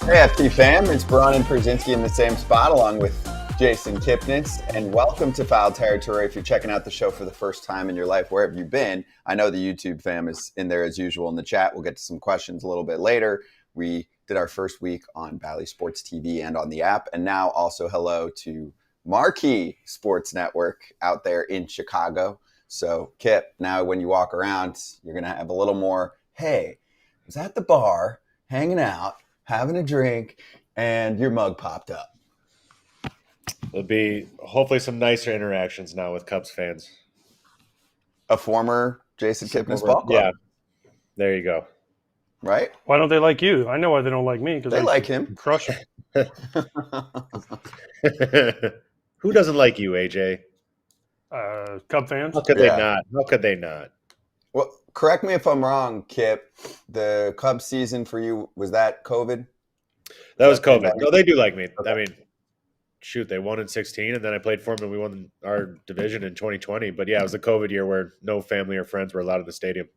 Hey, FT fam, it's Braun and Pierzynski in the same spot along with Jason Kipnis, and welcome to Foul Territory. If you're checking out the show for the first time in your life, where have you been? I know the YouTube fam is in there as usual in the chat. We'll get to some questions a little bit later. We did our first week on Bally Sports TV and on the app, and now also hello to Marquee Sports Network out there in Chicago. So, Kip, now when you walk around, you're going to have a little more, hey, I was at the bar, hanging out, having a drink, and your mug popped up. There'll be hopefully some nicer interactions now with Cubs fans. A former Jason Kipnis ball club. Yeah, there you go. Right? Why don't they like you? I know why they don't like me. Because they like him. Crush him. Who doesn't like you, AJ? Cub fans. How could they not? How could they not? Well, correct me if I'm wrong, Kip. The Cubs season for you, was that COVID? That was COVID. No, they do like me. Okay. I mean, shoot, they won in 16, and then I played for them, and we won our division in 2020. But, yeah, it was the COVID year where no family or friends were allowed in the stadium.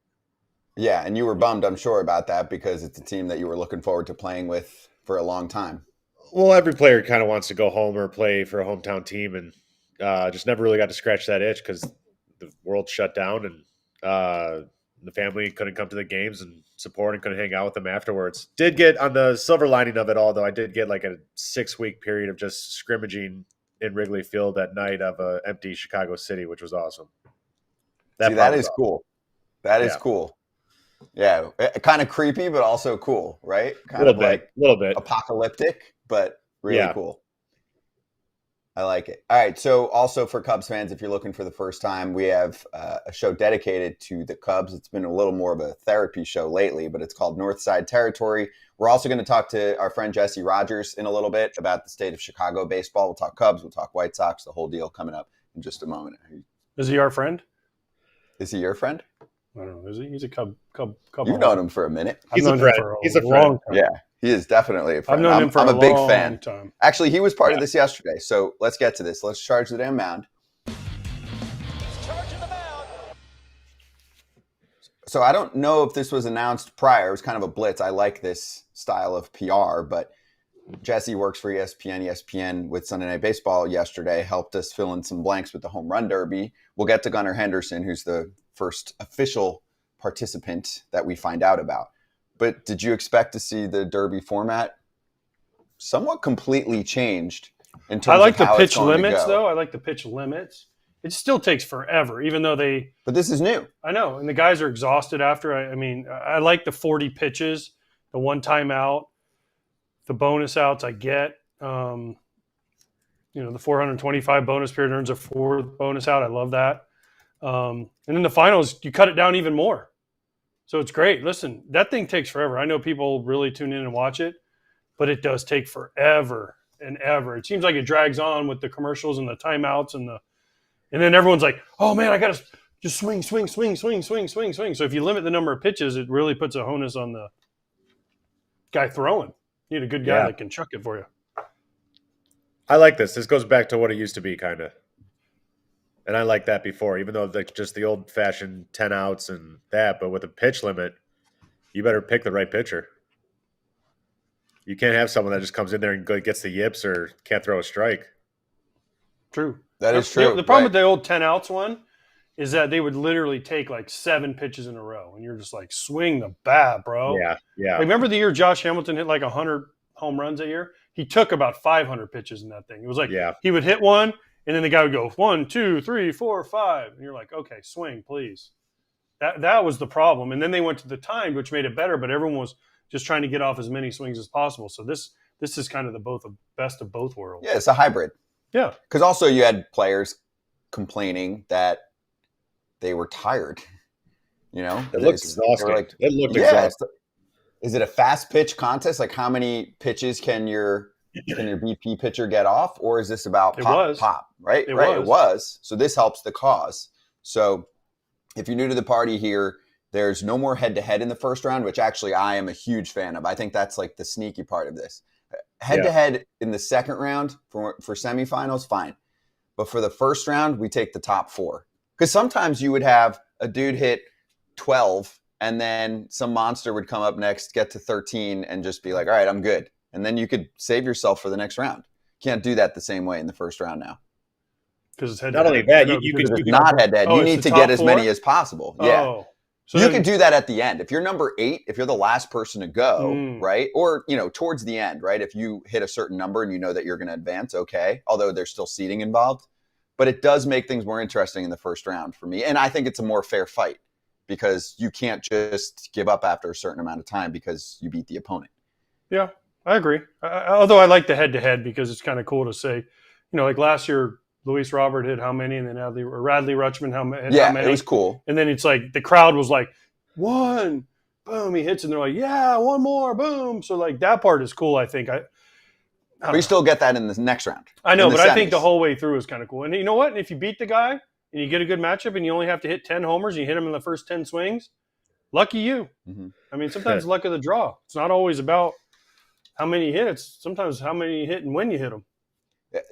Yeah, and you were bummed, I'm sure, about that because it's a team that you were looking forward to playing with for a long time. Well, every player kind of wants to go home or play for a hometown team, and just never really got to scratch that itch because the world shut down, and the family couldn't come to the games and support and couldn't hang out with them afterwards. Did get on the silver lining of it all, though. I did get like a 6-week period of just scrimmaging in Wrigley Field at night of an empty Chicago City, which was awesome. That is cool. That is cool. Yeah, kind of creepy, but also cool, right? Kind of like a little bit apocalyptic, but really cool. I like it. All right. So also for Cubs fans, if you're looking for the first time, we have a show dedicated to the Cubs. It's been a little more of a therapy show lately, but it's called Northside Territory. We're also going to talk to our friend Jesse Rogers in a little bit about the state of Chicago baseball. We'll talk Cubs. We'll talk White Sox, the whole deal coming up in just a moment. Is he our friend? Is he your friend? I don't know. Is he? He's a Cub. You've known him for a minute. He's a friend. He's a friend. Yeah. He is definitely a friend. I've known him for I'm a big long fan. Time. Actually, he was part of this yesterday. So let's get to this. Let's charge the damn mound. Charging the mound. So I don't know if this was announced prior. It was kind of a blitz. I like this style of PR, but Jesse works for ESPN. ESPN with Sunday Night Baseball yesterday helped us fill in some blanks with the home run derby. We'll get to Gunnar Henderson, who's the first official participant that we find out about. But did you expect to see the Derby format somewhat completely changed in terms I like of the how pitch it's going limits, to go? though. I like the pitch limits. It still takes forever, even though they. But this is new. I know, and the guys are exhausted after. I mean, I like the 40 pitches, the one time out, the bonus outs. I get, the 425 bonus period earns a 4th bonus out. I love that. And then the finals, you cut it down even more. So it's great. Listen, that thing takes forever. I know people really tune in and watch it, but it does take forever and ever. It seems like it drags on with the commercials and the timeouts and then everyone's like, oh man, I got to just swing. So if you limit the number of pitches, it really puts a onus on the guy throwing. You need a good guy that can chuck it for you. I like this. This goes back to what it used to be, kind of. And I like that before, even though just the old-fashioned 10 outs and that. But with a pitch limit, you better pick the right pitcher. You can't have someone that just comes in there and gets the yips or can't throw a strike. True. That is true. The problem with the old 10 outs one is that they would literally take like 7 pitches in a row. And you're just like, swing the bat, bro. Yeah. Like, remember the year Josh Hamilton hit like 100 home runs a year? He took about 500 pitches in that thing. It was like he would hit one, and then the guy would go 1, 2, 3, 4, 5. And you're like, okay, swing, please. That was the problem. And then they went to the timed, which made it better, but everyone was just trying to get off as many swings as possible. So this is kind of the best of both worlds. Yeah, it's a hybrid. Yeah. Because also you had players complaining that they were tired. You know? It looked exhausting. It looked exhausting. Is it a fast pitch contest? Like how many pitches can your BP pitcher get off? Or is this about pop, right? It was. So this helps the cause. So if you're new to the party here, there's no more head-to-head in the first round, which actually I am a huge fan of. I think that's like the sneaky part of this. Head-to-head in the second round for semifinals, fine. But for the first round, we take the top 4. Because sometimes you would have a dude hit 12 and then some monster would come up next, get to 13 and just be like, all right, I'm good. and then you could save yourself for the next round. Can't do that the same way in the first round now. Because it's head-to-head. Not only that, No, you because could It's not head-to-head. Oh, You it's need the to top get as many four? as possible. Yeah. Oh. So you then- could do that at the end. If you're number 8, if you're the last person to go, right? Or, towards the end, right? If you hit a certain number and you know that you're going to advance, okay. Although there's still seeding involved. But it does make things more interesting in the first round for me. And I think it's a more fair fight because you can't just give up after a certain amount of time because you beat the opponent. Yeah, I agree. Although I like the head-to-head because it's kind of cool to say, like last year, Luis Robert hit how many, and then Radley Rutschman how many. It was cool. And then it's like the crowd was like, 1, boom, he hits, and they're like, yeah, 1 more, boom. So like that part is cool, I think. But you still get that in the next round. I know, but I think the whole way through is kind of cool. And you know what? If you beat the guy and you get a good matchup and you only have to hit 10 homers and you hit him in the first 10 swings, lucky you. Mm-hmm. I mean, sometimes luck of the draw. It's not always about how many you hit. It's sometimes how many you hit and when you hit them.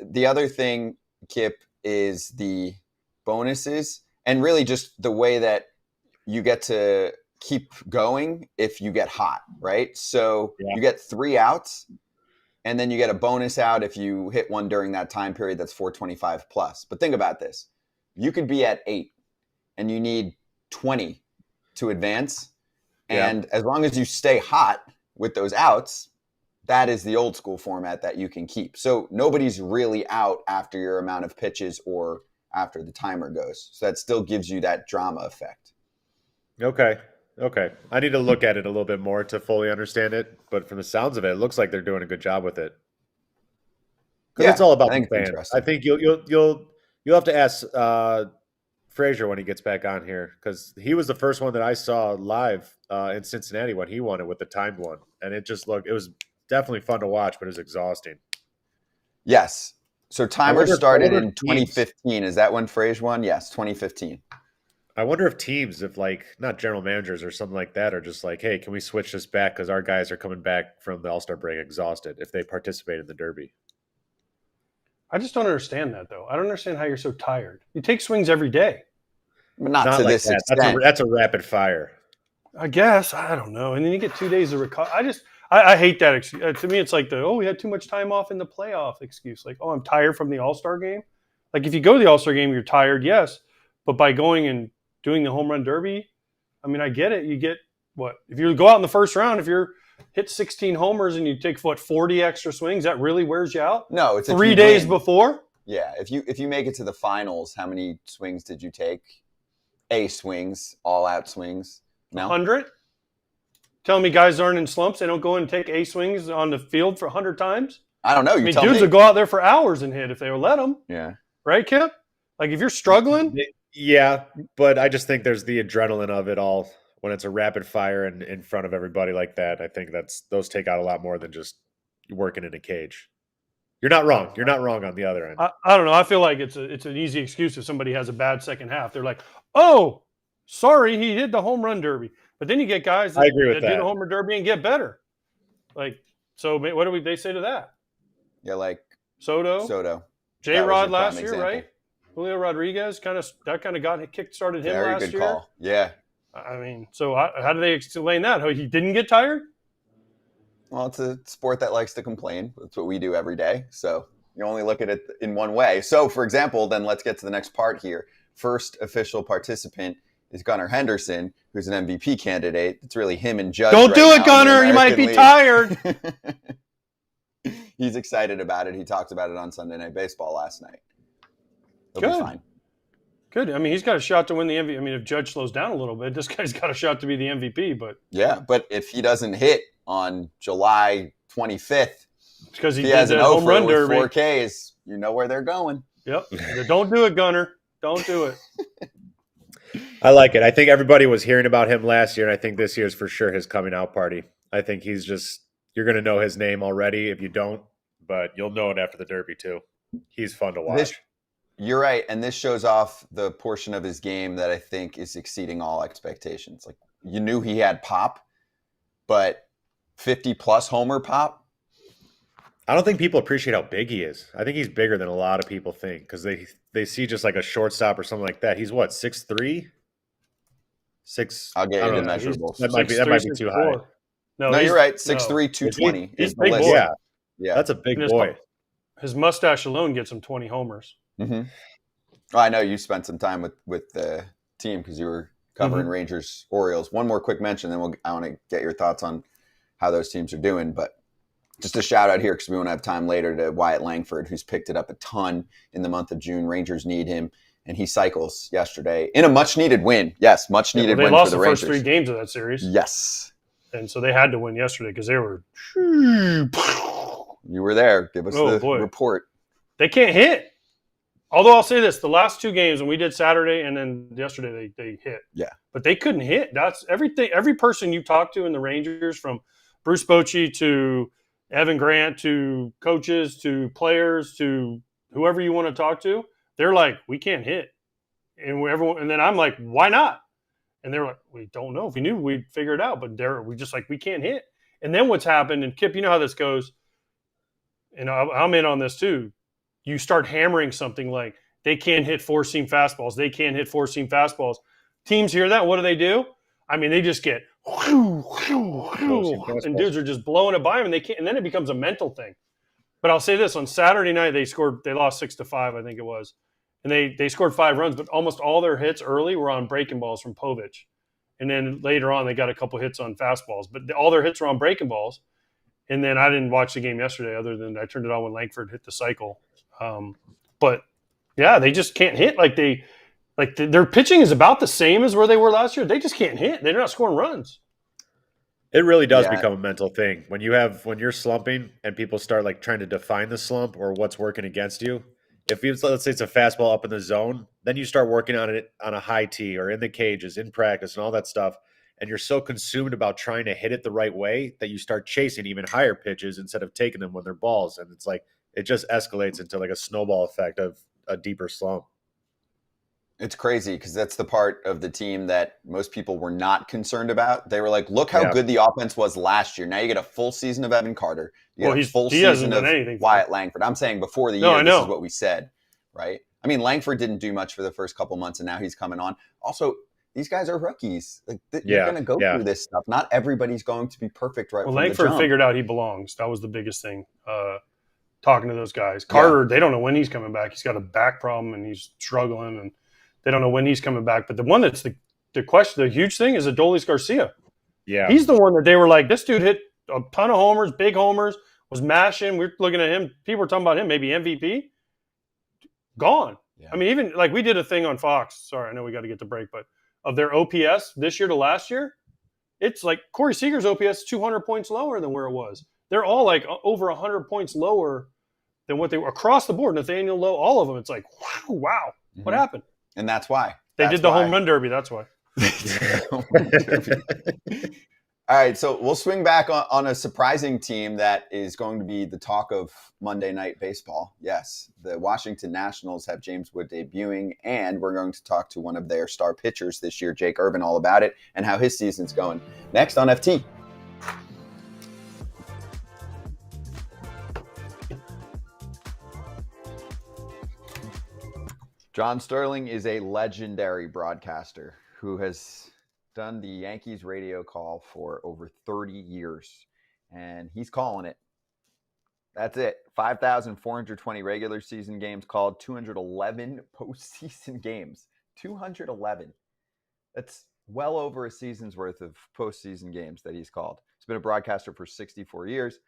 The other thing, Kip, is the bonuses and really just the way that you get to keep going if you get hot, right? So you get 3 outs and then you get a bonus out if you hit one during that time period that's 425 plus. But think about this. You could be at 8 and you need 20 to advance. And as long as you stay hot with those outs, that is the old school format that you can keep. So nobody's really out after your amount of pitches or after the timer goes. So that still gives you that drama effect. Okay. I need to look at it a little bit more to fully understand it. But from the sounds of it, it looks like they're doing a good job with it. Because it's all about the fans. I think you'll have to ask Frazier when he gets back on here, because he was the first one that I saw live in Cincinnati when he won it with the timed one, and it was definitely fun to watch, but it was exhausting. Yes. So timer started in 2015. Is that when Frazier won? Yes, 2015. I wonder if teams, if like not general managers or something like that, are just like, hey, can we switch this back because our guys are coming back from the All-Star break exhausted if they participate in the Derby. I just don't understand that, though. I don't understand how you're so tired. You take swings every day. But not to like this that. extent. That's a rapid fire. I guess. I don't know. And then you get 2 days to recover. I hate that excuse. To me, it's like we had too much time off in the playoff excuse. Like, I'm tired from the All-Star game. Like, if you go to the All-Star game, you're tired, yes. But by going and doing the home run derby, I mean, I get it. You get what? If you go out in the first round, if you're hit 16 homers and you take 40 extra swings, that really wears you out? No, it's 3 days before? Yeah. If you make it to the finals, how many swings did you take? A swings, all out swings. No? 100? Telling me guys aren't in slumps, they don't go in and take A swings on the field for 100 times? I don't know. I mean, dudes would go out there for hours and hit if they would let them. Yeah. Right, Kip? Like, if you're struggling. Yeah, but I just think there's the adrenaline of it all when it's a rapid fire and in front of everybody like that. I think those take out a lot more than just working in a cage. You're not wrong. You're not wrong on the other end. I don't know. I feel like it's an easy excuse if somebody has a bad second half. They're like, oh, sorry, he did the home run derby. But then you get guys that do the home run derby and get better. Like, so what do they say to that? Yeah, like Soto. J-Rod last year, right? Julio Rodriguez got kick-started him last year. Very good call. Yeah. I mean, so how do they explain that? How he didn't get tired? Well, it's a sport that likes to complain. That's what we do every day. So you only look at it in one way. So, for example, then let's get to the next part here. First official participant is Gunnar Henderson, who's an MVP candidate. It's really him and Judge. Don't do it, Gunnar. You might be tired. He's excited about it. He talked about it on Sunday Night Baseball last night. He'll be fine. Good. I mean, he's got a shot to win the MVP. I mean, if Judge slows down a little bit, this guy's got a shot to be the MVP. But yeah, but if he doesn't hit on July 25th, because he has an home run derby, 4 Ks, you know where they're going. Yep. Don't do it, Gunnar. Don't do it. I like it. I think everybody was hearing about him last year, and I think this year's for sure his coming out party. I think he's you're going to know his name already if you don't, but you'll know it after the Derby too. He's fun to watch. You're right, and this shows off the portion of his game that I think is exceeding all expectations. Like, you knew he had pop, but 50-plus homer pop? I don't think people appreciate how big he is. I think he's bigger than a lot of people think because they see just like a shortstop or something like that. He's what, 6'3"? 6. I'll get you the measurables. That might be too high. No, you're right. 6'3", 220 He's is the big list. boy. Yeah. That's a big boy. His mustache alone gets him 20 homers. Mm-hmm. Well, I know you spent some time with the team because you were covering Rangers, Orioles. One more quick mention, then I want to get your thoughts on how those teams are doing. But just a shout out here because we won't have time later to Wyatt Langford, who's picked it up a ton in the month of June. Rangers need him, and he cycles yesterday in a much needed win. Yes, much needed win for the Rangers. They lost the first 3 games of that series. Yes, and so they had to win yesterday because they were. You were there. Give us the report. They can't hit. Although I'll say this, the last 2 games, and we did Saturday and then yesterday, they hit. Yeah. But they couldn't hit. That's everything. Every person you talk to in the Rangers, from Bruce Bochy to Evan Grant to coaches to players to whoever you want to talk to, they're like, we can't hit. And then I'm like, why not? And they're like, we don't know. If we knew, we'd figure it out. But we just like, we can't hit. And then what's happened, and Kip, you know how this goes, and I'm in on this too. You start hammering something like they can't hit 4-seam fastballs. They can't hit 4-seam fastballs. Teams hear that. What do? I mean, they just get and dudes are just blowing it by them, and they can't. And then it becomes a mental thing. But I'll say this: on Saturday night, they lost 6-5, I think it was, and they scored 5 runs. But almost all their hits early were on breaking balls from Povich, and then later on they got a couple hits on fastballs. But all their hits were on breaking balls. And then I didn't watch the game yesterday, other than I turned it on when Langford hit the cycle. But yeah, they just can't hit. Their pitching is about the same as where they were last year. They just can't hit. They're not scoring runs. It really does become a mental thing when you're slumping and people start like trying to define the slump or what's working against you. Let's say it's a fastball up in the zone, then you start working on it on a high tee or in the cages, in practice, and all that stuff. And you're so consumed about trying to hit it the right way that you start chasing even higher pitches instead of taking them when they're balls. And it's like it just escalates into like a snowball effect of a deeper slump. It's crazy because that's the part of the team that most people were not concerned about. They were like, look how good the offense was last year. Now you get a full season of Evan Carter. You get a full season of Wyatt Langford. I'm saying before the year, this is what we said, right? I mean, Langford didn't do much for the first couple months, and now he's coming on. Also, these guys are rookies. You're going to go through this stuff. Not everybody's going to be perfect from the Langford jump. figured out he belongs. That was the biggest thing. Talking to those guys. Carter, they don't know when he's coming back. He's got a back problem, and he's struggling, and they don't know when he's coming back. But the one that's the question, the huge thing is Adolis Garcia. Yeah. He's the one that they were like, this dude hit a ton of homers, big homers, was mashing. We're looking at him. People were talking about him, maybe MVP. Gone. Yeah. I mean, even like we did a thing on Fox. Sorry, I know we got to get to break, but of their OPS this year to last year, it's like Corey Seager's OPS is 200 points lower than where it was. They're all like over 100 points lower than what they were across the board. Nathaniel Lowe, all of them. It's like, wow, what happened? And that's why. They did the home run derby. That's why. All right, so we'll swing back on a surprising team that is going to be the talk of Monday Night Baseball. Yes, the Washington Nationals have James Wood debuting, and we're going to talk to one of their star pitchers this year, Jake Irvin, all about it and how his season's going. Next on FT. John Sterling is a legendary broadcaster who has done the Yankees radio call for over 30 years, and he's calling it. That's it. 5,420 regular season games called, 211 postseason games. 211. That's well over a season's worth of postseason games that he's called. He's been a broadcaster for 64 years.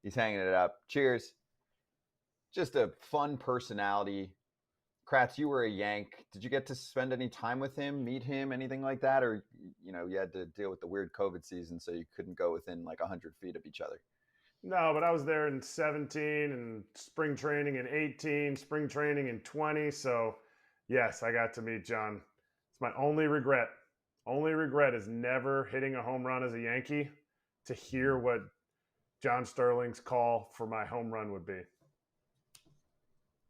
He's hanging it up. Cheers. Just a fun personality. Kratz, you were a Yank. Did you get to spend any time with him, meet him, anything like that? Or, you had to deal with the weird COVID season, so you couldn't go within like 100 feet of each other? No, but I was there in 17 and spring training in 18, spring training in 20. So, yes, I got to meet John. It's my only regret. Only regret is never hitting a home run as a Yankee, to hear what John Sterling's call for my home run would be.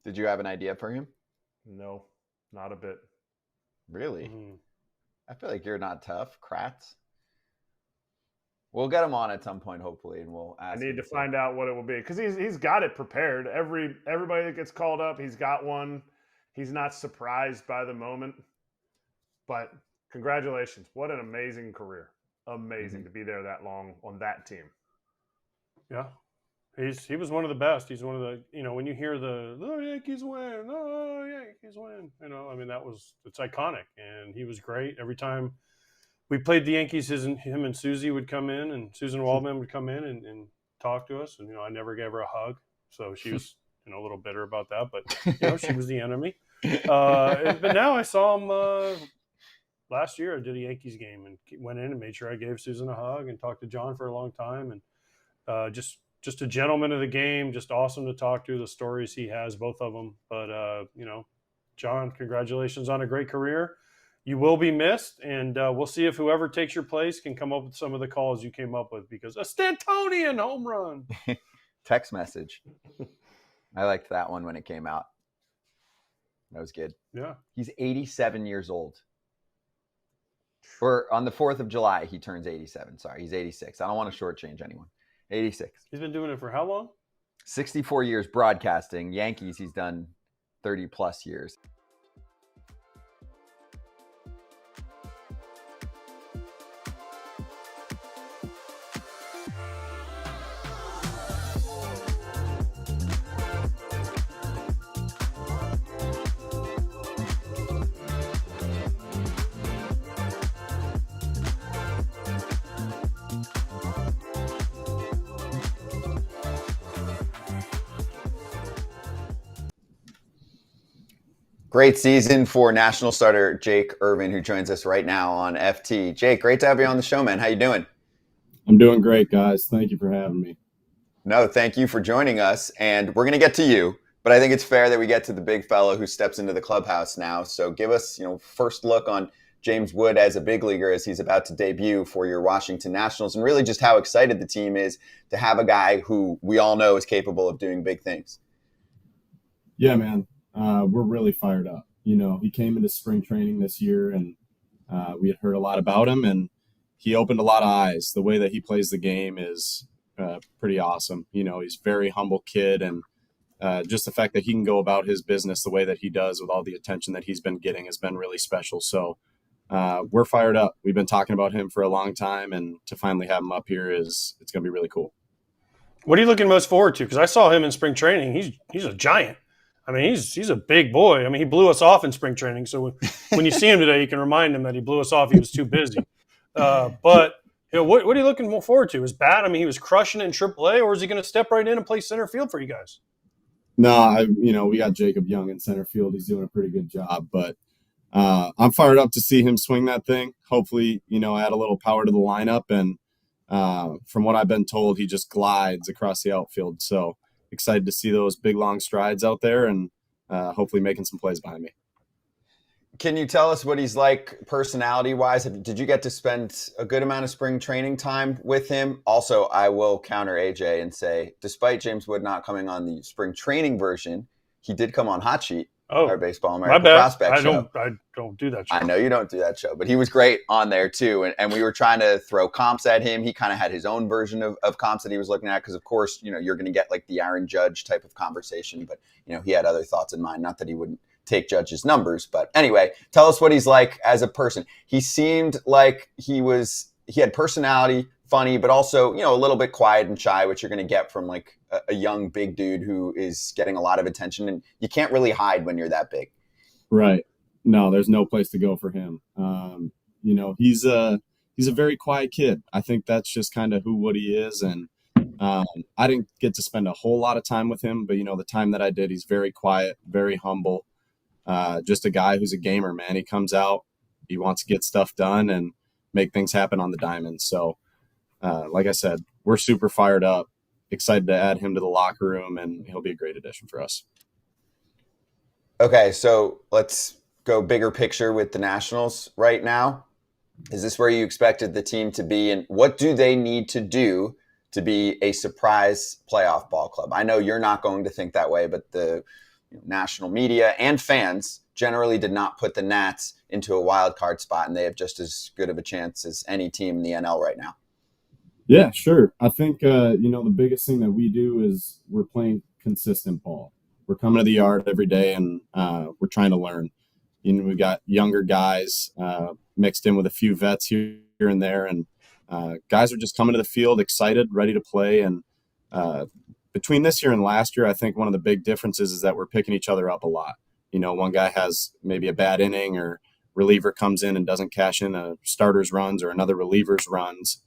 Did you have an idea for him? No, not a bit. Really? Mm-hmm. I feel like you're not tough, Kratz. We'll get him on at some point, hopefully, and we'll ask. I need to find out what it will be, because he's got it prepared. Everybody that gets called up, he's got one. He's not surprised by the moment. But congratulations. What an amazing career. amazing to be there that long on that team. Yeah. He was one of the best. He's one of the, when you hear the Yankees win, Yankees win, I mean, it's iconic. And he was great. Every time we played the Yankees, him and Susie would come in, and Susan Waldman would come in and talk to us. And, I never gave her a hug. So she was, a little bitter about that, but, she was the enemy. But now I saw him last year. I did a Yankees game and went in and made sure I gave Susan a hug and talked to John for a long time. And just a gentleman of the game, just awesome to talk to, the stories he has, both of them. But, John, congratulations on a great career. You will be missed, and we'll see if whoever takes your place can come up with some of the calls you came up with, because a Stantonian home run. Text message. I liked that one when it came out. That was good. Yeah. He's 87 years old. Or on the 4th of July, he turns 87. Sorry, he's 86. I don't want to shortchange anyone. 86. He's been doing it for how long? 64 years broadcasting. Yankees, he's done 30 plus years. Great season for national starter Jake Irvin, who joins us right now on FT. Jake, great to have you on the show, man. How you doing? I'm doing great, guys. Thank you for having me. No, thank you for joining us. And we're going to get to you, but I think it's fair that we get to the big fellow who steps into the clubhouse now. So give us, first look on James Wood as a big leaguer as he's about to debut for your Washington Nationals, and really just how excited the team is to have a guy who we all know is capable of doing big things. Yeah, man. We're really fired up. He came into spring training this year, and we had heard a lot about him, and he opened a lot of eyes. The way that he plays the game is pretty awesome. He's a very humble kid, and just the fact that he can go about his business the way that he does with all the attention that he's been getting has been really special. So we're fired up. We've been talking about him for a long time, and to finally have him up here it's going to be really cool. What are you looking most forward to? Because I saw him in spring training. He's a giant. I mean, he's a big boy. I mean, he blew us off in spring training. So when you see him today, you can remind him that he blew us off. He was too busy. But what are you looking more forward to? His bat? I mean, he was crushing it in AAA, or is he going to step right in and play center field for you guys? No, we got Jacob Young in center field. He's doing a pretty good job. But I'm fired up to see him swing that thing. Hopefully, add a little power to the lineup. And from what I've been told, he just glides across the outfield. So excited to see those big, long strides out there, and hopefully making some plays behind me. Can you tell us what he's like personality-wise? Did you get to spend a good amount of spring training time with him? Also, I will counter AJ and say, despite James Wood not coming on the spring training version, he did come on Hot Sheet, our Baseball America Prospect show. I don't do that show. I know you don't do that show, but he was great on there too. And we were trying to throw comps at him. He kind of had his own version of comps that he was looking at, because of course, you're going to get like the Aaron Judge type of conversation, but he had other thoughts in mind. Not that he wouldn't take Judge's numbers, but anyway, tell us what he's like as a person. He seemed like he had personality, funny, but also, a little bit quiet and shy, which you're going to get from like a young big dude who is getting a lot of attention, and you can't really hide when you're that big. Right. No, there's no place to go for him. He's a very quiet kid. I think that's just kind of who Woody is. And I didn't get to spend a whole lot of time with him, but the time that I did, he's very quiet, very humble. Just a guy who's a gamer, man. He comes out, he wants to get stuff done and make things happen on the diamond. So, like I said, we're super fired up, excited to add him to the locker room, and he'll be a great addition for us. Okay, so let's go bigger picture with the Nationals right now. Is this where you expected the team to be, and what do they need to do to be a surprise playoff ball club? I know you're not going to think that way, but the national media and fans generally did not put the Nats into a wild card spot, and they have just as good of a chance as any team in the NL right now. Yeah, sure. I think, the biggest thing that we do is we're playing consistent ball. We're coming to the yard every day, and we're trying to learn. We've got younger guys mixed in with a few vets here and there, and guys are just coming to the field excited, ready to play. And between this year and last year, I think one of the big differences is that we're picking each other up a lot. One guy has maybe a bad inning, or reliever comes in and doesn't cash in a starter's runs or another reliever's runs.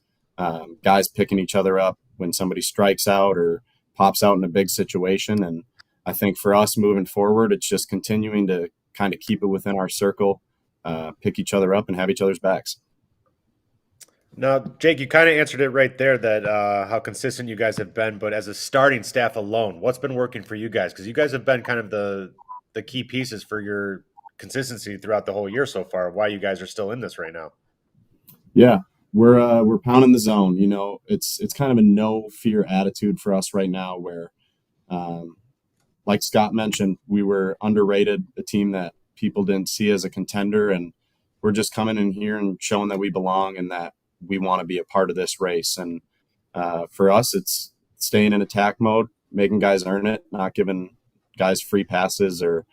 Guys picking each other up when somebody strikes out or pops out in a big situation. And I think for us moving forward, it's just continuing to kind of keep it within our circle, pick each other up and have each other's backs. Now, Jake, you kind of answered it right there, that how consistent you guys have been. But as a starting staff alone, what's been working for you guys? Because you guys have been kind of the key pieces for your consistency throughout the whole year so far. Why you guys are still in this right now? Yeah, we're pounding the zone. It's kind of a no fear attitude for us right now, where like Scott mentioned, we were underrated, a team that people didn't see as a contender, and we're just coming in here and showing that we belong and that we want to be a part of this race. And for us, it's staying in attack mode, making guys earn it, not giving guys free passes or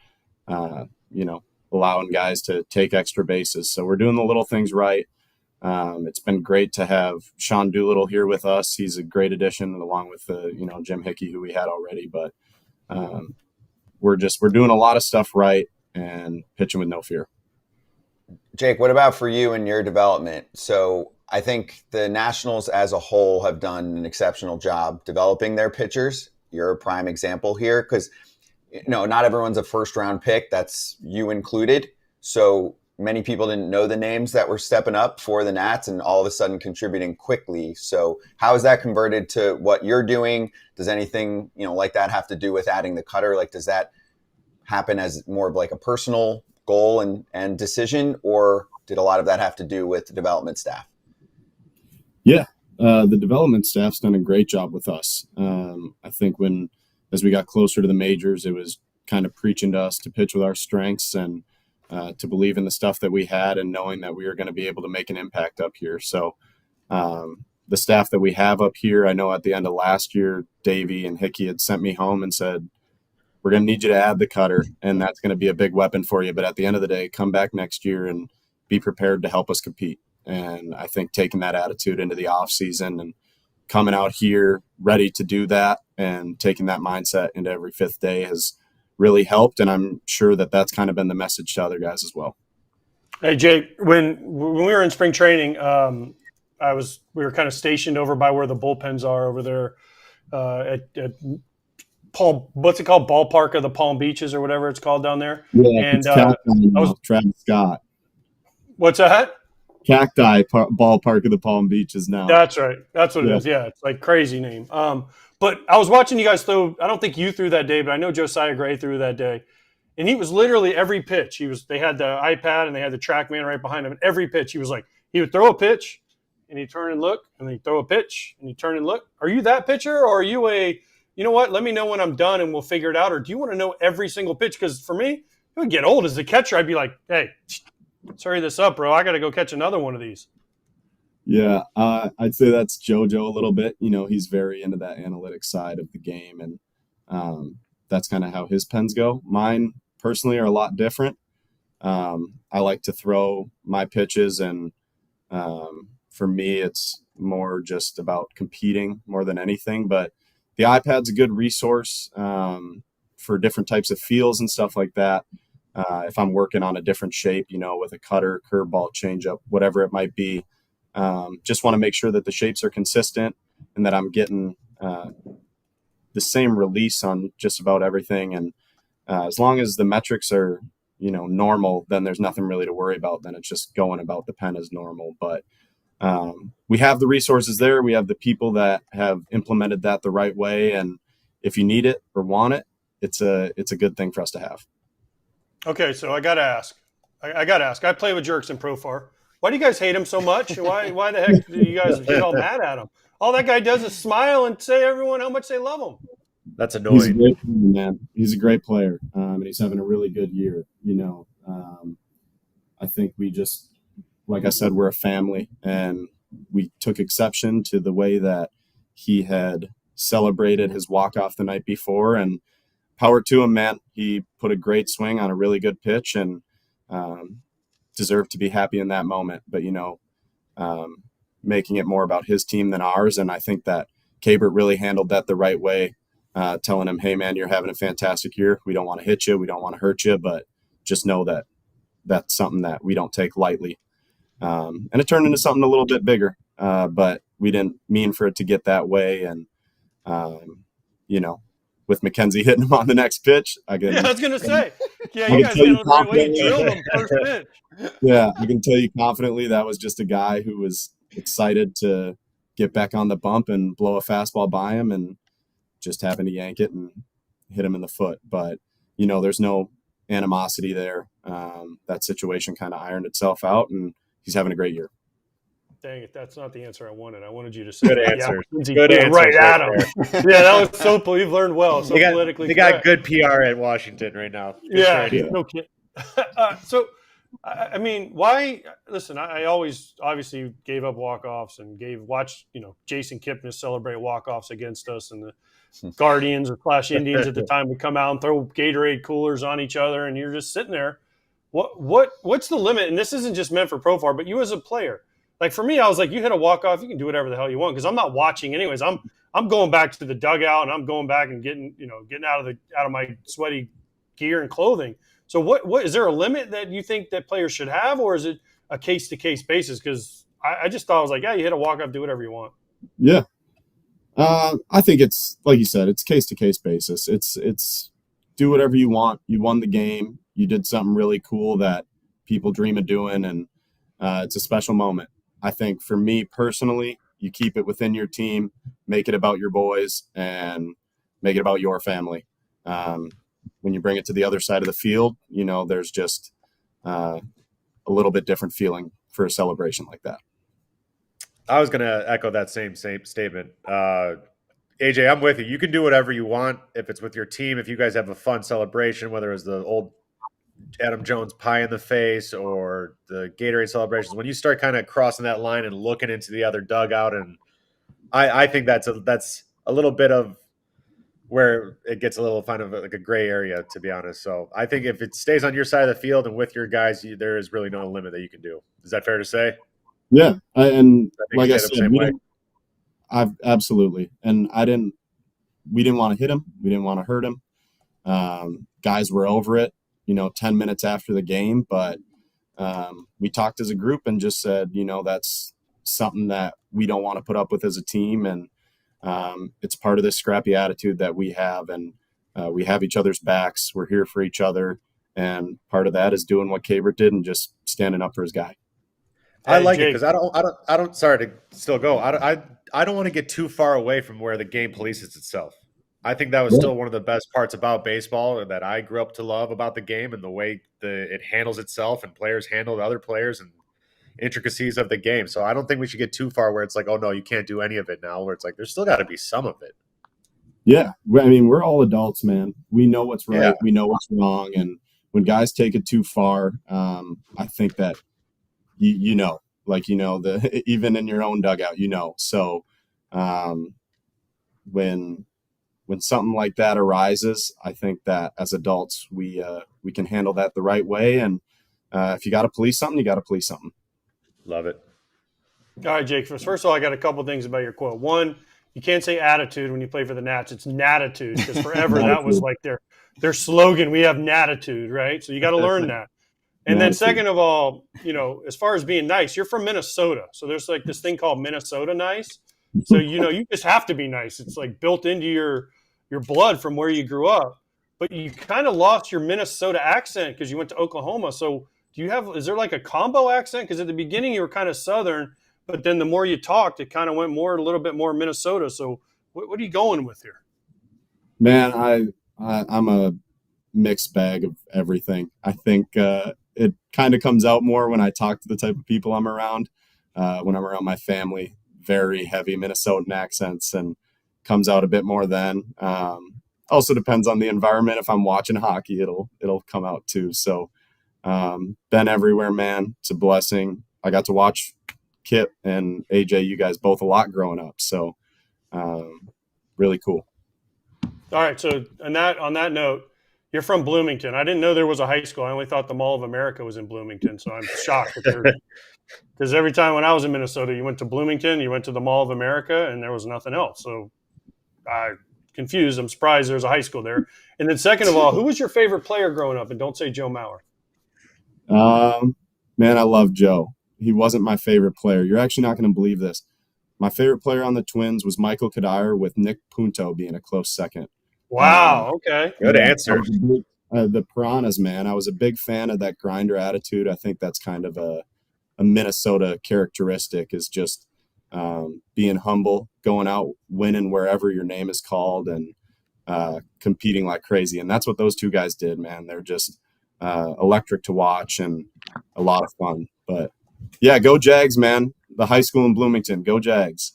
allowing guys to take extra bases. So we're doing the little things right. It's been great to have Sean Doolittle here with us. He's a great addition, along with Jim Hickey, who we had already. But we're doing a lot of stuff right and pitching with no fear. Jake, what about for you and your development? So I think the Nationals as a whole have done an exceptional job developing their pitchers. You're a prime example here, because not everyone's a first-round pick. That's you included. So many people didn't know the names that were stepping up for the Nats and all of a sudden contributing quickly. So how is that converted to what you're doing? Does anything like that have to do with adding the cutter? Like, does that happen as more of like a personal goal and decision, or did a lot of that have to do with the development staff? Yeah, the development staff's done a great job with us. I think as we got closer to the majors, it was kind of preaching to us to pitch with our strengths and to believe in the stuff that we had, and knowing that we were going to be able to make an impact up here. So the staff that we have up here, I know at the end of last year, Davey and Hickey had sent me home and said, we're going to need you to add the cutter, and that's going to be a big weapon for you. But at the end of the day, come back next year and be prepared to help us compete. And I think taking that attitude into the off season and coming out here ready to do that and taking that mindset into every fifth day has really helped. And I'm sure that that's kind of been the message to other guys as well. Hey, Jake, when we were in spring training, we were kind of stationed over by where the bullpens are over there at Paul, what's it called? Ballpark of the Palm Beaches or whatever it's called down there. Yeah, and Travis Scott. What's that? Cacti Ballpark of the Palm Beaches now. That's right. That's what it is. Yeah, it's like crazy name. But I was watching you guys throw. I don't think you threw that day, but I know Josiah Gray threw that day, and he was literally every pitch. They had the iPad and they had the TrackMan right behind him. And every pitch, he would throw a pitch, and he'd turn and look, and he'd throw a pitch, and he'd turn and look. Are you that pitcher, or are you a? You know what? Let me know when I'm done, and we'll figure it out. Or do you want to know every single pitch? Because for me, it would get old as a catcher. I'd be like, hey, let's hurry this up, bro. I got to go catch another one of these. Yeah, I'd say that's JoJo a little bit. He's very into that analytics side of the game, and that's kind of how his pens go. Mine, personally, are a lot different. I like to throw my pitches, and for me, it's more just about competing more than anything. But the iPad's a good resource for different types of feels and stuff like that. If I'm working on a different shape, with a cutter, curveball, changeup, whatever it might be, just want to make sure that the shapes are consistent and that I'm getting the same release on just about everything. And as long as the metrics are, normal, then there's nothing really to worry about. Then it's just going about the pen as normal. But we have the resources there. We have the people that have implemented that the right way. And if you need it or want it, it's a good thing for us to have. Okay, so I got to ask. I play with jerks in Profar. Why do you guys hate him so much? Why the heck do you guys get all mad at him? All that guy does is smile and say everyone how much they love him. That's annoying. He's a great player, man. He's a great player, and he's having a really good year. I think we just, like I said, we're a family, and we took exception to the way that he had celebrated his walk-off the night before, and power to him, man. He put a great swing on a really good pitch and deserved to be happy in that moment. But, making it more about his team than ours. And I think that Cabert really handled that the right way, telling him, hey, man, you're having a fantastic year. We don't want to hit you. We don't want to hurt you, but just know that that's something that we don't take lightly. And it turned into something a little bit bigger, but we didn't mean for it to get that way. And, with McKenzie hitting him on the next pitch, I was going to say, you guys handled it the right way. You drilled him first pitch. Yeah, I can tell you confidently that was just a guy who was excited to get back on the bump and blow a fastball by him, and just happened to yank it and hit him in the foot. But, there's no animosity there. That situation kind of ironed itself out, and he's having a great year. Dang it, that's not the answer I wanted. I wanted you to say good answer. Good answer. Right at him. Yeah, that was so – you've learned well. So politically they got good PR at Washington right now. Good no kidding. So, I mean, why – listen, I always obviously gave up walk-offs and watched Jason Kipnis celebrate walk-offs against us, and the Guardians or Flash Indians at the time would come out and throw Gatorade coolers on each other, and you're just sitting there. What's the limit? And this isn't just meant for Profar, but you as a player – like for me, I was like, you hit a walk-off, you can do whatever the hell you want, because I'm not watching anyways. I'm going back to the dugout, and I'm going back and getting out of my sweaty gear and clothing. So what is there a limit that you think that players should have, or is it a case-to-case basis? Because I just thought, I was like, yeah, you hit a walk-off, do whatever you want. Yeah. I think it's, like you said, it's case-to-case basis. It's do whatever you want. You won the game. You did something really cool that people dream of doing, and it's a special moment. I think for me personally, you keep it within your team, make it about your boys, and make it about your family. When you bring it to the other side of the field, there's just a little bit different feeling for a celebration like that. I was going to echo that same statement. AJ, I'm with you. You can do whatever you want if it's with your team. If you guys have a fun celebration, whether it's the old Adam Jones pie in the face or the Gatorade celebrations, when you start kind of crossing that line and looking into the other dugout, and I think that's a little bit of where it gets a little kind of like a gray area, to be honest. So I think if it stays on your side of the field and with your guys, there is really no limit that you can do. Is that fair to say? Yeah, and like I said, absolutely. And we didn't want to hit him. We didn't want to hurt him. Guys were over it, 10 minutes after the game, but we talked as a group and just said, that's something that we don't want to put up with as a team. And it's part of this scrappy attitude that we have, and we have each other's backs. We're here for each other. And part of that is doing what Cabert did and just standing up for his guy. I like it because I don't. Sorry to still go. I don't want to get too far away from where the game polices itself. I think that was still one of the best parts about baseball, and that I grew up to love about the game, and the way it handles itself and players handle other players and intricacies of the game. So I don't think we should get too far where it's like, oh no, you can't do any of it now. Where it's like, there's still got to be some of it. Yeah, I mean, we're all adults, man. We know what's right. Yeah. We know what's wrong, and when guys take it too far, I think that even in your own dugout, So when something like that arises, I think that as adults, we can handle that the right way. And if you got to police something, you got to police something. Love it. All right, Jake. First of all, I got a couple of things about your quote. One, you can't say attitude when you play for the Nats. It's natitude, because forever that was like their slogan. We have natitude, right? So you got to learn that. And then second of all, as far as being nice, you're from Minnesota. So there's like this thing called Minnesota nice. So, you just have to be nice. It's like built into your blood from where you grew up. But you kind of lost your Minnesota accent because you went to Oklahoma. So is there like a combo accent? Because at the beginning you were kind of Southern, but then the more you talked, it kind of went a little bit more Minnesota. So what are you going with here? Man, I'm a mixed bag of everything. I think it kind of comes out more when I talk to the type of people I'm around. When I'm around my family, very heavy Minnesotan accents, and comes out a bit more then. Also depends on the environment. If I'm watching hockey, it'll come out too. So been everywhere, man. It's a blessing. I got to watch Kip and AJ, you guys both a lot growing up. So really cool. All right. So on that note, You're from Bloomington. I didn't know there was a high school. I only thought the Mall of America was in Bloomington, so I'm shocked that there's because every time when I was in Minnesota, you went to Bloomington, you went to the Mall of America, and there was nothing else. So I'm confused. I'm surprised there's a high school there. And then second of all, who was your favorite player growing up? And don't say Joe Mauer. Man, I love Joe. He wasn't my favorite player. You're actually not going to believe this. My favorite player on the Twins was Michael Kadire, with Nick Punto being a close second. Wow. Okay. Good answer. The Piranhas, man. I was a big fan of that grinder attitude. I think that's kind of a Minnesota characteristic, is just being humble, going out, winning wherever your name is called, and competing like crazy. And that's what those two guys did, man. They're just electric to watch and a lot of fun. But yeah, go Jags, man. The high school in Bloomington, go Jags.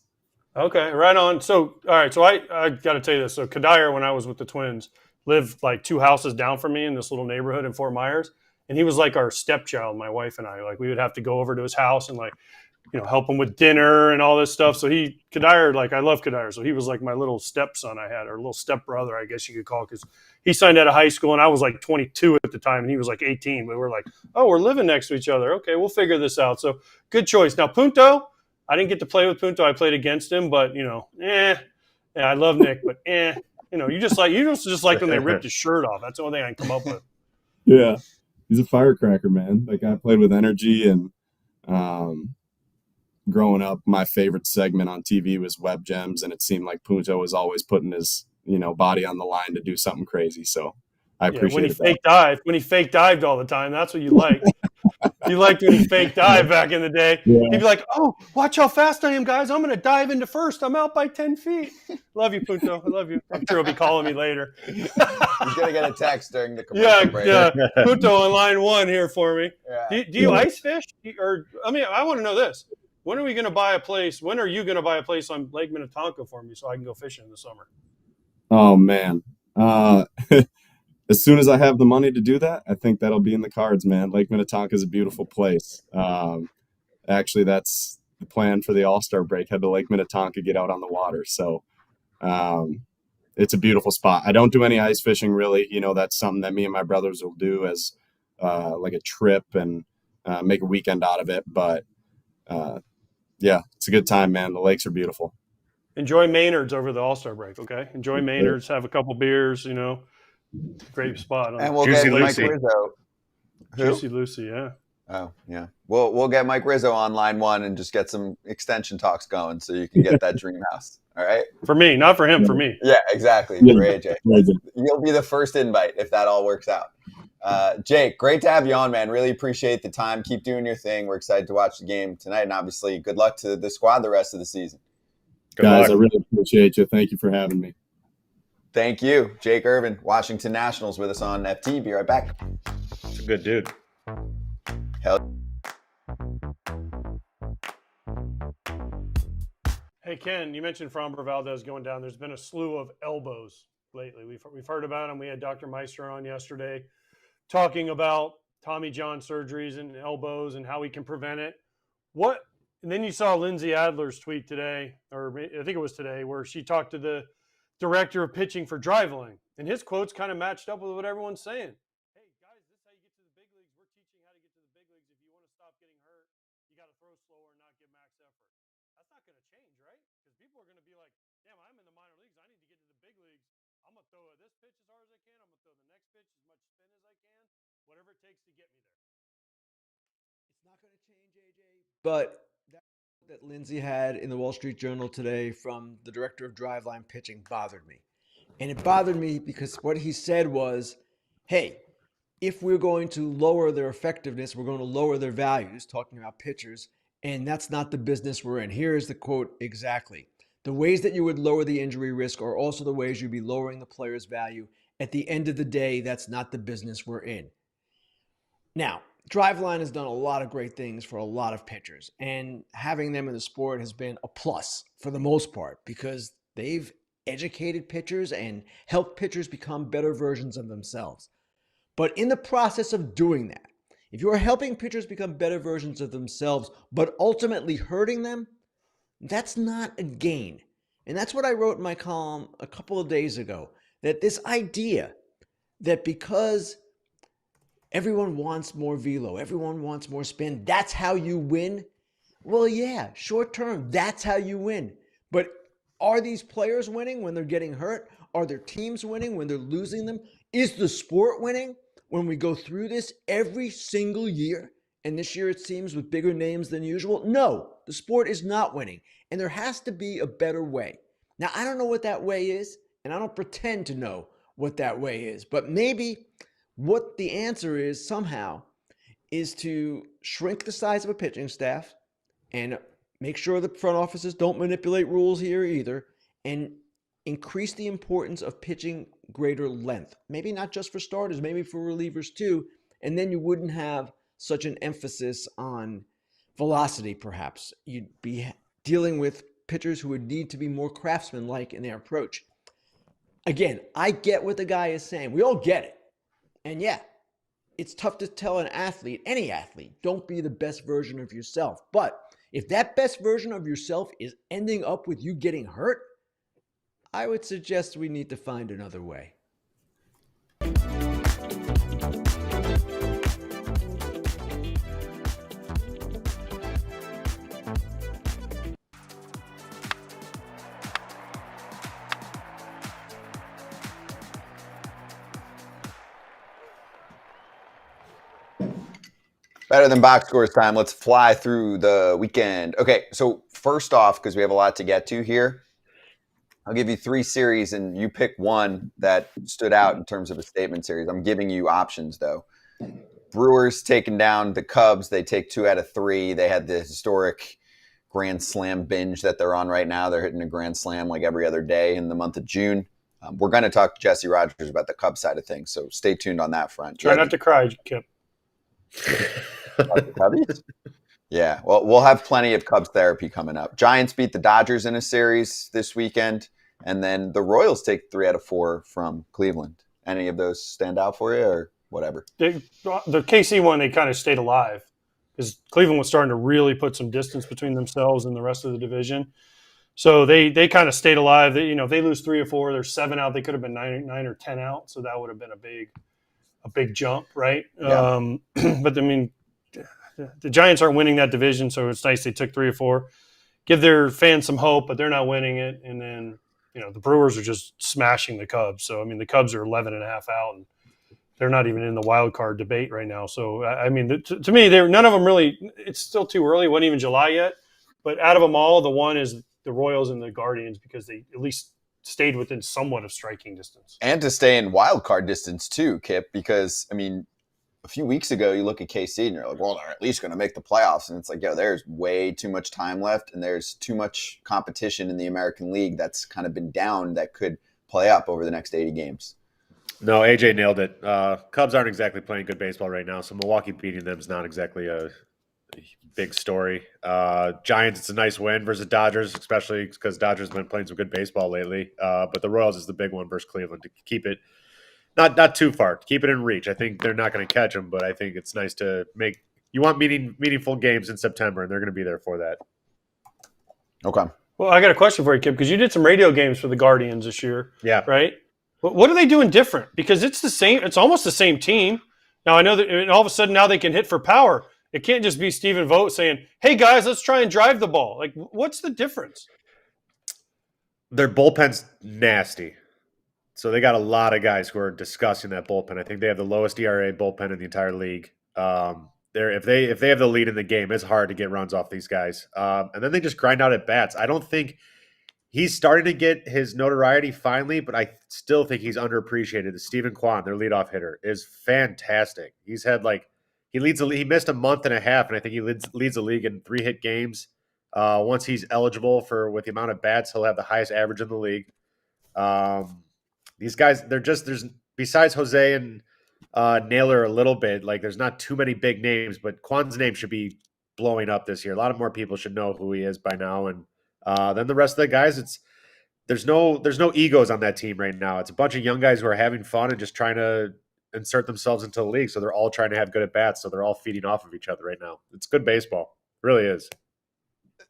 Okay, right on. So, all right. So I got to tell you this. So Kadire, when I was with the Twins, lived like 2 houses down from me in this little neighborhood in Fort Myers. And he was like our stepchild, my wife and I. Like, we would have to go over to his house and, like, help him with dinner and all this stuff. So Kadire, like, I love Kadire. So he was like my little stepson I had, or little stepbrother, I guess you could call it, because he signed out of high school and I was like 22 at the time and he was like 18. But we're like, oh, we're living next to each other. Okay, we'll figure this out. So good choice. Now, Punto, I didn't get to play with Punto. I played against him, but, yeah, I love Nick, but you just like when they ripped his shirt off. That's the only thing I can come up with. Yeah, he's a firecracker, man. Like, I played with energy, and growing up, my favorite segment on TV was Web Gems, and it seemed like Punto was always putting his body on the line to do something crazy. So I appreciate it. When he fake dived all the time, that's what you liked. You liked when he fake dived back in the day. Yeah. He'd be like, "Oh, watch how fast I am, guys! I'm going to dive into first. I'm out by 10 feet." Love you, Punto. I love you. I'm sure he'll be calling me later. He's going to get a text during the commercial break. Yeah. Punto on line 1 here for me. Yeah. Do you ice fish? I want to know this. When are we going to buy a place? When are you going to buy a place on Lake Minnetonka for me so I can go fishing in the summer? Oh, man. As soon as I have the money to do that, I think that'll be in the cards, man. Lake Minnetonka is a beautiful place. Actually, that's the plan for the All-Star break. Head to Lake Minnetonka, get out on the water. So it's a beautiful spot. I don't do any ice fishing, really. That's something that me and my brothers will do as like a trip and make a weekend out of it. But, yeah, it's a good time, man. The lakes are beautiful. Enjoy Maynard's over the All-Star break, okay? Enjoy Maynard's, have a couple beers, Great spot. And we'll get Mike Rizzo. Juicy Lucy, yeah. Oh, yeah. We'll get Mike Rizzo on line 1 and just get some extension talks going so you can get that dream house. All right? For me, not for him, for me. Yeah, exactly. For AJ. You'll be the first invite if that all works out. Jake, great to have you on, man. Really appreciate the time. Keep doing your thing. We're excited to watch the game tonight. And obviously, good luck to the squad the rest of the season. Guys, I really appreciate you. Thank you for having me. Thank you. Jake Irvin, Washington Nationals, with us on FT. Be right back. It's a good dude. Hell. Hey, Ken, you mentioned Framber Valdez going down. There's been a slew of elbows lately. We've heard about them. We had Dr. Meister on yesterday talking about Tommy John surgeries and elbows and how we can prevent it. And then you saw Lindsay Adler's tweet today, or I think it was today, where she talked to the director of pitching for Driveline, and his quotes kind of matched up with what everyone's saying. Hey, guys, this is how you get to the big leagues. We're teaching how to get to the big leagues. If you want to stop getting hurt, you got to throw slower and not give max effort. That's not going to change, right? Because people are going to be like, damn, I'm in the minor leagues. I need to get to the big leagues. I'm going to throw this pitch as hard as I can. I'm going to throw the next pitch as much spin as I can, whatever it takes to get me there. It's not going to change, AJ. But that Lindsay had in the Wall Street Journal today from the director of Driveline pitching bothered me. And it bothered me because what he said was, hey, if we're going to lower their effectiveness, we're going to lower their values, talking about pitchers, and that's not the business we're in. Here is the quote exactly. The ways that you would lower the injury risk are also the ways you'd be lowering the player's value. At the end of the day, that's not the business we're in. Now, Driveline has done a lot of great things for a lot of pitchers, and having them in the sport has been a plus for the most part because they've educated pitchers and helped pitchers become better versions of themselves. But in the process of doing that, if you're helping pitchers become better versions of themselves, but ultimately hurting them, that's not a gain. And that's what I wrote in my column a couple of days ago, that this idea that because everyone wants more velo, everyone wants more spin, that's how you win? Well, yeah, short term, that's how you win. But are these players winning when they're getting hurt? Are their teams winning when they're losing them? Is the sport winning when we go through this every single year? And this year it seems with bigger names than usual? No, the sport is not winning. And there has to be a better way. Now, I don't know what that way is, and I don't pretend to know what that way is. But maybe what the answer is somehow is to shrink the size of a pitching staff and make sure the front offices don't manipulate rules here either, and increase the importance of pitching greater length. Maybe not just for starters, maybe for relievers too. And then you wouldn't have such an emphasis on velocity, perhaps. You'd be dealing with pitchers who would need to be more craftsman-like in their approach. Again, I get what the guy is saying. We all get it. And yeah, it's tough to tell an athlete, any athlete, don't be the best version of yourself. But if that best version of yourself is ending up with you getting hurt, I would suggest we need to find another way. Better than box scores time. Let's fly through the weekend. Okay, so first off, because we have a lot to get to here, I'll give you 3 series, and you pick one that stood out in terms of a statement series. I'm giving you options, though. Brewers taking down the Cubs. They take 2 out of 3. They had the historic Grand Slam binge that they're on right now. They're hitting a Grand Slam like every other day in the month of June. We're going to talk to Jesse Rogers about the Cubs side of things, so stay tuned on that front. Try not to cry, Kip. Yeah, well, we'll have plenty of Cubs therapy coming up. Giants beat the Dodgers in a series this weekend, and then the Royals take 3 out of 4 from Cleveland. Any of those stand out for you, or whatever? The KC one, they kind of stayed alive because Cleveland was starting to really put some distance between themselves and the rest of the division. So they kind of stayed alive. They, if they lose 3 or 4, there's 7 out. They could have been 9 or 10 out. So that would have been a big jump, right? Yeah. But I mean, the Giants aren't winning that division, so it's nice they took 3 or 4. Give their fans some hope, but they're not winning it. And then, the Brewers are just smashing the Cubs. So, I mean, the Cubs are 11.5 out, and they're not even in the wild card debate right now. So, I mean, to me, none of them really – it's still too early. It wasn't even July yet. But out of them all, the one is the Royals and the Guardians because they at least stayed within somewhat of striking distance. And to stay in wild card distance too, Kip, because, I mean, a few weeks ago, you look at KC and you're like, well, they're at least going to make the playoffs. And it's like, there's way too much time left, and there's too much competition in the American League that's kind of been down that could play up over the next 80 games. No, AJ nailed it. Cubs aren't exactly playing good baseball right now, so Milwaukee beating them is not exactly a big story. Giants, it's a nice win versus Dodgers, especially because Dodgers have been playing some good baseball lately. But the Royals is the big one versus Cleveland to keep it not too far, to keep it in reach. I think they're not going to catch them, but I think it's nice to make – you want meaningful games in September, and they're going to be there for that. Okay. Well, I got a question for you, Kip, because you did some radio games for the Guardians this year. Yeah. Right? What are they doing different? Because it's the same – it's almost the same team. Now, I know that all of a sudden now they can hit for power. It can't just be Stephen Vogt saying, hey, guys, let's try and drive the ball. Like, what's the difference? Their bullpen's nasty. So they got a lot of guys who are discussing that bullpen. I think they have the lowest ERA bullpen in the entire league. If they have the lead in the game, it's hard to get runs off these guys. And then they just grind out at bats. I don't think he's starting to get his notoriety finally, but I still think he's underappreciated. Stephen Kwan, their leadoff hitter, is fantastic. He's had he missed a month and a half, and I think he leads the league in 3-hit games. Once he's eligible with the amount of bats, he'll have the highest average in the league. These guys, there's besides Jose and Naylor a little bit, there's not too many big names, but Kwan's name should be blowing up this year. A lot of more people should know who he is by now. And then the rest of the guys, there's no egos on that team right now. It's a bunch of young guys who are having fun and just trying to insert themselves into the league. So they're all trying to have good at bats. So they're all feeding off of each other right now. It's good baseball. It really is.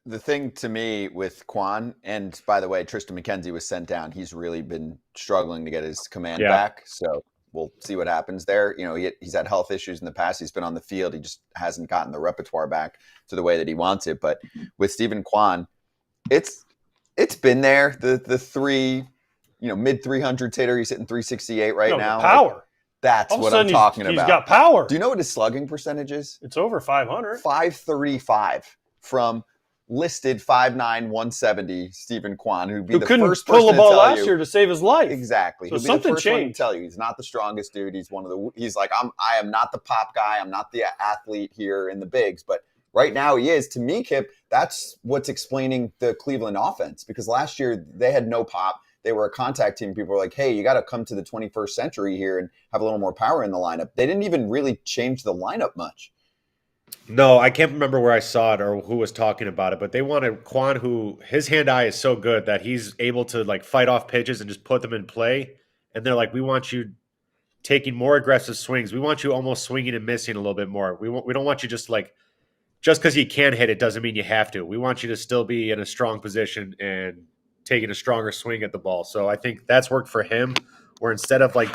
The thing to me with Kwan, and by the way, Tristan McKenzie was sent down. He's really been struggling to get his command back. So we'll see what happens there. You know, he's had health issues in the past. He's been on the field. He just hasn't gotten the repertoire back to the way that he wants it. But with Steven Kwan, it's been there. The three, mid 300s hitter. He's hitting 368 right now. Power. Like, that's what I'm talking about. He's got power. Do you know what his slugging percentage is? It's over 500. 535 from listed 5'9", 170 Steven Kwan, who couldn't pull a ball last year to save his life. Exactly. So He'll be something the first one to changed. tell you he's not the strongest dude. He's like, I am not the pop guy. I'm not the athlete here in the bigs, but right now he is. To me, Kip, that's what's explaining the Cleveland offense, because last year they had no pop. They were a contact team. People were like, hey, you got to come to the 21st century here and have a little more power in the lineup. They didn't even really change the lineup much. No, I can't remember where I saw it or who was talking about it, but they wanted Kwan, who his hand-eye is so good that he's able to like fight off pitches and just put them in play. And they're like, we want you taking more aggressive swings. We want you almost swinging and missing a little bit more. We don't want you just because you can hit it doesn't mean you have to. We want you to still be in a strong position and taking a stronger swing at the ball. So I think that's worked for him, where instead of like,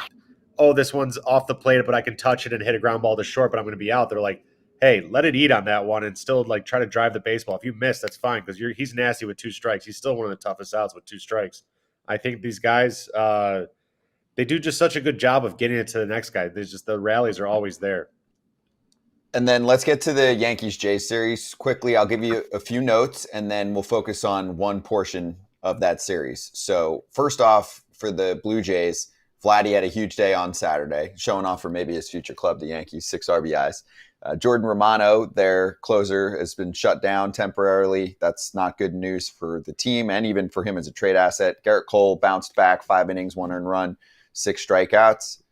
oh, this one's off the plate, but I can touch it and hit a ground ball to short, but I'm going to be out. They're like, hey, let it eat on that one and still like try to drive the baseball. If you miss, that's fine, because he's nasty with 2 strikes. He's still one of the toughest outs with 2 strikes. I think these guys, they do just such a good job of getting it to the next guy. There's just the rallies are always there. And then let's get to the Yankees-Jays series. Quickly, I'll give you a few notes, and then we'll focus on one portion of that series. So first off, for the Blue Jays, Vladdy had a huge day on Saturday, showing off for maybe his future club, the Yankees, 6 RBIs. Jordan Romano, their closer, has been shut down temporarily. That's not good news for the team and even for him as a trade asset. Garrett Cole bounced back, 5 innings, 1 earned run, 6 strikeouts.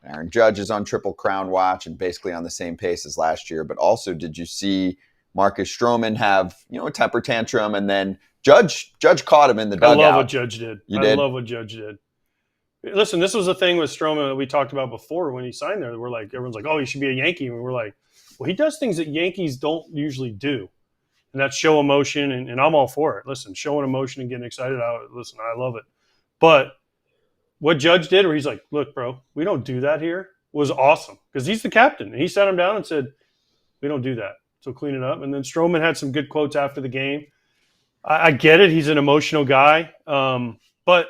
Aaron Judge is on Triple Crown watch and basically on the same pace as last year. But also, did you see Marcus Stroman have, a temper tantrum, and then Judge caught him in the dugout? I love what Judge did. I love what Judge did. Listen, this was a thing with Stroman that we talked about before when he signed there. We're like, everyone's like, oh, he should be a Yankee. And we're like, well, he does things that Yankees don't usually do. And that's show emotion, and I'm all for it. Listen, showing emotion and getting excited, I love it. But what Judge did, where he's like, look, bro, we don't do that here, was awesome, because he's the captain. And he sat him down and said, we don't do that, so clean it up. And then Stroman had some good quotes after the game. I get it. He's an emotional guy. But,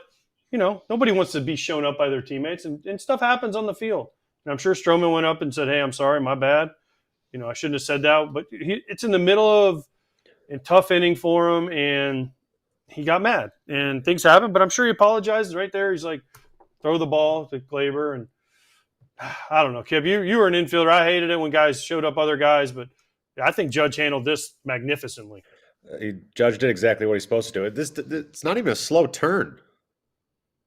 nobody wants to be shown up by their teammates, and stuff happens on the field. And I'm sure Stroman went up and said, hey, I'm sorry, my bad. I shouldn't have said that. But it's in the middle of a tough inning for him, and he got mad. And things happen, but I'm sure he apologized right there. He's like, throw the ball to Glaber. And I don't know, Kip, you were an infielder. I hated it when guys showed up other guys, but I think Judge handled this magnificently. Judge did exactly what he's supposed to do. It's not even a slow turn.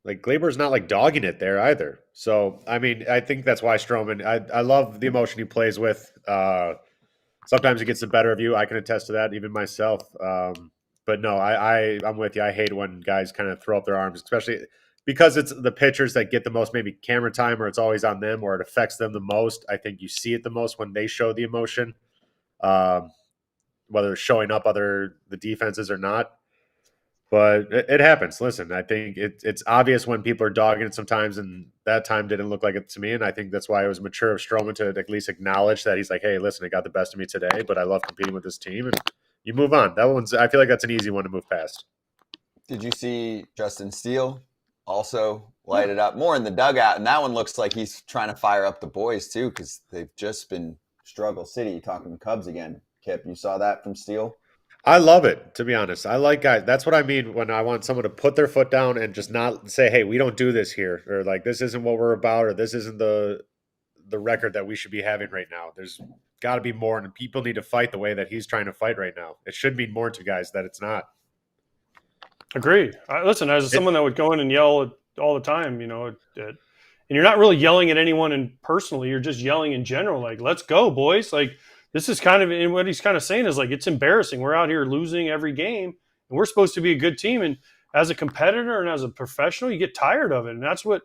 Like, Glaber's not like dogging it there either. So, I mean, I think that's why Stroman, I love the emotion he plays with. Sometimes it gets the better of you. I can attest to that, even myself. But no, I'm with you. I hate when guys kind of throw up their arms, especially because it's the pitchers that get the most maybe camera time, or it's always on them, or it affects them the most. I think you see it the most when they show the emotion, whether it's showing up the defenses or not. But it happens. Listen, I think it's obvious when people are dogging it sometimes, and that time didn't look like it to me. And I think that's why it was mature of Stroman to at least acknowledge that he's like, hey, listen, it got the best of me today, but I love competing with this team. And you move on. I feel like that's an easy one to move past. Did you see Justin Steele also light it up more in the dugout? And that one looks like he's trying to fire up the boys too, because they've just been struggle city, talking Cubs again. Kip, you saw that from Steele? I love it, to be honest. I like guys. That's what I mean when I want someone to put their foot down and just not say, hey, we don't do this here, or like, this isn't what we're about, or this isn't the record that we should be having right now. There's got to be more, and people need to fight the way that he's trying to fight right now. It should mean more to guys that it's not. Agreed. Listen, as someone that would go in and yell all the time, and you're not really yelling at anyone and personally, you're just yelling in general, like, let's go, boys. Like, this is kind of, and what he's kind of saying is like, it's embarrassing. We're out here losing every game, and we're supposed to be a good team. And as a competitor and as a professional, you get tired of it. And that's what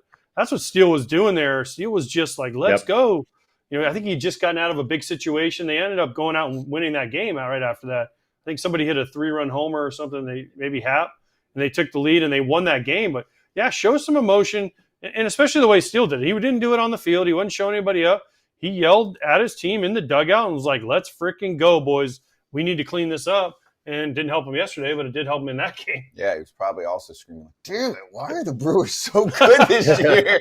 Steele was doing there. Steele was just like, let's go. I think he'd just gotten out of a big situation. They ended up going out and winning that game out right after that. I think somebody hit a 3-run homer or something. They maybe Hap, and they took the lead and they won that game. But yeah, show some emotion. And especially the way Steele did it. He didn't do it on the field. He wasn't showing anybody up. He yelled at his team in the dugout and was like, let's freaking go, boys. We need to clean this up. And didn't help him yesterday, but it did help him in that game. Yeah, he was probably also screaming, damn it, why are the Brewers so good this year?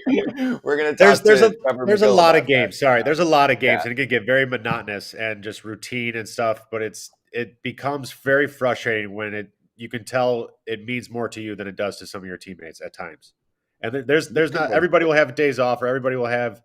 We're going to talk There's a lot of games. Sorry, there's a lot of games, Yeah. and it can get very monotonous and just routine and stuff, but it becomes very frustrating when you can tell it means more to you than it does to some of your teammates at times. And there's not everybody will have days off, or everybody will have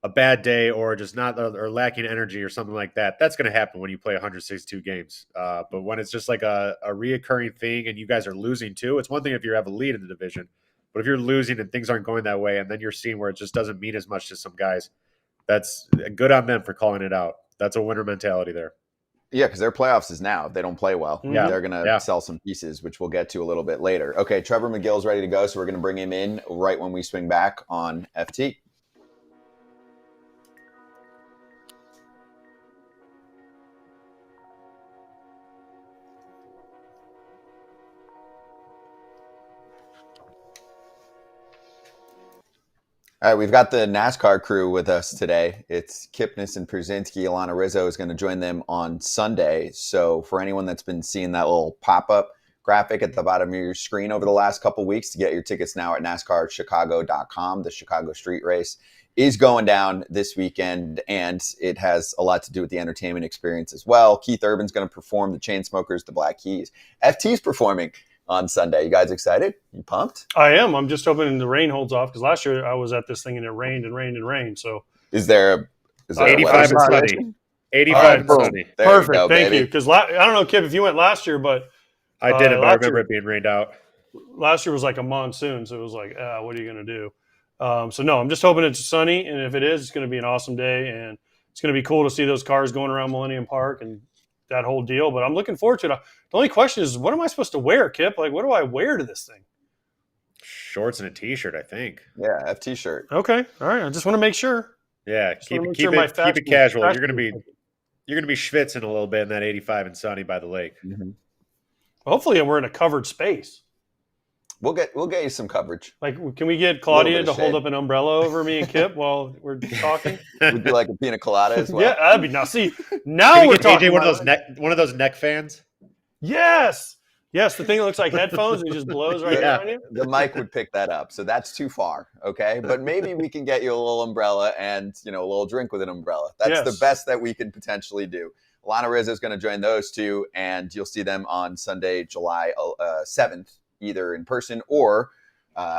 a bad day, or just not, or lacking energy or something like that. That's going to happen when you play 162 games. But when it's just like a reoccurring thing and you guys are losing too, it's one thing if you have a lead in the division, but if you're losing and things aren't going that way, and then you're seeing where it just doesn't mean as much to some guys, that's good on them for calling it out. That's a winner mentality there. Yeah, because their playoffs is now. If they don't play well, Yeah. they're going to sell some pieces, which we'll get to a little bit later. Okay, Trevor Megill's ready to go, so we're going to bring him in right when we swing back on FT. All right, we've got the NASCAR crew with us today. It's Kipnis and Pierzynski. Alana Rizzo is going to join them on Sunday. So for anyone that's been seeing that little pop-up graphic at the bottom of your screen over the last couple of weeks, to get your tickets now at NASCARchicago.com. The Chicago Street Race is going down this weekend, and it has a lot to do with the entertainment experience as well. Keith Urban's going to perform, the Chainsmokers, the Black Keys. FT's performing on Sunday. You guys excited? You pumped? I am. I'm just hoping the rain holds off, because last year I was at this thing and it rained and rained and rained. So Is there 85 and sunny. 85 and sunny. There perfect. you go, Thank baby. you. Because I don't know, Kip, if you went last year, but I did it, but I last remember year- it being rained out. last year was like a monsoon, so it was like, what are you going to do? So no, I'm just hoping it's sunny, and if it is, it's going to be an awesome day, and it's going to be cool to see those cars going around Millennium Park and that whole deal. But I'm looking forward to it. The only question is, what am I supposed to wear, Kip? Like, what do I wear to this thing? Shorts and a t-shirt, I think. Yeah, FT shirt. Okay, all right. I just want to make sure. Yeah, Just keep wanna it make keep sure my it keep it casual. You're gonna be fashion- schwitzing a little bit in that 85 and sunny by the lake. Mm-hmm. Hopefully, we're in a covered space. We'll get you some coverage. Like, can we get Claudia bit to of hold shade. up an umbrella over me and Kip while we're talking? Would you like a pina colada as well? Yeah, that'd be now. See, now Can we we're get talking. AJ one of about- those neck fans? Yes, the thing that looks like headphones and just blows right Yeah. down you. The mic would pick that up, so that's too far. Okay, but maybe we can get you a little umbrella and a little drink with an umbrella. That's the Yes. best that we can potentially do. Alana Rizzo is going to join those two, and you'll see them on Sunday, July 7th, either in person or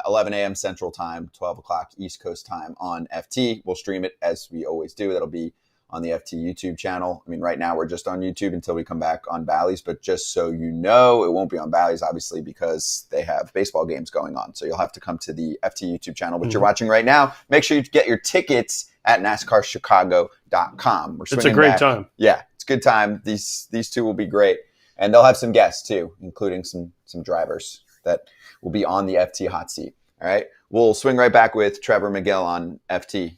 11 a.m. Central Time, 12 o'clock East Coast Time on FT. We'll stream it as we always do. That'll be on the FT YouTube channel. I mean, right now we're just on YouTube until we come back on Bally's, but just so you know, it won't be on Bally's, obviously, because they have baseball games going on. So you'll have to come to the FT YouTube channel, which you're watching right now. Make sure you get your tickets at NASCARchicago.com. It's a great time. Yeah, it's a good time. These two will be great. And they'll have some guests too, including some drivers that will be on the FT hot seat. All right. We'll swing right back with Trevor Megill on FT.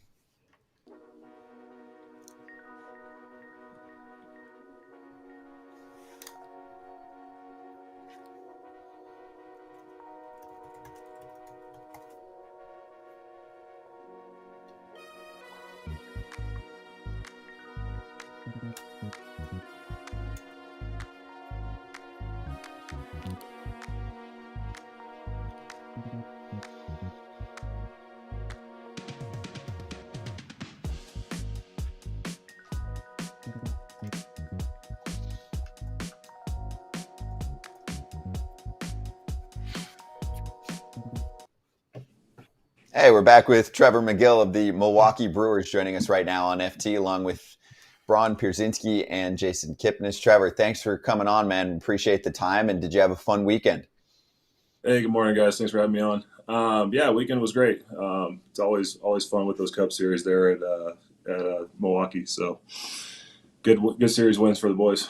Hey, we're back with Trevor Megill of the Milwaukee Brewers joining us right now on FT, along with Braun, Pierzynski, and Jason Kipnis. Trevor, thanks for coming on, man. Appreciate the time. And did you have a fun weekend? Hey, good morning, guys. Thanks for having me on. Weekend was great. It's always fun with those Cup series there at Milwaukee. So good series wins for the boys.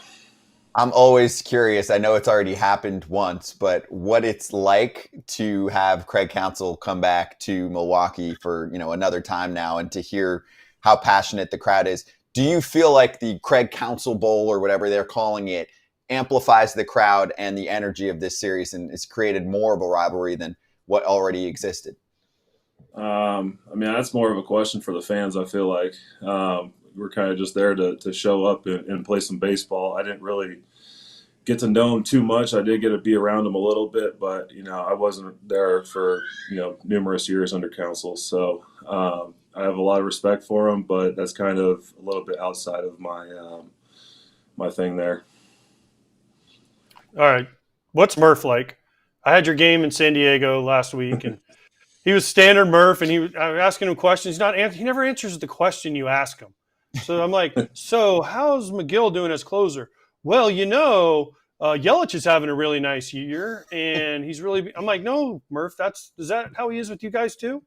I'm always curious. I know it's already happened once, but what it's like to have Craig Counsell come back to Milwaukee for, another time now, and to hear how passionate the crowd is. Do you feel like the Craig Counsell Bowl, or whatever they're calling it, amplifies the crowd and the energy of this series and has created more of a rivalry than what already existed? I mean, that's more of a question for the fans, I feel like. We're kind of just there to show up and play some baseball. I didn't really get to know him too much. I did get to be around him a little bit, but, I wasn't there for, numerous years under council. So I have a lot of respect for him, but that's kind of a little bit outside of my my thing there. All right. What's Murph like? I had your game in San Diego last week, and he was standard Murph, and I was asking him questions. He never answers the question you ask him. So I'm like, so how's McGill doing as closer? Well, Yelich is having a really nice year, and he's really – I'm like, no, Murph, is that how he is with you guys too?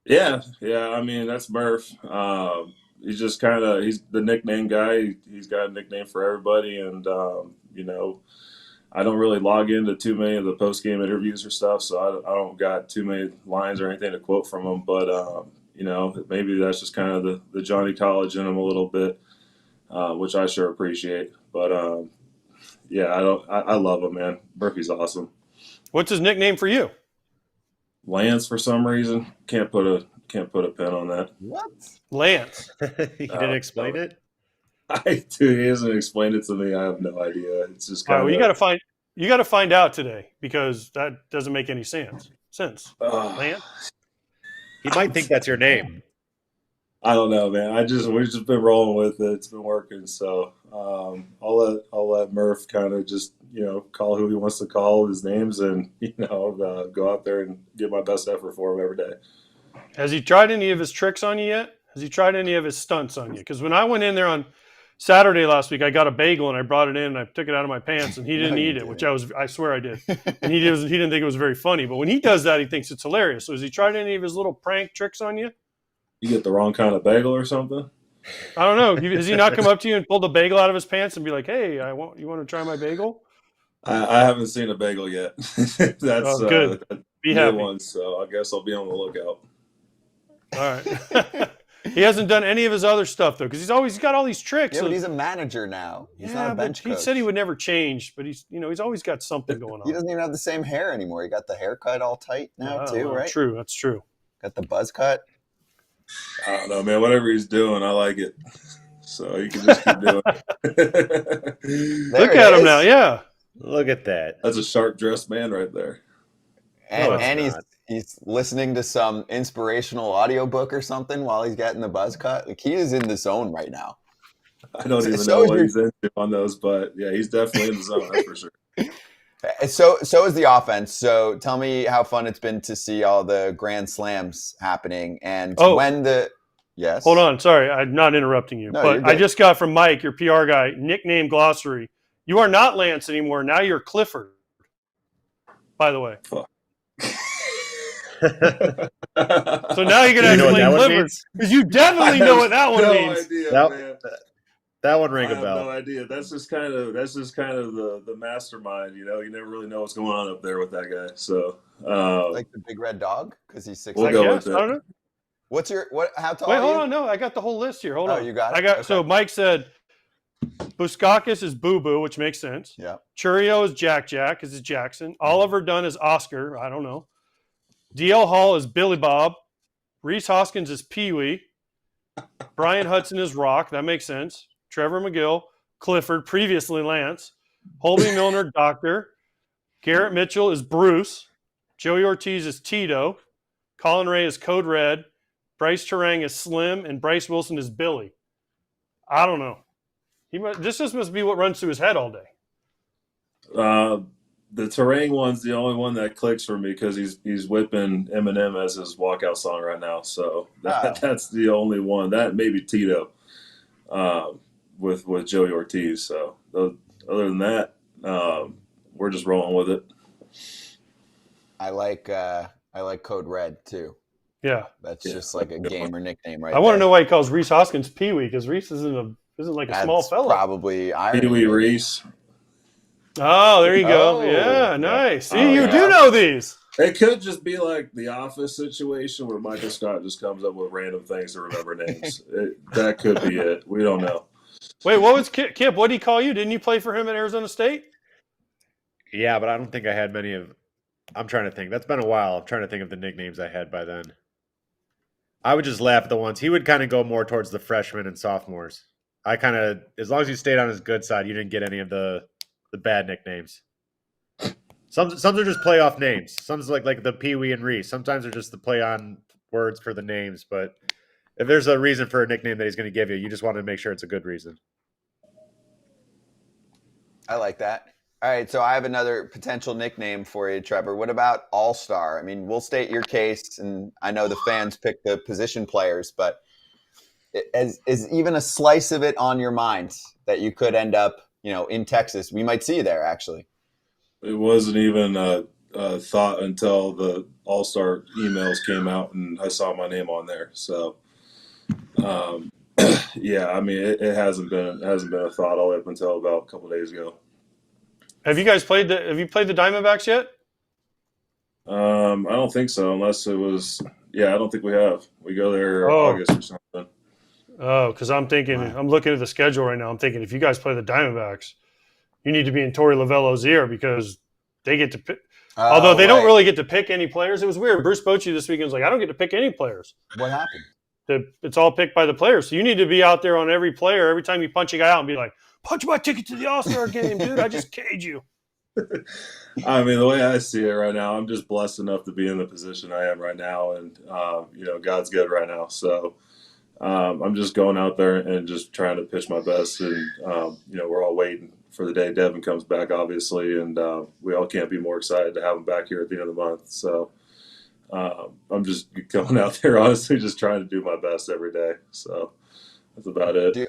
Yeah. I mean, that's Murph. He's just he's the nickname guy. He's got a nickname for everybody, and I don't really log into too many of the post-game interviews or stuff, so I don't got too many lines or anything to quote from him. But maybe that's just kind of the Johnny College in him a little bit, which I sure appreciate. But I love him, man. Murphy's awesome. What's his nickname for you? Lance, for some reason, can't put a pin on that. What? Lance. You didn't explain it? He hasn't explained it to me. I have no idea. It's just kind of. You got to find out today, because that doesn't make any sense. Lance. He might think that's your name. I don't know, man. We've just been rolling with it. It's been working. So I'll let Murph kind of just call who he wants to call his names, and go out there and give my best effort for him every day. Has he tried any of his tricks on you yet? Has he tried any of his stunts on you? Because when I went in there on Saturday last week, I got a bagel and I brought it in and I took it out of my pants, and he didn't eat it, which I swear I did. And he didn't think it was very funny. But when he does that, he thinks it's hilarious. So has he tried any of his little prank tricks on you? You get the wrong kind of bagel or something? I don't know. Has he not come up to you and pulled a bagel out of his pants and be like, "Hey, you want to try my bagel?" I haven't seen a bagel yet. That's good. Be happy. One, so I guess I'll be on the lookout. All right. He hasn't done any of his other stuff, though, because he's got all these tricks. Yeah, but he's a manager now. He's not a bench coach. He said he would never change, but he's always got something going on. He doesn't even have the same hair anymore. He got the haircut all tight now too, right? True, that's true. Got the buzz cut. I don't know, man. Whatever he's doing, I like it. So you can just keep doing it. Look at him now, yeah. Look at that. That's a sharp-dressed man right there. And he's listening to some inspirational audiobook or something while he's getting the buzz cut. Like, he is in the zone right now. I don't even know what he's into on those, but yeah, he's definitely in the zone, that's for sure. So is the offense. So tell me how fun it's been to see all the grand slams happening, and when the yes. Hold on, sorry, I'm not interrupting you, but I just got from Mike, your PR guy, nickname glossary. You are not Lance anymore. Now you're Clifford. By the way. Fuck. So now you're gonna explain Clifford, because you definitely know what that one means. Idea, man. That one rang a bell. I have no idea. That's just kind of the mastermind. You never really know what's going on up there with that guy. So like the big red dog, because he's 6'6". We'll go with it. I don't know. How tall? Wait, are hold you? on. No, I got the whole list here. Hold on. You got it. Okay. So Mike said Buskakis is Boo Boo, which makes sense. Yeah. Churio is Jack, because it's Jackson. Oliver Dunn is Oscar. I don't know. DL Hall is Billy Bob. Reese Hoskins is Pee Wee. Brian Hudson is Rock. That makes sense. Trevor Megill, Clifford, previously Lance. Holby Milner, Doctor. Garrett Mitchell is Bruce. Joey Ortiz is Tito. Colin Ray is Code Red. Bryce Terang is Slim. And Bryce Wilson is Billy. I don't know. This just must be what runs through his head all day. The Terang one's the only one that clicks for me, because he's whipping Eminem as his walkout song right now. So that's the only one. That maybe Tito with Joey Ortiz. So other than that, we're just rolling with it. I like Code Red too. Yeah, that's just like a gamer nickname, right? I want to know why he calls Reese Hoskins Pee Wee, because Reese isn't like a small fella. Probably Pee Wee Reese. Oh, there you go. Yeah, nice. See, you do know these. It could just be like the Office situation where Michael Scott just comes up with random things to remember names. That could be it. We don't know. Wait, what was Kip? What did he call you? Didn't you play for him at Arizona State? Yeah, but I don't think I had many of I'm trying to think. That's been a while. I'm trying to think of the nicknames I had by then. I would just laugh at the ones. He would kind of go more towards the freshmen and sophomores. I kind of, as long as you stayed on his good side, you didn't get any of the bad nicknames. Some are just playoff names. Some's like the Pee Wee and Reese. Sometimes they're just the play on words for the names. But if there's a reason for a nickname that he's going to give you, you just want to make sure it's a good reason. I like that. All right, so I have another potential nickname for you, Trevor. What about All-Star? I mean, we'll state your case, and I know the fans pick the position players, but is even a slice of it on your mind that you could end up, in Texas? We might see you there, actually. It wasn't even a thought until the All-Star emails came out and I saw my name on there. So, yeah, I mean, it hasn't been a thought all up until about a couple of days ago. Have you played the Diamondbacks yet? I don't think so, unless it was. Yeah, I don't think we have. We go there August or something. Oh, because I'm thinking, I'm looking at the schedule right now. I'm thinking if you guys play the Diamondbacks, you need to be in Torey Lovello's ear because they get to pick. Although they don't really get to pick any players. It was weird. Bruce Bochy this weekend was like, I don't get to pick any players. What happened? It's all picked by the players. So you need to be out there on every player every time you punch a guy out and be like, punch my ticket to the All-Star game, dude. I just cage you. I mean, the way I see it right now, I'm just blessed enough to be in the position I am right now. And, God's good right now. So I'm just going out there and just trying to pitch my best. And, we're all waiting for the day Devin comes back, obviously. And we all can't be more excited to have him back here at the end of the month. So I'm just going out there, honestly, just trying to do my best every day. So that's about it. Do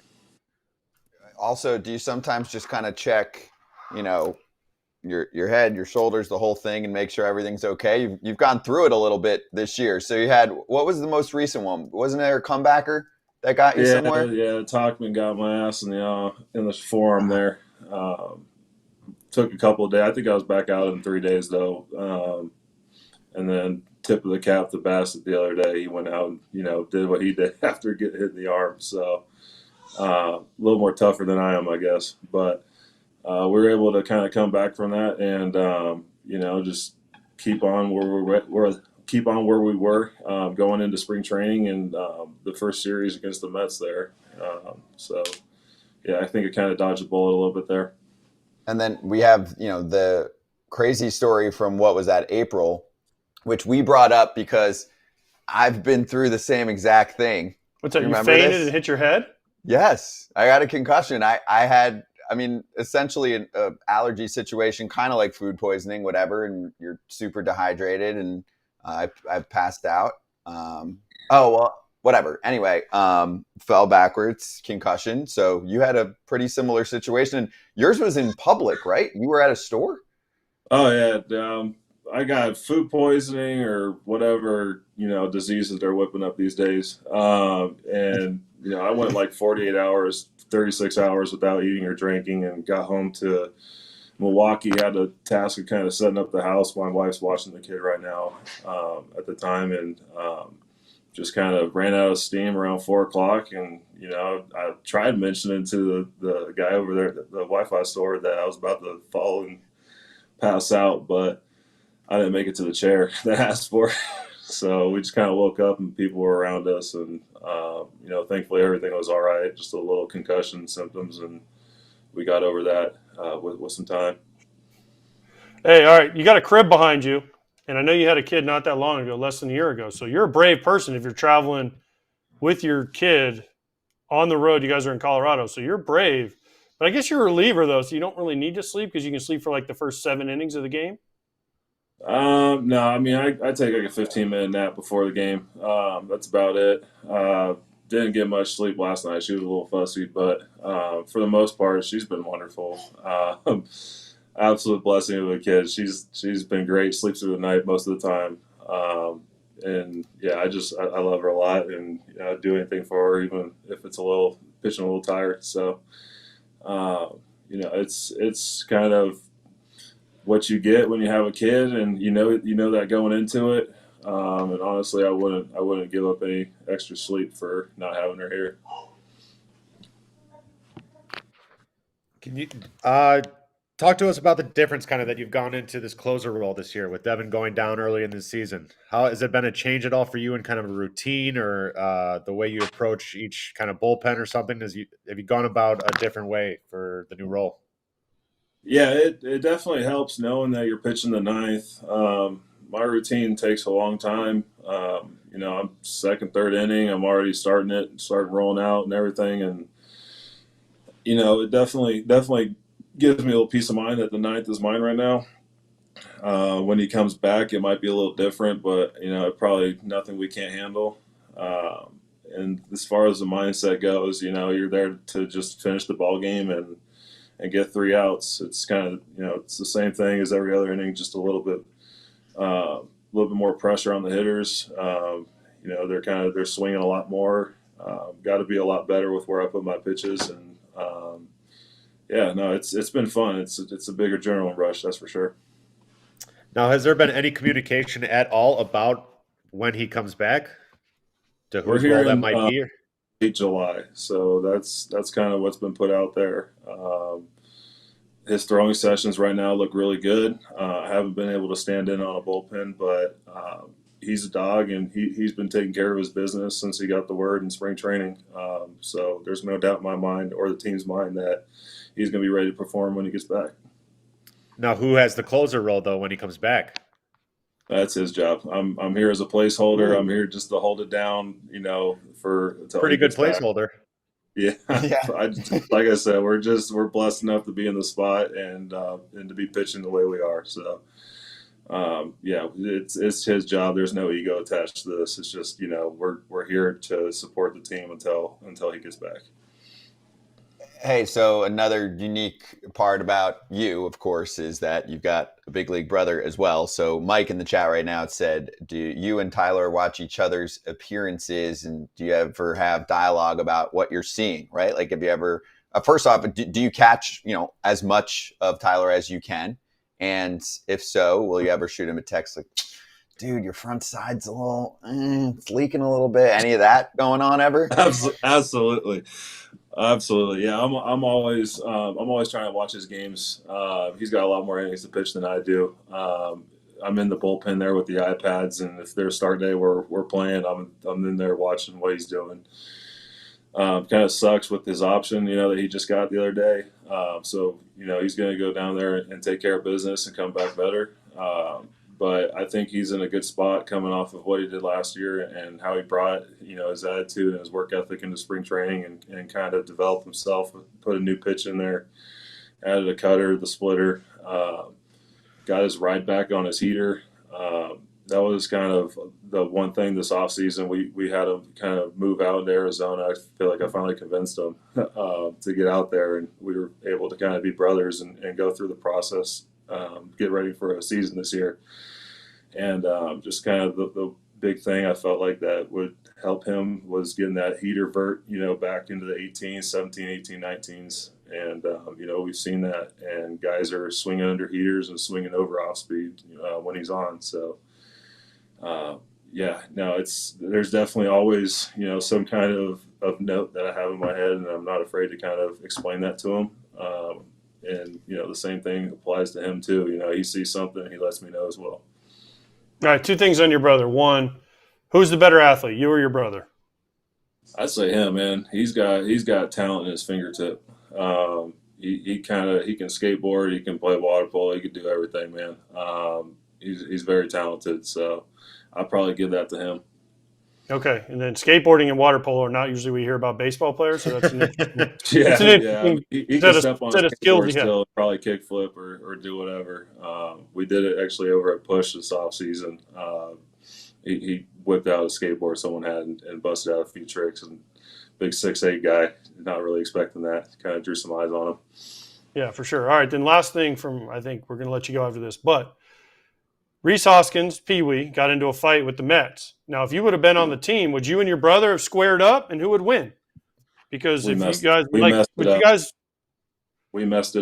you sometimes just kind of check, your head, your shoulders, the whole thing, and make sure everything's okay? You've gone through it a little bit this year. So what was the most recent one? Wasn't there a comebacker that got you somewhere? Yeah, Talkman got my ass in the forearm there. Took a couple of days. I think I was back out in 3 days though. And then tip of the cap to Bassett the other day. He went out and, did what he did after getting hit in the arm. So a little more tougher than I am, I guess. But we were able to kind of come back from that and, just keep on where we were going into spring training and the first series against the Mets there. I think it kind of dodged the bullet a little bit there. And then we have, the crazy story from what was that, April, which we brought up because I've been through the same exact thing. What's that? You fainted and hit your head? Yes. I got a concussion. I had, essentially an allergy situation, kind of like food poisoning, whatever, and you're super dehydrated, and I've passed out. Whatever. Anyway, fell backwards, concussion. So you had a pretty similar situation. And yours was in public, right? You were at a store? Oh, yeah. I got food poisoning or whatever, diseases they're whipping up these days. And I went like 48 hours, 36 hours without eating or drinking and got home to Milwaukee. Had a task of kind of setting up the house. My wife's watching the kid right now at the time. And just kind of ran out of steam around 4 o'clock. And, I tried mentioning to the guy over there at the Wi-Fi store that I was about to fall and pass out, but I didn't make it to the chair that I asked for. So we just kind of woke up and people were around us. And, thankfully everything was all right. Just a little concussion symptoms. And we got over that with some time. Hey, all right. You got a crib behind you. And I know you had a kid not that long ago, less than a year ago. So you're a brave person if you're traveling with your kid on the road. You guys are in Colorado, so you're brave. But I guess you're a reliever, though, so you don't really need to sleep because you can sleep for like the first 7 innings of the game. No, I take like a 15-minute nap before the game. That's about it. Didn't get much sleep last night. She was a little fussy, but for the most part, she's been wonderful. Absolute blessing of a kid. She's been great. Sleeps through the night most of the time. And yeah, I love her a lot, and do anything for her, even if it's pitching a little tired. So, it's kind of what you get when you have a kid, and you know that going into it. And honestly, I wouldn't give up any extra sleep for not having her here. Can you? Talk to us about the difference kind of that you've gone into this closer role this year with Devin going down early in the season. How has it been a change at all for you in kind of a routine or the way you approach each kind of bullpen or something? Have you gone about a different way for the new role? Yeah, it definitely helps knowing that you're pitching the ninth. My routine takes a long time. I'm second, third inning. I'm already starting rolling out and everything. And, it definitely gives me a little peace of mind that the ninth is mine right now. When he comes back, it might be a little different, but, probably nothing we can't handle. And as far as the mindset goes, you're there to just finish the ball game and get 3 outs. It's kind of, it's the same thing as every other inning, just a little bit more pressure on the hitters. They're swinging a lot more. Got to be a lot better with where I put my pitches, and it's been fun. It's a bigger adrenaline rush, that's for sure. Now, has there been any communication at all about when he comes back? To whose role that might be? Late July, so that's kind of what's been put out there. His throwing sessions right now look really good. I haven't been able to stand in on a bullpen, but he's a dog, and he's been taking care of his business since he got the word in spring training. So there's no doubt in my mind or the team's mind that he's going to be ready to perform when he gets back. Now, who has the closer role though when he comes back? That's his job. I'm here as a placeholder. I'm here just to hold it down, for pretty good placeholder. Back. Yeah. Like I said, we're blessed enough to be in the spot and to be pitching the way we are. So it's his job. There's no ego attached to this. It's just, we're here to support the team until he gets back. Hey, so another unique part about you, of course, is that you've got a big league brother as well. So Mike in the chat right now said, do you and Tyler watch each other's appearances, and do you ever have dialogue about what you're seeing, right? Like, have you ever, first off, do you catch, as much of Tyler as you can? And if so, will you ever shoot him a text like, dude, your front side's a little, it's leaking a little bit. Any of that going on ever? Absolutely. Yeah, I'm always trying to watch his games. He's got a lot more innings to pitch than I do. I'm in the bullpen there with the iPads, and if there's start day we're playing, I'm in there watching what he's doing. Kind of sucks with his option, that he just got the other day. So he's going to go down there and take care of business and come back better. But I think he's in a good spot coming off of what he did last year and how he brought, his attitude and his work ethic into spring training and kind of developed himself, put a new pitch in there, added a cutter, the splitter, got his ride back on his heater. That was kind of the one thing this offseason. We had him kind of move out to Arizona. I feel like I finally convinced him to get out there, and we were able to kind of be brothers and go through the process, get ready for a season this year. And just kind of the big thing I felt like that would help him was getting that heater vert, back into the 18s, 17, 18, 19s. And, we've seen that. And guys are swinging under heaters and swinging over off speed when he's on. So, there's definitely always, some kind of note that I have in my head, and I'm not afraid to kind of explain that to him. And, the same thing applies to him too. He sees something, he lets me know as well. All right, 2 things on your brother. 1, who's the better athlete, you or your brother? I'd say him, man. He's got talent in his fingertip. He can skateboard, he can play water polo, he can do everything, man. He's very talented, so I'd probably give that to him. Okay, and then skateboarding and water polo are not usually we hear about baseball players, so that's an interesting. He can step on a skateboard still, probably kickflip or do whatever. We did it actually over at Push this offseason. He whipped out a skateboard someone had and busted out a few tricks. And big 6'8" guy, not really expecting that. Kind of drew some eyes on him. Yeah, for sure. All right, then last thing I think we're going to let you go after this, but Rhys Hoskins, Pee Wee, got into a fight with the Mets. Now, if you would have been on the team, would you and your brother have squared up, and who would win? Because we messed it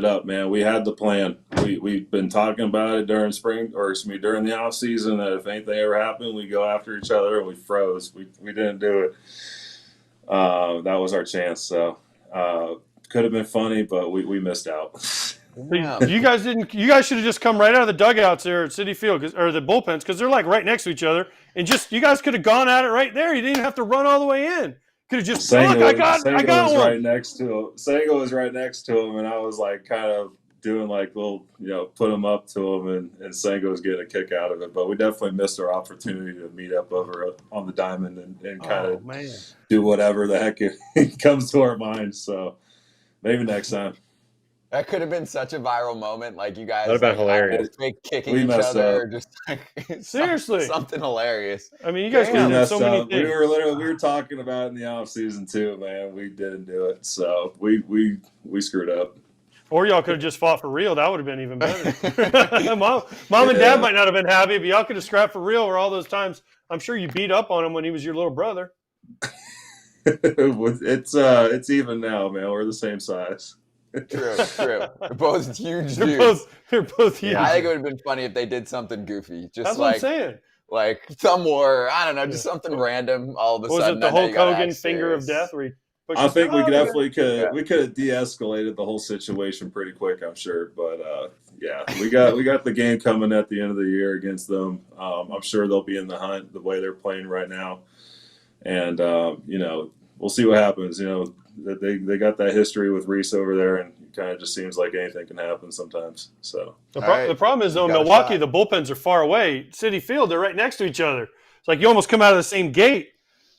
up, man. We had the plan. We've been talking about it during during the off season, that if anything ever happened, we go after each other, and we froze. We didn't do it. That was our chance. So could have been funny, but we missed out. Yeah. You guys should have just come right out of the dugouts there at Citi Field or the bullpens because they're like right next to each other, and you guys could have gone at it right there. You didn't even have to run all the way in. Could have just look. I got was one. right next to him. Sango was right next to him, and I was like kind of doing like little, put him up to him, and Sango was getting a kick out of it. But we definitely missed our opportunity to meet up over on the diamond and kind of do whatever the heck it comes to our minds. So maybe next time. That could have been such a viral moment. Like you guys, that'd have been hilarious. Fake kicking each other, or just like seriously something hilarious. I mean, you guys could have done so many things. We were talking about it in the off season too, man. We didn't do it, so we screwed up. Or y'all could have just fought for real. That would have been even better. Mom and Dad might not have been happy, but y'all could have scrapped for real. Or all those times, I'm sure you beat up on him when he was your little brother. It's even now, man. We're the same size. True. They're both huge dudes. They're both huge. I think it would have been funny if they did something goofy. Just That's like, what I'm saying. Like some war, I don't know, just something random all of a sudden. Was it the Hulk Hogan finger of death? Where I think we definitely could. We could have de-escalated the whole situation pretty quick, I'm sure. But yeah, we got the game coming at the end of the year against them. I'm sure they'll be in the hunt the way they're playing right now, and we'll see what happens. They got that history with Reese over there, and it kind of just seems like anything can happen sometimes. So the problem is, though, Milwaukee, the bullpens are far away. Citi Field, they're right next to each other. It's like you almost come out of the same gate.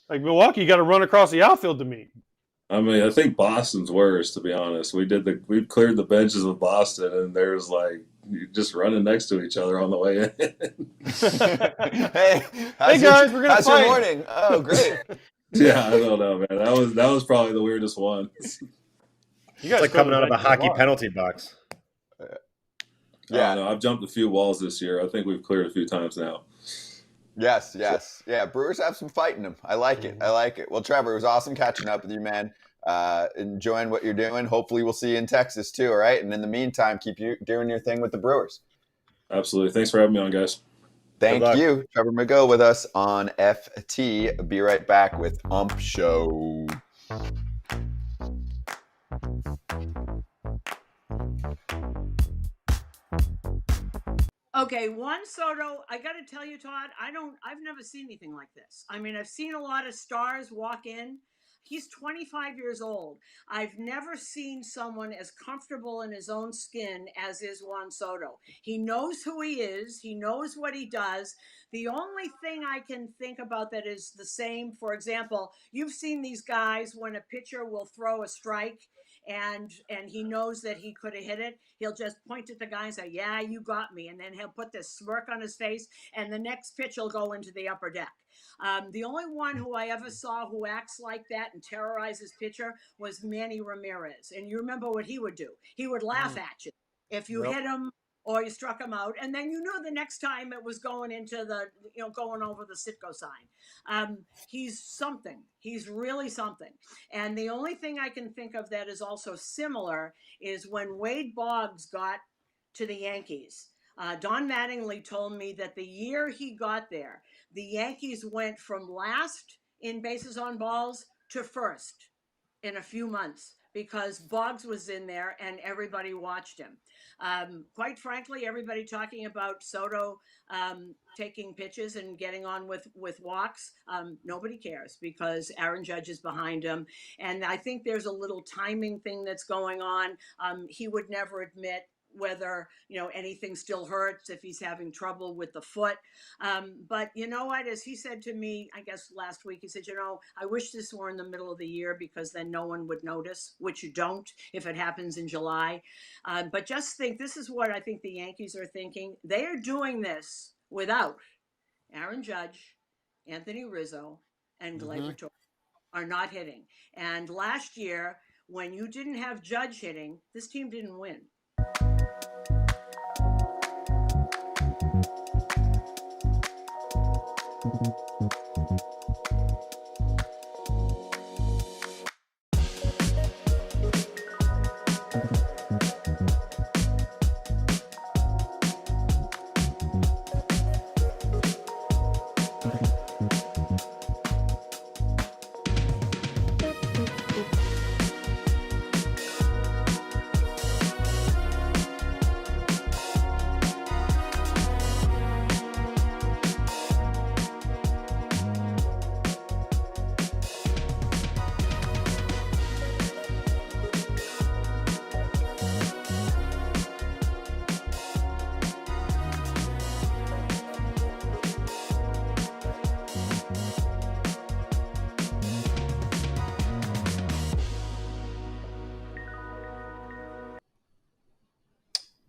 Like Milwaukee, you got to run across the outfield to meet. I mean, I think Boston's worse, to be honest. We cleared the benches with Boston, and there's like just running next to each other on the way in. hey guys, we're gonna fight. How's your morning? Oh, great. Yeah, I don't know, man. That was probably the weirdest one. You guys like coming out of a hockey penalty box. Yeah, no, I've jumped a few walls this year. I think we've cleared a few times now. Yes. Yeah, Brewers have some fight in them. I like it. Well, Trevor, it was awesome catching up with you, man. Enjoying what you're doing. Hopefully we'll see you in Texas too, all right? And in the meantime, keep you doing your thing with the Brewers. Absolutely. Thanks for having me on, guys. Thank you. Trevor Megill with us on FT. Be right back with Ump Show. Okay, Juan Soto, I got to tell you, Todd, I've never seen anything like this. I mean, I've seen a lot of stars walk in. He's 25 years old. I've never seen someone as comfortable in his own skin as is Juan Soto. He knows who he is. He knows what he does. The only thing I can think about that is the same, for example, you've seen these guys when a pitcher will throw a strike and he knows that he could have hit it. He'll just point at the guy and say, yeah, you got me. And then he'll put this smirk on his face, and the next pitch will go into the upper deck. The only one who I ever saw who acts like that and terrorizes pitcher was Manny Ramirez. And you remember what he would do. He would laugh at you if you hit him or you struck him out. And then you knew the next time it was going into going over the Sitco sign. He's something. He's really something. And the only thing I can think of that is also similar is when Wade Boggs got to the Yankees. Don Mattingly told me that the year he got there, the Yankees went from last in bases on balls to first in a few months because Boggs was in there and everybody watched him. Quite frankly, everybody talking about Soto taking pitches and getting on with walks, nobody cares because Aaron Judge is behind him. And I think there's a little timing thing that's going on. He would never admit whether anything still hurts, if he's having trouble with the foot, but you know what, as he said to me, I guess last week, he said, I wish this were in the middle of the year because then no one would notice, which you don't if it happens in July. But just think, this is what I think the Yankees are thinking. They are doing this without Aaron Judge, Anthony Rizzo, and Gleyber Torres are not hitting. And last year, when you didn't have Judge hitting, this team didn't win.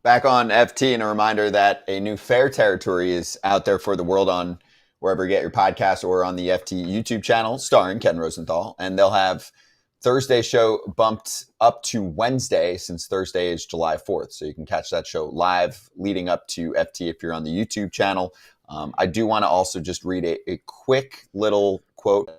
Back on FT, and a reminder that a new Fair Territory is out there for the world on wherever you get your podcast or on the FT YouTube channel starring Ken Rosenthal. And they'll have Thursday show bumped up to Wednesday since Thursday is July 4th. So you can catch that show live leading up to FT if you're on the YouTube channel. I do want to also just read a quick little quote.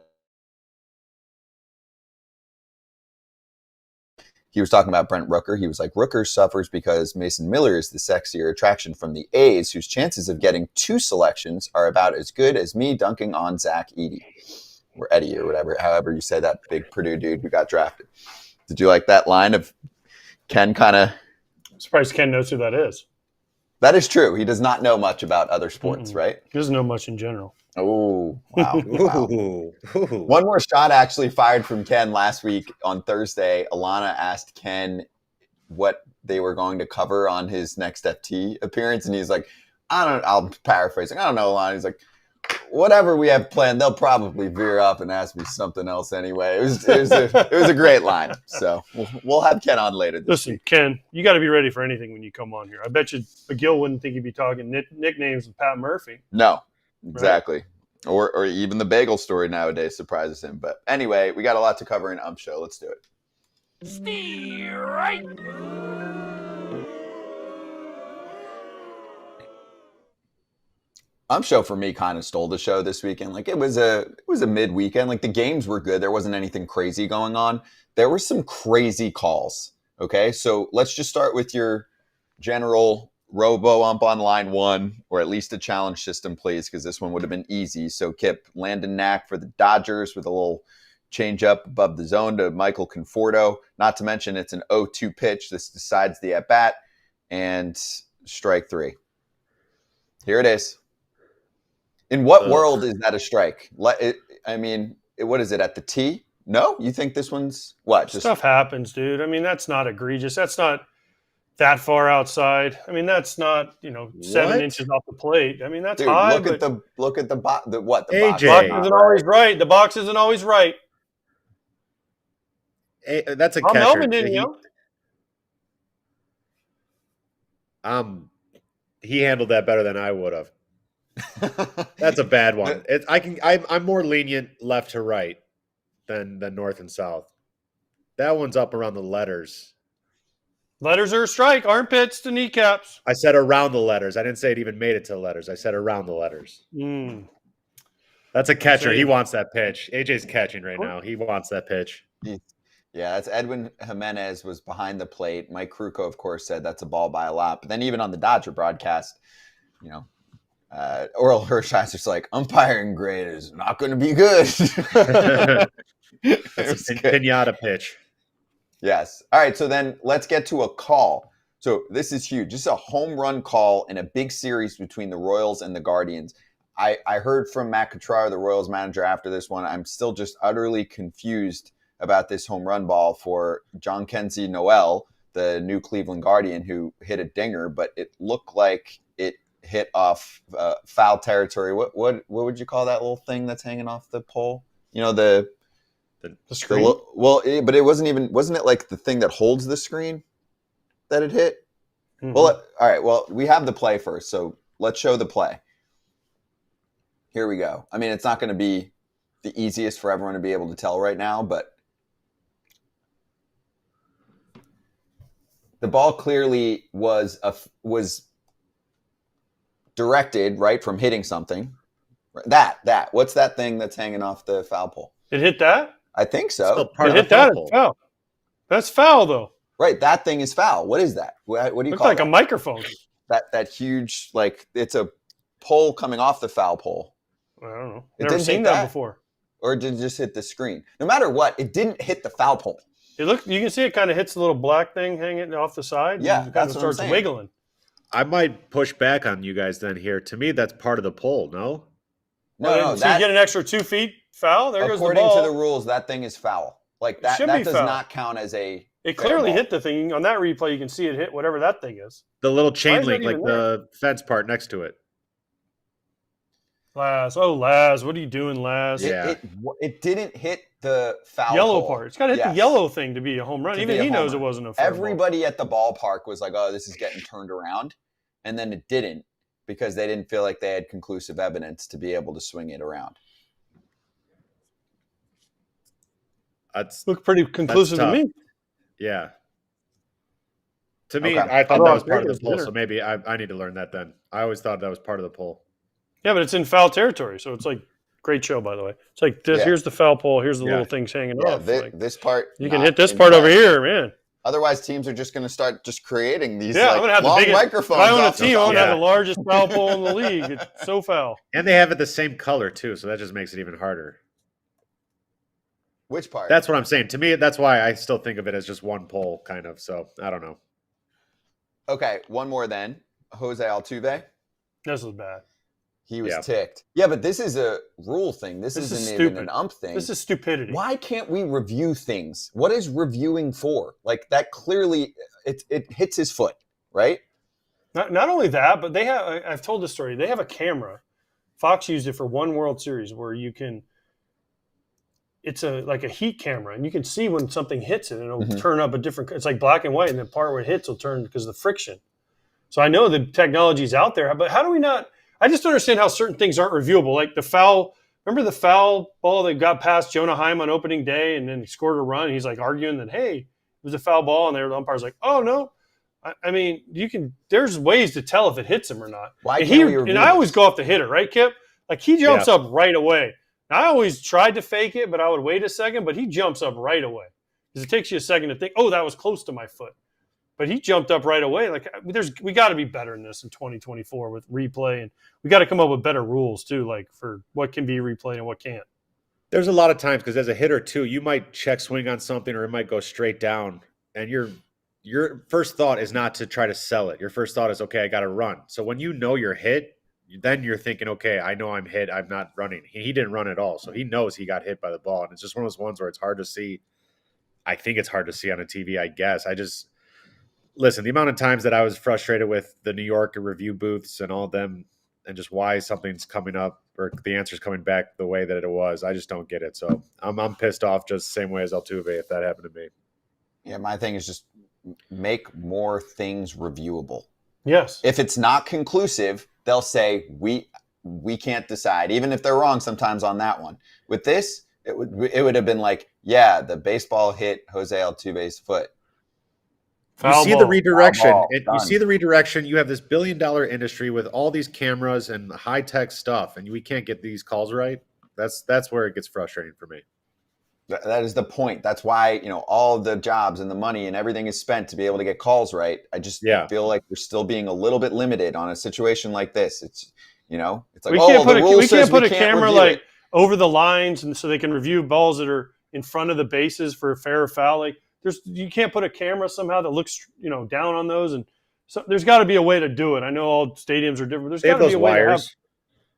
He was talking about Brent Rooker. He was like, Rooker suffers because Mason Miller is the sexier attraction from the A's, whose chances of getting 2 selections are about as good as me dunking on Zach Edey. Or Eddie or whatever, however you say that big Purdue dude who got drafted. Did you like that line of Ken kind of... I'm surprised Ken knows who that is. That is true. He does not know much about other sports, right? He doesn't know much in general. Oh, wow. Wow. Ooh. One more shot actually fired from Ken last week on Thursday. Alana asked Ken what they were going to cover on his next FT appearance. And he's like, I'll paraphrase. I don't know, Alana. He's like, whatever we have planned, they'll probably veer up and ask me something else anyway. It was a great line. So we'll have Ken on later. Listen, week. Ken, you got to be ready for anything when you come on here. I bet you McGill wouldn't think you'd be talking nicknames with Pat Murphy. No. Exactly. Right. Or even the bagel story nowadays surprises him. But anyway, we got a lot to cover in Show. Let's do it. Stay right. Show for me kind of stole the show this weekend. Like it was a mid-weekend. Like the games were good. There wasn't anything crazy going on. There were some crazy calls. Okay, so let's just start with your general robo-ump on line 1, or at least a challenge system, please, because this one would have been easy. So Kip, Landon Knack for the Dodgers with a little change up above the zone to Michael Conforto. Not to mention it's an 0-2 pitch. This decides the at-bat. And strike 3. Here it is. In what world is that a strike? What is it, at the tee? No? You think this one's what? Stuff happens, dude. I mean, that's not egregious. That's not that far outside. I mean, that's not 7 inches off the plate. I mean, that's high. Look at the box. The box isn't always right. The box isn't always right. That's a I'm catcher. Melvin, didn't you? He handled that better than I would have. That's a bad one. I'm more lenient left to right than north and south. That one's up around the letters. Letters are a strike. Armpits to kneecaps. I said around the letters. I didn't say it even made it to the letters. I said around the letters. That's a catcher. He wants that pitch. AJ's catching right now. He wants that pitch. Yeah, that's Edwin Jimenez was behind the plate. Mike Kruko, of course, said that's a ball by a lot. But then even on the Dodger broadcast, Oral Hershiser's like, umpiring grade is not going to be good. That's a pinata pitch. Yes. All right, so then let's get to a call. So this is huge. This is a home run call in a big series between the Royals and the Guardians. I heard from Matt Cottrell, the Royals manager, after this one. I'm still just utterly confused about this home run ball for John Kenzie Noel, the new Cleveland Guardian, who hit a dinger, but it looked like it hit off foul territory. What would you call that little thing that's hanging off the pole? The screen. But it wasn't it like the thing that holds the screen that it hit? Mm-hmm. Well, all right. Well, we have the play first, so let's show the play. Here we go. I mean, it's not going to be the easiest for everyone to be able to tell right now, but the ball clearly was directed right from hitting something. That. What's that thing that's hanging off the foul pole? It hit that? I think so. It hit that. It's foul. That's foul, though. Right. That thing is foul. What is that? What do you Looks call it? Looks like a microphone. That huge, like, it's a pole coming off the foul pole. I don't know. Never seen that before. Or did it just hit the screen? No matter what, it didn't hit the foul pole. You can see it kind of hits the little black thing hanging off the side. Yeah, and that's kind of starts wiggling. I might push back on you guys then here. To me, that's part of the pole, no? No. So you get an extra 2 feet foul? There goes the ball. According to the rules, that thing is foul. Like that does not count as a It clearly hit the thing. On that replay, you can see it hit whatever that thing is. The little chain link, like the fence part next to it. Laz, what are you doing, Laz? Yeah. It didn't hit the foul Yellow pole. part. It's got to hit the yellow thing to be a home run. Even he knows it wasn't a fair Everybody at the ballpark was like, oh, this is getting turned around. And then it didn't because they didn't feel like they had conclusive evidence to be able to swing it around. Looked pretty conclusive to me. Yeah. To me, Okay. I thought that was part of the poll, so maybe I need to learn that then. I always thought that was part of the poll. Yeah, but it's in foul territory, so it's like great show, by the way. It's like this. Here's the foul pole. Here's the little things hanging off. This part. You can hit this part over here, man. Otherwise, teams are just going to start just creating these I'm gonna have long the biggest microphones. If I own a team, I'm going to have the largest foul pole in the league. It's so foul. And they have it the same color, too, so that just makes it even harder. Which part? That's what I'm saying. To me, that's why I still think of it as just one pole, kind of. So, I don't know. Okay, one more then. Jose Altuve. This was bad. He was ticked. Yeah, but this is a rule thing. This isn't even an ump thing. This is stupidity. Why can't we review things? What is reviewing for? Like, that clearly, it hits his foot, right? Not only that, but they have, I've told this story, they have a camera. Fox used it for one World Series where you can, it's like a heat camera, and you can see when something hits it, and it'll turn up a different, it's like black and white, and the part where it hits will turn because of the friction. So I know the technology's out there, but how do we not, I just don't understand how certain things aren't reviewable. Like the foul, remember the foul ball that got past Jonah Heim on opening day and then he scored a run? He's like arguing that, hey, it was a foul ball. And the umpire's like, oh, no. I mean, there's ways to tell if it hits him or not. Why can't we review I always go off the hitter, right, Kip? Like he jumps up right away. I always tried to fake it, but I would wait a second, but he jumps up right away. Because it takes you a second to think, oh, that was close to my foot. But he jumped up right away. Like we got to be better than this in 2024 with replay, and we got to come up with better rules too, like for what can be replayed and what can't. There's a lot of times because as a hitter too, you might check swing on something or it might go straight down, and your first thought is not to try to sell it. Your first thought is, okay, I got to run. So when you know you're hit, then you're thinking, okay, I know I'm hit. I'm not running. He didn't run at all, so he knows he got hit by the ball, and it's just one of those ones where it's hard to see. I think it's hard to see on a TV. I guess listen, the amount of times that I was frustrated with the New York review booths and all of them and just why something's coming up or the answer's coming back the way that it was, I just don't get it. So I'm pissed off just the same way as Altuve if that happened to me. Yeah, my thing is just make more things reviewable. Yes. If it's not conclusive, they'll say we can't decide, even if they're wrong sometimes on that one. With this, it would have been like, yeah, the baseball hit Jose Altuve's foot. You see the redirection. You see the redirection. You have this billion-dollar industry with all these cameras and high-tech stuff, and we can't get these calls right. That's where it gets frustrating for me. That is the point. That's why all of the jobs and the money and everything is spent to be able to get calls right. I just feel like we're still being a little bit limited on a situation like this. It's it's like we can't put a camera like over the lines, and so they can review balls that are in front of the bases for a fair or foul. Like you can't put a camera somehow that looks down on those, and so there's got to be a way to do it. I know all stadiums are different. There's got to be a way wires.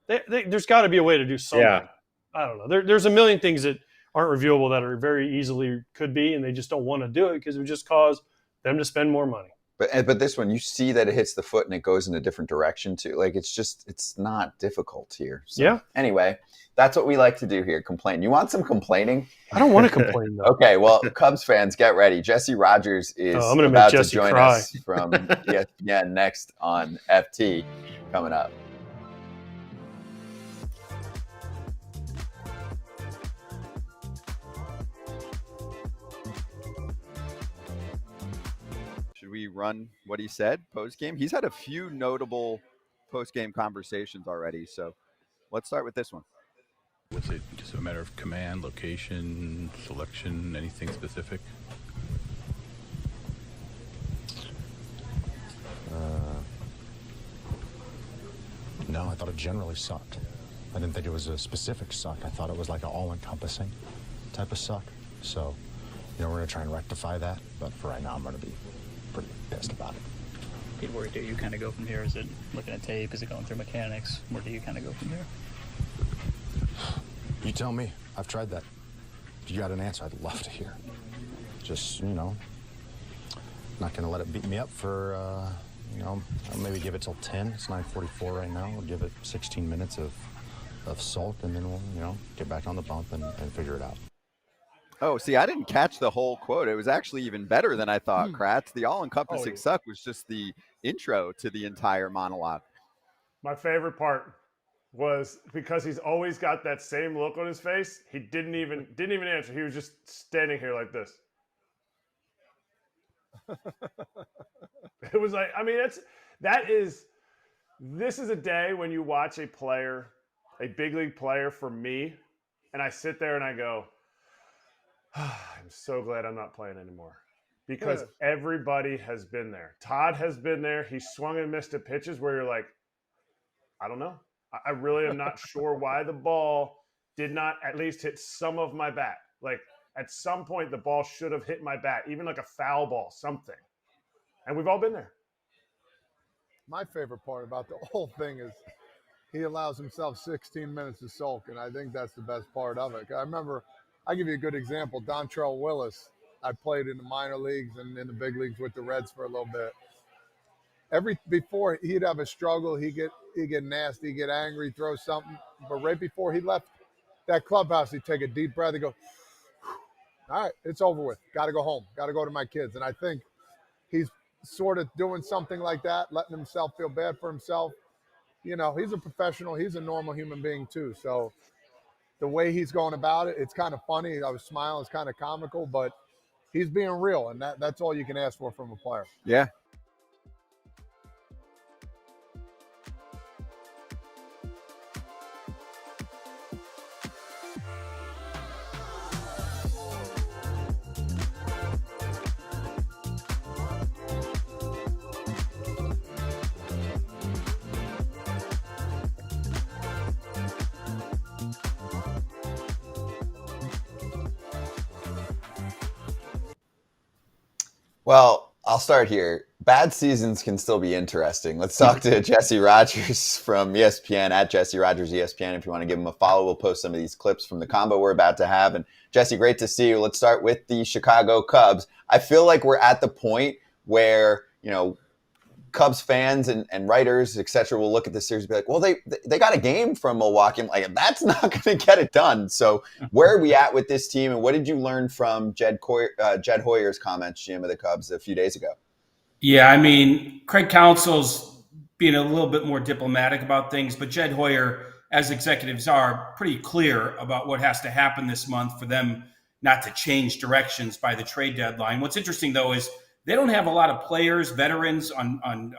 There's got to be a way to do something. Yeah. I don't know. There's a million things that aren't reviewable that are very easily could be, and they just don't want to do it because it would just cause them to spend more money. But this one, you see that it hits the foot and it goes in a different direction too. Like it's not difficult here. So, anyway, that's what we like to do here. Complain. You want some complaining? I don't want to complain though. Okay, well, Cubs fans, get ready. Jesse Rogers is about to join us from ESPN next on FT coming up. We run what he said post-game. He's had a few notable post-game conversations already, so let's start with this one. Was it just a matter of command, location, selection, anything specific? No, I thought it generally sucked. I didn't think it was a specific suck. I thought it was like an all-encompassing type of suck. So, we're going to try and rectify that, but for right now, I'm going to be pretty pissed about it. Where do you kind of go from here? Is it looking at tape? Is it going through mechanics? Where do you kind of go from here? You tell me. I've tried that. If you got an answer, I'd love to hear. Just, not going to let it beat me up for, I'll maybe give it till 10. It's 9:44 right now. We'll give it 16 minutes of of sulk, and then we'll, get back on the bump and figure it out. Oh, see, I didn't catch the whole quote. It was actually even better than I thought, Kratz. The all-encompassing suck was just the intro to the entire monologue. My favorite part was because he's always got that same look on his face. He didn't even answer. He was just standing here like this. It was like, I mean, this is a day when you watch a player, a big league player for me, and I sit there and I go, I'm so glad I'm not playing anymore, because everybody has been there. Todd has been there. He swung and missed at pitches where you're like, I don't know. I really am not sure why the ball did not at least hit some of my bat. Like, at some point, the ball should have hit my bat, even like a foul ball, something. And we've all been there. My favorite part about the whole thing is he allows himself 16 minutes to sulk, and I think that's the best part of it. I remember, I'll give you a good example. Dontrell Willis, I played in the minor leagues and in the big leagues with the Reds for a little bit. Before he'd have a struggle, he'd get nasty, he'd get angry, throw something. But right before he left that clubhouse, he'd take a deep breath and go, all right, it's over with. Got to go home. Got to go to my kids. And I think he's sort of doing something like that, letting himself feel bad for himself. He's a professional. He's a normal human being too. So the way he's going about it, it's kind of funny. I was smiling. It's kind of comical, but he's being real, and that's all you can ask for from a player. Yeah. Well, I'll start here. Bad seasons can still be interesting. Let's talk to Jesse Rogers from ESPN, at Jesse Rogers ESPN. If you want to give him a follow, we'll post some of these clips from the combo we're about to have. And Jesse, great to see you. Let's start with the Chicago Cubs. I feel like we're at the point where, Cubs fans and writers, et cetera, will look at this series and be like, well, they got a game from Milwaukee. I'm like, that's not going to get it done. So where are we at with this team, and what did you learn from Jed Hoyer's comments, GM of the Cubs, a few days ago? Yeah, I mean, Craig Counsell's being a little bit more diplomatic about things, but Jed Hoyer, as executives are, pretty clear about what has to happen this month for them not to change directions by the trade deadline. What's interesting, though, is they don't have a lot of players, veterans on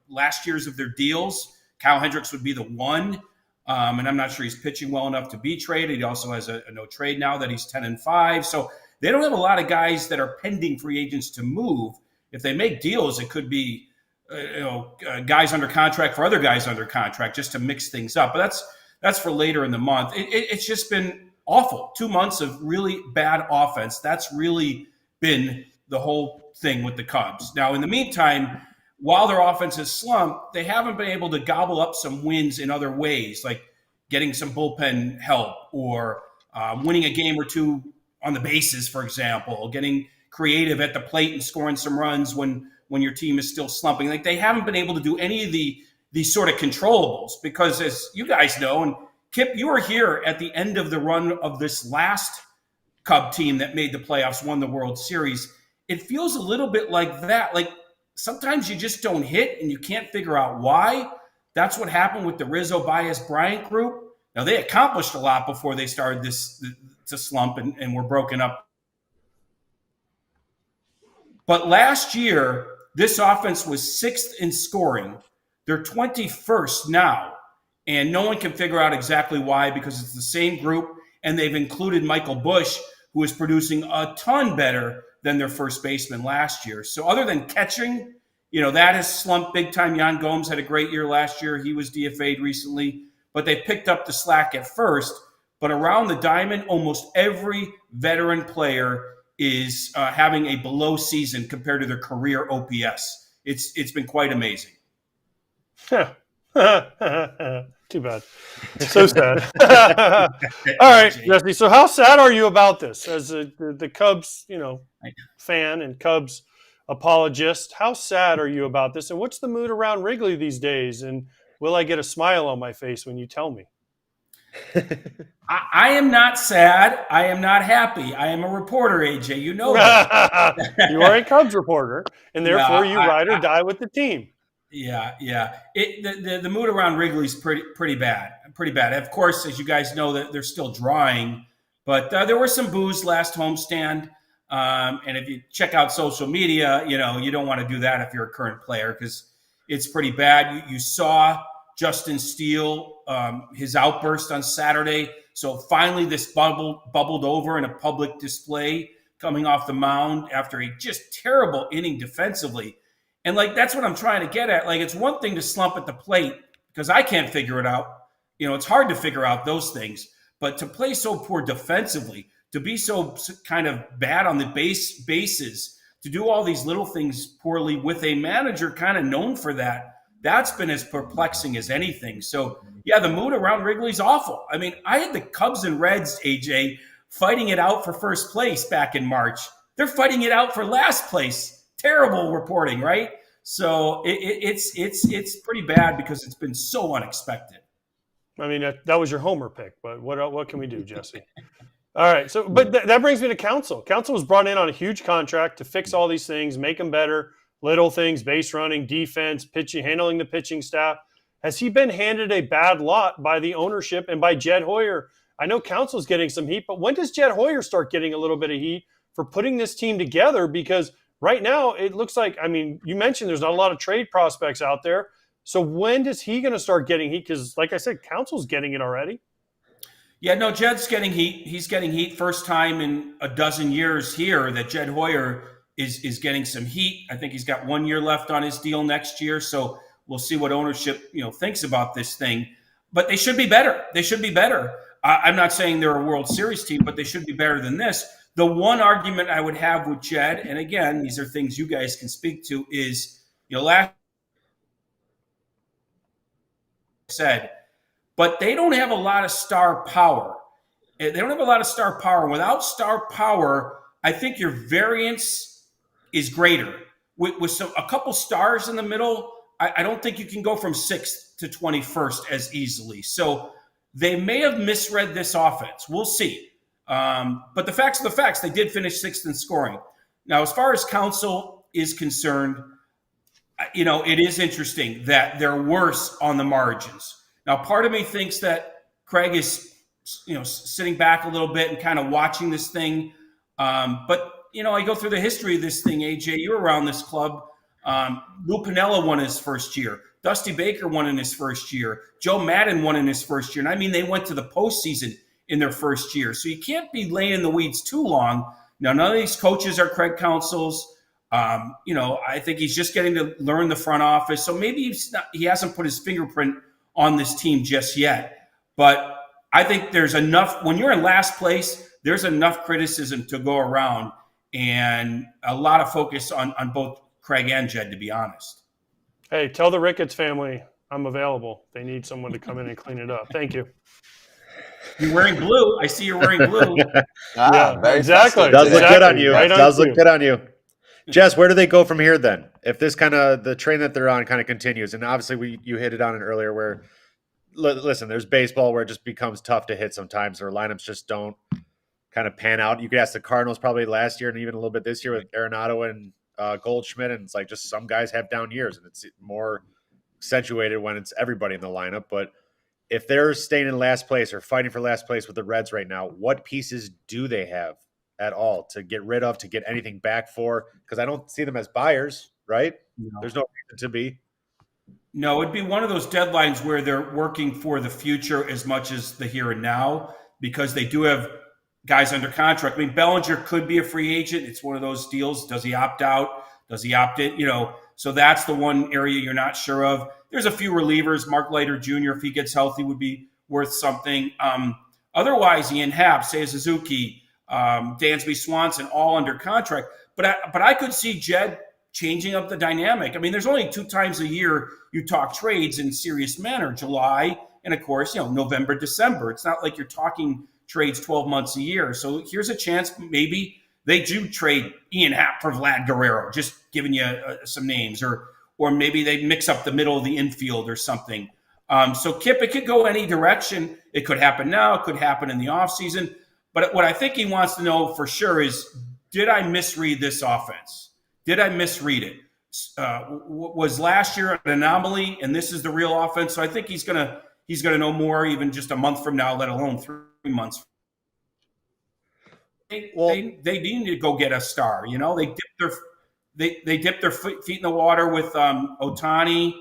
last year's of their deals. Kyle Hendricks would be the one, and I'm not sure he's pitching well enough to be traded. He also has a no trade now that he's 10-5. So they don't have a lot of guys that are pending free agents to move. If they make deals, it could be guys under contract for other guys under contract just to mix things up. But that's for later in the month. It's just been awful. 2 months of really bad offense. That's really been the whole thing with the Cubs. Now, in the meantime, while their offense has slumped, they haven't been able to gobble up some wins in other ways, like getting some bullpen help or winning a game or two on the bases, for example, getting creative at the plate and scoring some runs when your team is still slumping. Like, they haven't been able to do any of these sort of controllables because, as you guys know, and Kip, you were here at the end of the run of this last Cub team that made the playoffs, won the World Series. It feels a little bit like that. Like, sometimes you just don't hit and you can't figure out why. That's what happened with the Rizzo, Baez, Bryant group. Now, they accomplished a lot before they started this to slump and were broken up. But last year, this offense was 6th in scoring. They're 21st now, and no one can figure out exactly why, because it's the same group, and they've included Michael Busch, who is producing a ton better than their first baseman last year. So other than catching, that has slumped big time. Yan Gomes had a great year last year. He was DFA'd recently, but they picked up the slack at first. But around the diamond, almost every veteran player is having a below season compared to their career OPS. It's been quite amazing. Too bad. So sad. All right, Jesse. So how sad are you about this as the Cubs, fan and Cubs apologist? How sad are you about this? And what's the mood around Wrigley these days? And will I get a smile on my face when you tell me? I am not sad. I am not happy. I am a reporter, AJ. You know that. You are a Cubs reporter, and therefore Yeah, you ride or die with the team. Yeah. The mood around Wrigley's pretty bad. Pretty bad. Of course, as you guys know, that they're still drawing, but there were some boos last homestand. And if you check out social media, you don't want to do that if you're a current player because it's pretty bad. You saw Justin Steele, his outburst on Saturday. So finally, this bubbled over in a public display coming off the mound after a just terrible inning defensively. And that's what I'm trying to get at. It's one thing to slump at the plate because I can't figure it out. It's hard to figure out those things. But to play so poor defensively, to be so kind of bad on the bases, to do all these little things poorly with a manager kind of known for that, that's been as perplexing as anything. So, yeah, the mood around Wrigley's awful. I mean, I had the Cubs and Reds, AJ, fighting it out for first place back in March. They're fighting it out for last place. Terrible reporting, right? So it's pretty bad because it's been so unexpected. I mean, that was your homer pick, but what can we do, Jesse? All right, so but that brings me to Counsell. Counsell was brought in on a huge contract to fix all these things, make them better, little things, base running, defense, pitching, handling the pitching staff. Has he been handed a bad lot by the ownership and by Jed Hoyer? I know Counsell's getting some heat, but when does Jed Hoyer start getting a little bit of heat for putting this team together? Because right now it looks like, I mean, you mentioned there's not a lot of trade prospects out there. So when is he going to start getting heat? Because like I said, Counsell's getting it already. Yeah, no, Jed's getting heat. He's getting heat. First time in a dozen years here that Jed Hoyer is getting some heat. I think he's got 1 year left on his deal next year. So we'll see what ownership, thinks about this thing. But they should be better. They should be better. I'm not saying they're a World Series team, but they should be better than this. The one argument I would have with Jed, and again, these are things you guys can speak to, is, last said, but they don't have a lot of star power. They don't have a lot of star power. Without star power, I think your variance is greater. With a couple stars in the middle, I don't think you can go from 6th to 21st as easily. So they may have misread this offense. We'll see. But the facts are the facts. They did finish 6th in scoring. Now, as far as Counsell is concerned, it is interesting that they're worse on the margins. Now, part of me thinks that Craig is, sitting back a little bit and kind of watching this thing. But, I go through the history of this thing, AJ. You were around this club. Lou Piniella won his first year. Dusty Baker won in his first year. Joe Madden won in his first year. And I mean, they went to the postseason in their first year. So you can't be laying in the weeds too long. Now, none of these coaches are Craig Counsell's. I think he's just getting to learn the front office. So maybe he hasn't put his fingerprint on this team just yet. But I think there's enough, when you're in last place, there's enough criticism to go around and a lot of focus on both Craig and Jed, to be honest. Hey, tell the Ricketts family I'm available. They need someone to come in and clean it up. Thank you. You're wearing blue. I see you're wearing blue. Yeah, exactly. Does look good on you. Right on Does cue. look good on you. Jess, where do they go from here then? If this the train that they're on kind of continues, and obviously you hit it on it earlier where, listen, there's baseball where it just becomes tough to hit sometimes. Their lineups just don't kind of pan out. You could ask the Cardinals probably last year and even a little bit this year with Arenado and Goldschmidt, and it's like just some guys have down years, and it's more accentuated when it's everybody in the lineup. But if they're staying in last place or fighting for last place with the Reds right now, what pieces do they have at all to get rid of, to get anything back for? Because I don't see them as buyers, right? No. There's no reason to be. No, it'd be one of those deadlines where they're working for the future as much as the here and now, because they do have guys under contract. I mean, Bellinger could be a free agent. It's one of those deals. Does he opt out? Does he opt in? So that's the one area you're not sure of. There's a few relievers. Mark Leiter Jr., if he gets healthy, would be worth something. Otherwise, Ian Happ, Seiya Suzuki, Dansby Swanson, all under contract. But I could see Jed changing up the dynamic. I mean, there's only 2 times a year you talk trades in serious manner, July and, of course, November, December. It's not like you're talking trades 12 months a year. So here's a chance maybe they do trade Ian Happ for Vlad Guerrero, just giving you some names, or maybe they mix up the middle of the infield or something. So Kip, it could go any direction. It could happen now. It could happen in the offseason. But what I think he wants to know for sure is, did I misread this offense? Did I misread it? Was last year an anomaly, and this is the real offense? So I think he's gonna know more even just a month from now, let alone 3 months. They need to go get a star. You know, they dip their feet in the water with Ohtani.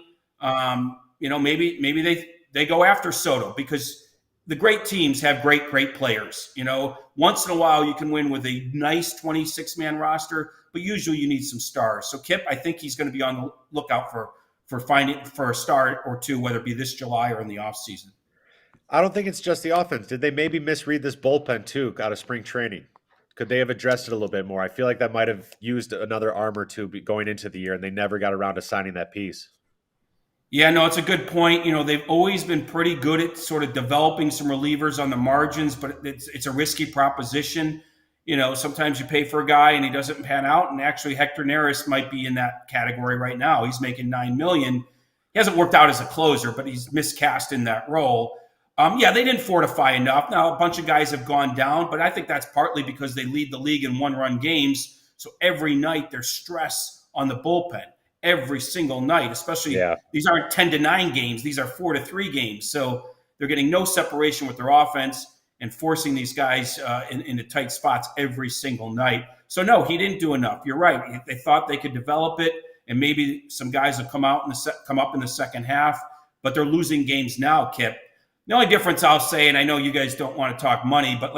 You know, maybe they go after Soto, because the great teams have great players. You know, once in a while you can win with a nice 26-man roster, but usually you need some stars. So Kip, I think he's going to be on the lookout for finding for a star or two, whether it be this July or in the offseason. I don't think it's just the offense. Did they maybe misread this bullpen too out of spring training? Could they have addressed it a little bit more? I feel like that might have used another arm or two going into the year, and they never got around to signing that piece. Yeah, no, it's a good point. You know, they've always been pretty good at sort of developing some relievers on the margins, but it's a risky proposition. You know, sometimes you pay for a guy and he doesn't pan out, and actually Hector Neris might be in that category right now. He's making $9 million. He hasn't worked out as a closer, but he's miscast in that role. Yeah, they didn't fortify enough. Now, a bunch of guys have gone down, but I think that's partly because they lead the league in one-run games. So every night there's stress on the bullpen. Every single night, especially these aren't 10-9 games. These are 4-3 games. So they're getting no separation with their offense and forcing these guys into tight spots every single night. So no, he didn't do enough. You're right. They thought they could develop it, and maybe some guys will come up in the second half, but they're losing games now, Kip. The only difference I'll say, and I know you guys don't want to talk money, but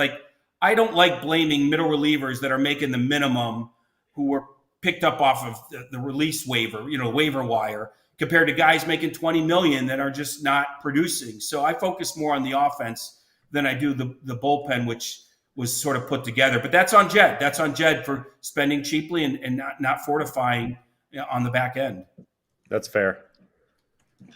I don't like blaming middle relievers that are making the minimum who were picked up off of the release waiver, waiver wire, compared to guys making $20 million that are just not producing. So I focus more on the offense than I do the bullpen, which was sort of put together. But that's on Jed. That's on Jed for spending cheaply and not fortifying on the back end. That's fair.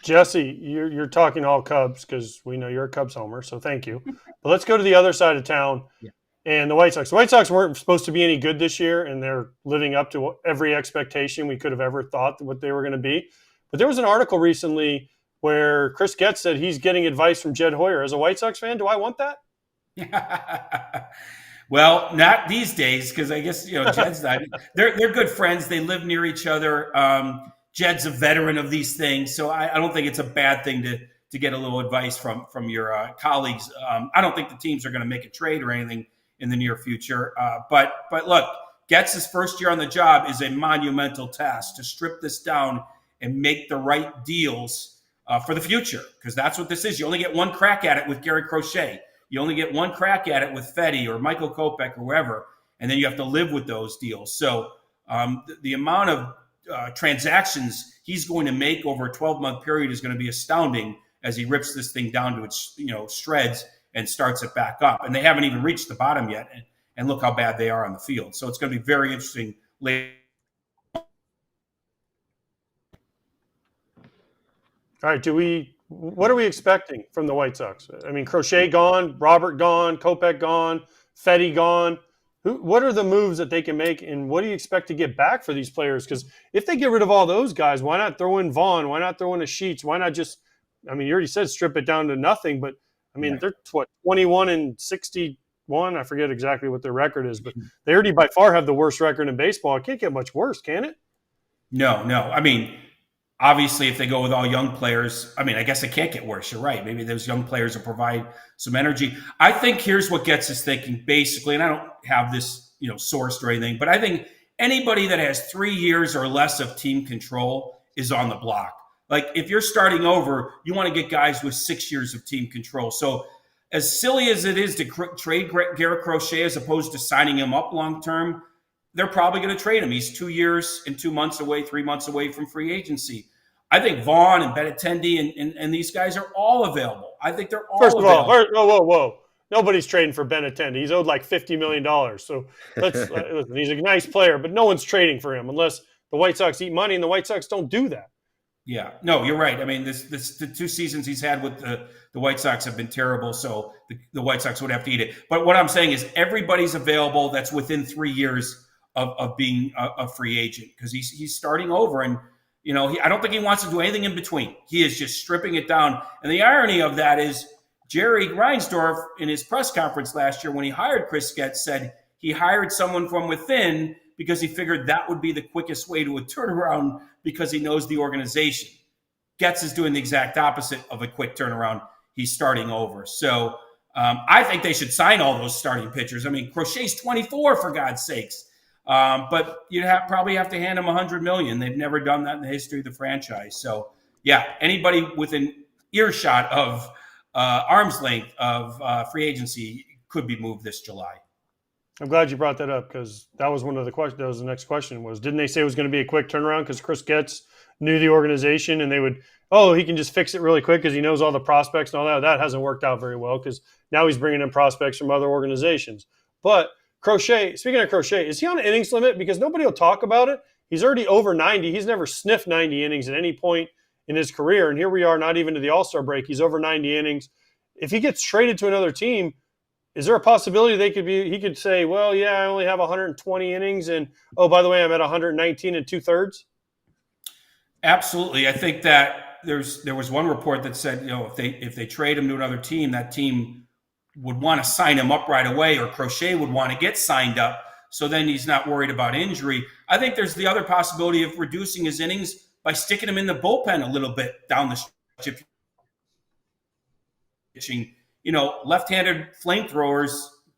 Jesse, you're talking all Cubs because we know you're a Cubs homer, so thank you. But let's go to the other side of town. Yeah. And the White Sox. The White Sox weren't supposed to be any good this year, and they're living up to every expectation we could have ever thought what they were going to be. But there was an article recently where Chris Getz said he's getting advice from Jed Hoyer. As a White Sox fan, do I want that? Well, not these days, because I guess Jed's not. They're good friends. They live near each other. Jed's a veteran of these things, so I don't think it's a bad thing to get a little advice from your colleagues. I don't think the teams are going to make a trade or anything in the near future. But look, Getz's first year on the job is a monumental task to strip this down and make the right deals for the future, because that's what this is. You only get one crack at it with Gary Crochet. You only get one crack at it with Fetty or Michael Kopech or whoever, and then you have to live with those deals. So the amount of transactions he's going to make over a 12-month period is going to be astounding as he rips this thing down to its shreds and starts it back up. And they haven't even reached the bottom yet. And look how bad they are on the field. So it's going to be very interesting later. All right, what are we expecting from the White Sox? I mean, Crochet gone, Robert gone, Kopech gone, Fetty gone. What are the moves that they can make, and what do you expect to get back for these players? Because if they get rid of all those guys, why not throw in Vaughn? Why not throw in a Sheets? Why not just – I mean, you already said strip it down to nothing, but – I mean, they're 21-61. I forget exactly what their record is, but they already by far have the worst record in baseball. It can't get much worse, can it? No. I mean, obviously, if they go with all young players, I mean, I guess it can't get worse. You're right. Maybe those young players will provide some energy. I think here's what gets us thinking, basically, and I don't have this, sourced or anything, but I think anybody that has 3 years or less of team control is on the block. Like, if you're starting over, you want to get guys with 6 years of team control. So as silly as it is to trade Garrett Crochet as opposed to signing him up long-term, they're probably going to trade him. He's 2 years and 2 months away, 3 months away from free agency. I think Vaughn and Benintendi and these guys are all available. I think they're all available. First of all, whoa. Nobody's trading for Benintendi. He's owed like $50 million. So listen, he's a nice player, but no one's trading for him unless the White Sox eat money, and the White Sox don't do that. Yeah, no, you're right. I mean, the 2 seasons he's had with the White Sox have been terrible, so the White Sox would have to eat it. But what I'm saying is everybody's available that's within 3 years of being a free agent, because he's starting over. And I don't think he wants to do anything in between. He is just stripping it down. And the irony of that is Jerry Reinsdorf, in his press conference last year when he hired Chris Getz, said he hired someone from within because he figured that would be the quickest way to a turnaround because he knows the organization. Getz is doing the exact opposite of a quick turnaround. He's starting over. So I think they should sign all those starting pitchers. I mean, Crochet's 24, for God's sakes. But you probably have to hand them $100 million. They've never done that in the history of the franchise. So, yeah, anybody within earshot of arm's length of free agency could be moved this July. I'm glad you brought that up because that was one of the questions. That was the next question was, didn't they say it was going to be a quick turnaround because Chris Getz knew the organization and they would, he can just fix it really quick because he knows all the prospects and all that. That hasn't worked out very well because now he's bringing in prospects from other organizations. But Crochet, speaking of Crochet, is he on an innings limit? Because nobody will talk about it. He's already over 90. He's never sniffed 90 innings at any point in his career. And here we are, not even to the All-Star break. He's over 90 innings. If he gets traded to another team, is there a possibility he could say, well, yeah, I only have 120 innings. And, oh, by the way, I'm at 119 and 2/3? Absolutely. I think that there was one report that said, if they trade him to another team, that team would want to sign him up right away, or Crochet would want to get signed up. So then he's not worried about injury. I think there's the other possibility of reducing his innings by sticking him in the bullpen a little bit down the stretch. Pitching, left-handed flamethrowers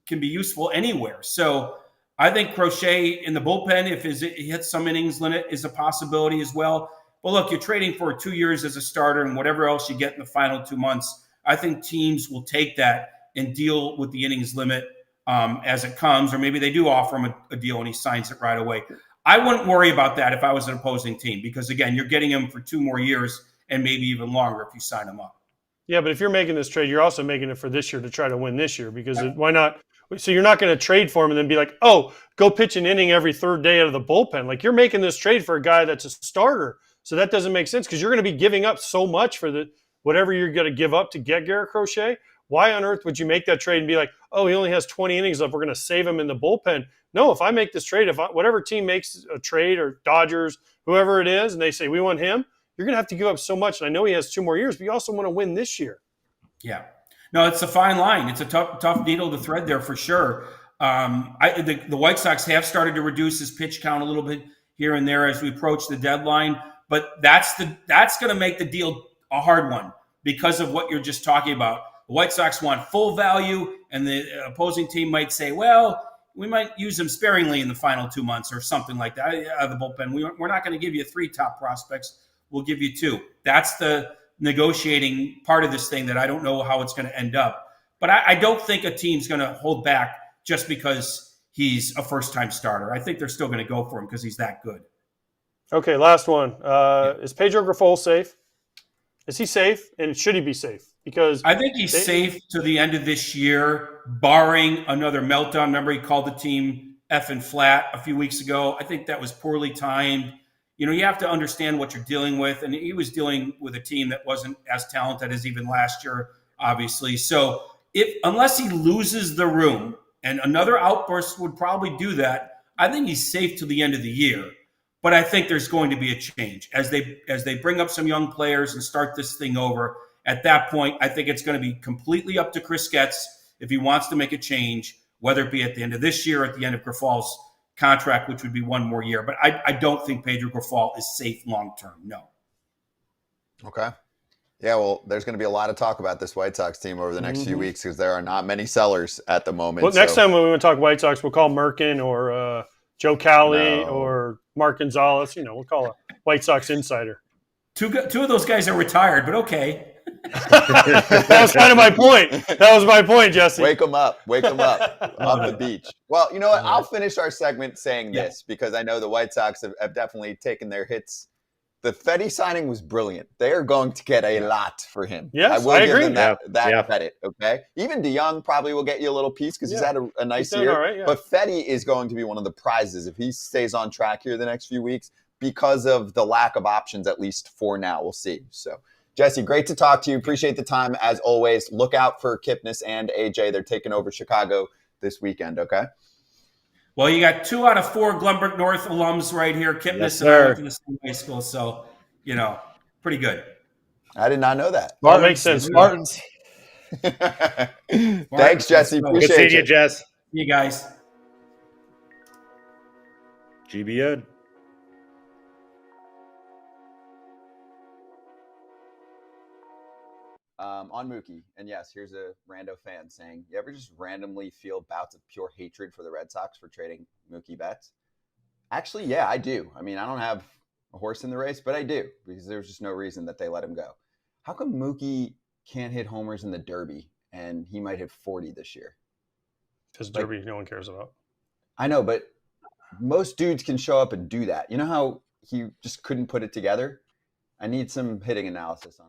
can be useful anywhere. So I think Crochet in the bullpen, if he hits some innings limit, is a possibility as well. But look, you're trading for 2 years as a starter and whatever else you get in the final 2 months. I think teams will take that and deal with the innings limit as it comes, or maybe they do offer him a deal and he signs it right away. I wouldn't worry about that if I was an opposing team because, again, you're getting him for 2 more years and maybe even longer if you sign him up. Yeah, but if you're making this trade, you're also making it for this year to try to win this year because why not? So you're not going to trade for him and then be like, oh, go pitch an inning every third day out of the bullpen. Like you're making this trade for a guy that's a starter. So that doesn't make sense because you're going to be giving up so much for whatever you're going to give up to get Garrett Crochet. Why on earth would you make that trade and be like, oh, he only has 20 innings left, we're going to save him in the bullpen? No, if I make this trade, whatever team makes a trade or Dodgers, whoever it is, and they say we want him, you're going to have to give up so much. And I know he has 2 more years, but you also want to win this year. Yeah. No, it's a fine line. It's a tough needle to thread there for sure. The White Sox have started to reduce his pitch count a little bit here and there as we approach the deadline. But that's going to make the deal a hard one because of what you're just talking about. The White Sox want full value, and the opposing team might say, well, we might use him sparingly in the final 2 months or something like that. Out of the bullpen, we're not going to give you 3 top prospects. We'll give you 2. That's the negotiating part of this thing that I don't know how it's going to end up. But I don't think a team's going to hold back just because he's a first-time starter. I think they're still going to go for him because he's that good. Okay, last one. Is Pedro Grifol safe? Is he safe? And should he be safe? Because I think he's safe to the end of this year, barring another meltdown. Remember, he called the team effing flat a few weeks ago. I think that was poorly timed. You have to understand what you're dealing with. And he was dealing with a team that wasn't as talented as even last year, obviously. So unless he loses the room, and another outburst would probably do that, I think he's safe to the end of the year. But I think there's going to be a change as they bring up some young players and start this thing over. At that point, I think it's going to be completely up to Chris Getz if he wants to make a change, whether it be at the end of this year or at the end of Grifol's contract, which would be 1 more year. But I don't think Pedro Grifol is safe long-term, no. Okay. Yeah, well, there's going to be a lot of talk about this White Sox team over the next few weeks because there are not many sellers at the moment. Well, next time when we want to talk White Sox, we'll call Merkin or Joe Cowley or Mark Gonzalez. We'll call a White Sox insider. Two of those guys are retired, but okay. That was kind of my point. That was my point, Jesse. Wake them up on the beach. Well, you know what? I'll finish our segment saying this because I know the White Sox have definitely taken their hits. The Fedde signing was brilliant. They are going to get a lot for him. Yes, I agree. Give them that credit, okay? Even DeYoung probably will get you a little piece because he's had a nice year. Right, But Fedde is going to be one of the prizes if he stays on track here the next few weeks because of the lack of options, at least for now. We'll see. So, Jesse, great to talk to you. Appreciate the time, as always. Look out for Kipnis and AJ. They're taking over Chicago this weekend, okay? Well, you got 2 out of 4 Glenbrook North alums right here. Kipnis and I went to the same high school, so pretty good. I did not know that. That makes sense. Spartans. Thanks, Jesse. Good Appreciate seeing you, it. Jess. See you guys. GBN. On Mookie, and yes, here's a rando fan saying, you ever just randomly feel bouts of pure hatred for the Red Sox for trading Mookie Betts? Actually, yeah, I do. I mean, I don't have a horse in the race, but I do, because there's just no reason that they let him go. How come Mookie can't hit homers in the Derby, and he might hit 40 this year? Because Derby, no one cares about. I know, but most dudes can show up and do that. You know how he just couldn't put it together? I need some hitting analysis on.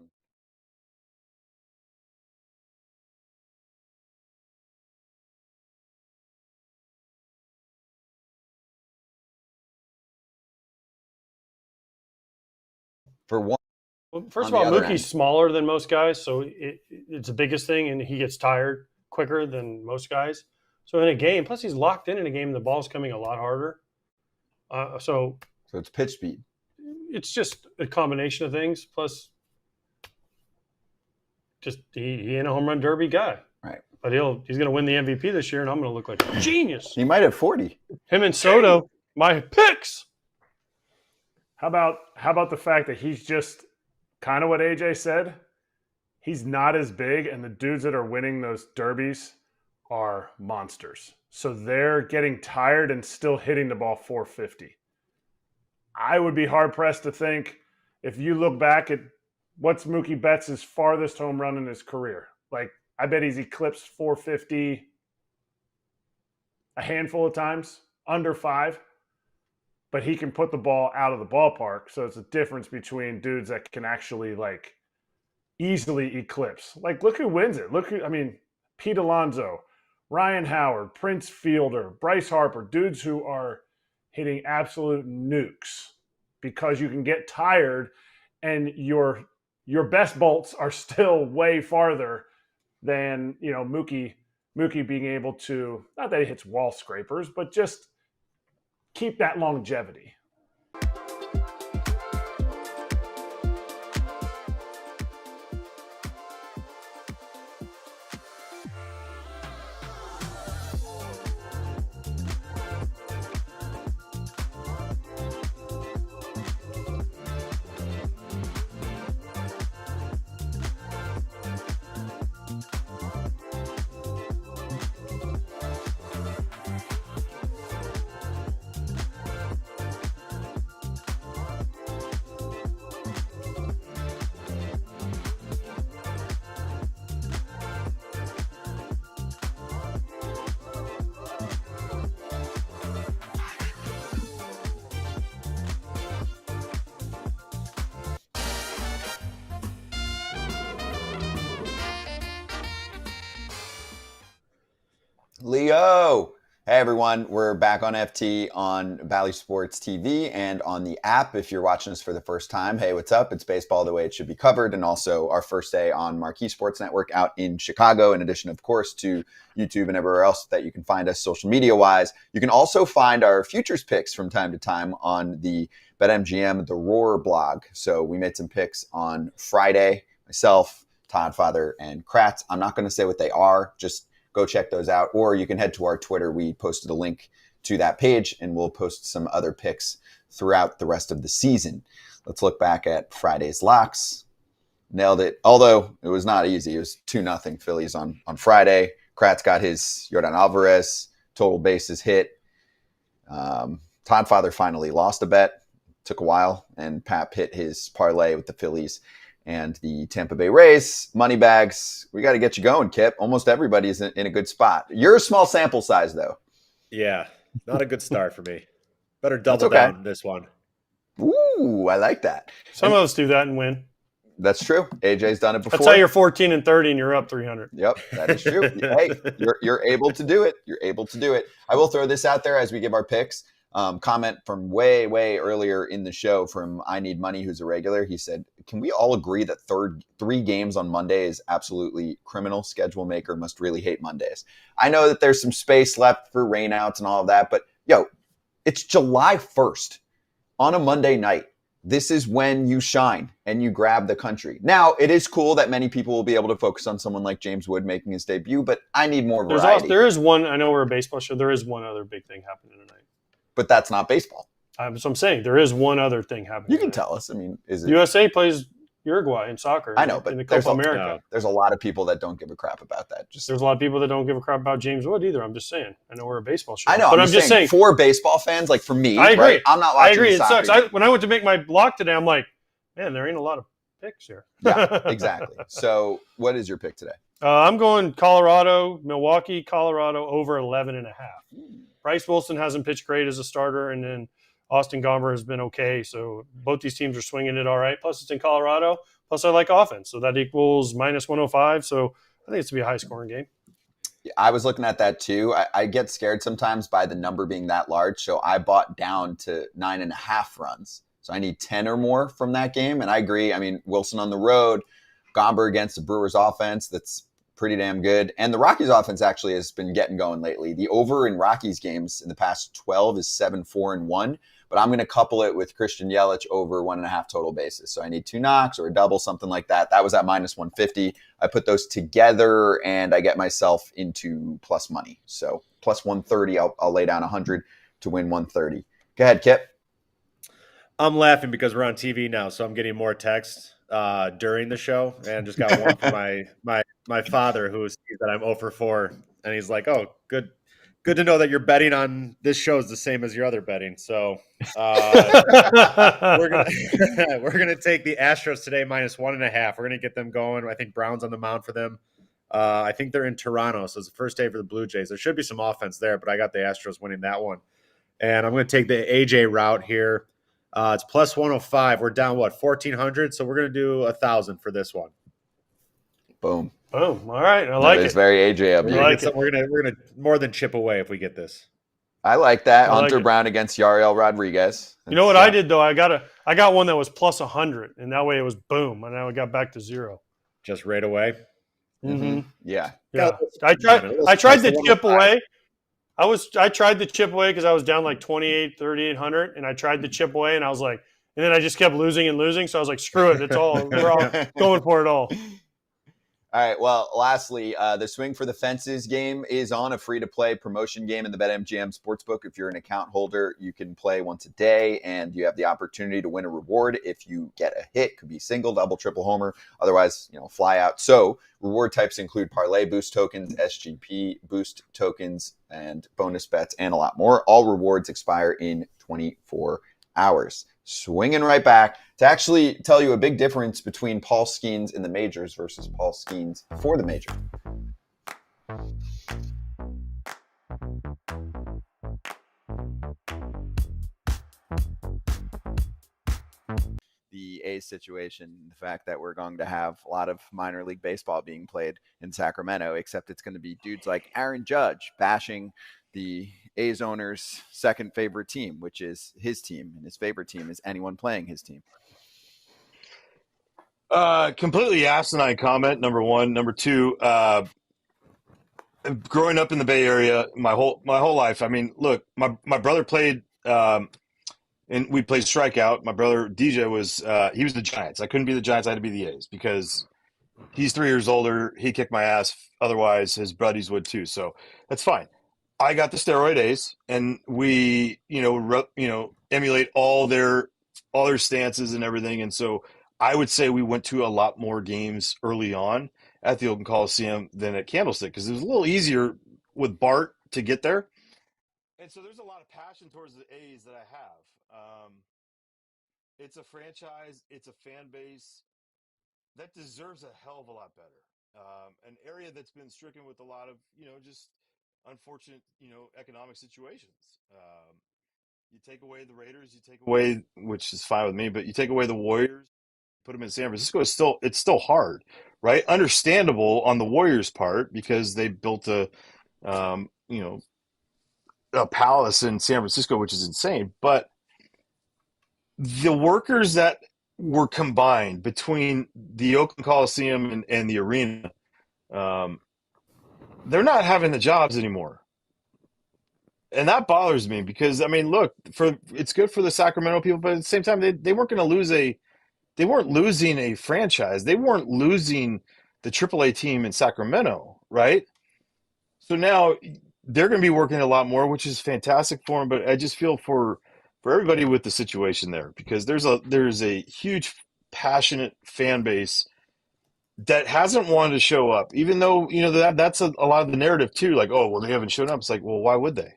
For one, well, first of all, Mookie's smaller than most guys, so it's the biggest thing, and he gets tired quicker than most guys. So in a game, plus he's locked in a game, the ball's coming a lot harder. So it's pitch speed. It's just a combination of things. Plus, just he ain't a home run derby guy, right? But he's going to win the MVP this year, and I'm going to look like a genius. He might have 40. Him and Soto, my picks. How about the fact that he's just kind of what AJ said? He's not as big, and the dudes that are winning those derbies are monsters. So they're getting tired and still hitting the ball 450. I would be hard-pressed to think, if you look back at what's Mookie Betts' farthest home run in his career. Like, I bet he's eclipsed 450 a handful of times, under 5. But he can put the ball out of the ballpark. So it's a difference between dudes that can actually like easily eclipse. Like, look who wins it. Pete Alonso, Ryan Howard, Prince Fielder, Bryce Harper, dudes who are hitting absolute nukes because you can get tired and your best bolts are still way farther than, Mookie being able to, not that he hits wall scrapers, but just keep that longevity. Leo. Hey, everyone. We're back on FT on Bally Sports TV and on the app. If you're watching us for the first time, hey, what's up? It's baseball the way it should be covered, and also our first day on Marquee Sports Network out in Chicago, in addition, of course, to YouTube and everywhere else that you can find us social media-wise. You can also find our futures picks from time to time on the BetMGM The Roar blog. So we made some picks on Friday, myself, Todd Father, and Kratz. I'm not going to say what they are, just go check those out, or you can head to our Twitter. We posted a link to that page, and we'll post some other picks throughout the rest of the season. Let's look back at Friday's locks. Nailed it, although it was not easy. It was 2-0 Phillies on Friday. Kratz got his Yordan Alvarez total bases hit. Todd Father finally lost a bet. Took a while, and Pap hit his parlay with the Phillies and the Tampa Bay Rays. Money bags, we got to get you going, Kip. Almost everybody is in a good spot. You're a small sample size, though. Yeah, not a good start for me. Better double down this one. Ooh, I like that. Some of us do that and win. That's true. AJ's done it before. That's how you're 14-30 and you're up 300. Yep, that is true. Hey, you're able to do it. You're able to do it. I will throw this out there as we give our picks. Comment from way earlier in the show from I Need Money, who's a regular. He said, can we all agree that 3 games on Monday is absolutely criminal? Schedule maker must really hate Mondays. I know that there's some space left for rainouts and all of that, but it's July 1st on a Monday night. this is when you shine and you grab the country. Now, it is cool that many people will be able to focus on someone like James Wood making his debut, but I need more variety. There is one, I know we're a baseball show, there is one other big thing happening tonight. But that's not baseball. So I'm saying there is one other thing happening. You can tell us. I mean, is it USA plays Uruguay in soccer? I know, but in the Copa America. There's a lot of people that don't give a crap about that. There's a lot of people that don't give a crap about James Wood either. I'm just saying. I know we're a baseball show. I know, but I'm just saying for baseball fans, like for me, I agree. Right, I'm not watching. I agree. It soccer sucks. When I went to make my block today, I'm like, man, there ain't a lot of picks here. Yeah, exactly. So, what is your pick today? I'm going Milwaukee, Colorado over 11.5. Bryce Wilson hasn't pitched great as a starter, and then Austin Gomber has been okay. So both these teams are swinging it all right. Plus, it's in Colorado. Plus, I like offense. So that equals minus 105. So I think it's to be a high-scoring game. Yeah, I was looking at that too. I get scared sometimes by the number being that large. So I bought down to 9.5 runs. So I need 10 or more from that game. And I agree. I mean, Wilson on the road, Gomber against the Brewers offense. That's pretty damn good. And the Rockies offense actually has been getting going lately. The over in Rockies games in the past 12 is 7-4-1. But I'm going to couple it with Christian Yelich over 1.5 total bases. So I need 2 knocks or a double, something like that. That was at minus 150. I put those together and I get myself into plus money. So plus 130, I'll lay down 100 to win 130. Go ahead, Kip. I'm laughing because we're on TV now, so I'm getting more texts during the show, and just got one from my father who sees that I'm 0 for 4, and he's like, "Oh, good to know that you're betting on this show is the same as your other betting." So we're gonna take the Astros today minus 1.5. We're gonna get them going. I think Brown's on the mound for them. I think they're in Toronto, so it's the first day for the Blue Jays. There should be some offense there, but I got the Astros winning that one, and I'm going to take the AJ route here. It's plus 105. We're down, 1,400? So we're going to do 1,000 for this one. Boom. Boom. All right. I like it. It's very AJ of you. We're gonna more than chip away if we get this. I like that. Hunter Brown against Yariel Rodriguez. You know what I did, though? I got one that was plus 100, and that way it was boom, and now we got back to 0. Just right away? Mm-hmm. Yeah. I tried the chip away. I tried the chip away because I was down like 3,800, and I tried the chip away, and I was like, and then I just kept losing and losing. So I was like, screw it. We're all going for it all. All right. Well, lastly, the Swing for the Fences game is on, a free-to-play promotion game in the BetMGM Sportsbook. If you're an account holder, you can play once a day, and you have the opportunity to win a reward if you get a hit. Could be single, double, triple homer. Otherwise, fly out. So reward types include parlay boost tokens, SGP boost tokens, and bonus bets, and a lot more. All rewards expire in 24 hours. Swinging right back to actually tell you a big difference between Paul Skenes in the majors versus Paul Skenes for the major. The A's situation, the fact that we're going to have a lot of minor league baseball being played in Sacramento, except it's going to be dudes like Aaron Judge bashing the A's owner's second favorite team, which is his team, and his favorite team is anyone playing his team. Completely asinine comment, number one. Number two, growing up in the Bay Area my whole life, I mean, look, my brother played and we played strikeout. My brother DJ was he was the Giants. I couldn't be the Giants, I had to be the A's because he's 3 years older. He kicked my ass. Otherwise his buddies would too. So that's fine. I got the steroid A's, and we, emulate all their stances and everything. And so I would say we went to a lot more games early on at the Oakland Coliseum than at Candlestick because it was a little easier with Bart to get there. And so there's a lot of passion towards the A's that I have. It's a franchise. It's a fan base that deserves a hell of a lot better. An area that's been stricken with a lot of, just unfortunate, economic situations. You take away the Raiders, you take away, which is fine with me, but you take away the Warriors, put them in San Francisco. It's still hard, right? Understandable on the Warriors' part because they built a palace in San Francisco, which is insane. But the workers that were combined between the Oakland Coliseum and the arena, they're not having the jobs anymore. And that bothers me because, I mean, look, it's good for the Sacramento people, but at the same time, they weren't going to lose they weren't losing a franchise. They weren't losing the AAA team in Sacramento, right? So now they're going to be working a lot more, which is fantastic for them. But I just feel for everybody with the situation there, because there's a huge passionate fan base that hasn't wanted to show up, even though, that's a lot of the narrative too. Like, oh, well, they haven't shown up. It's like, well, why would they?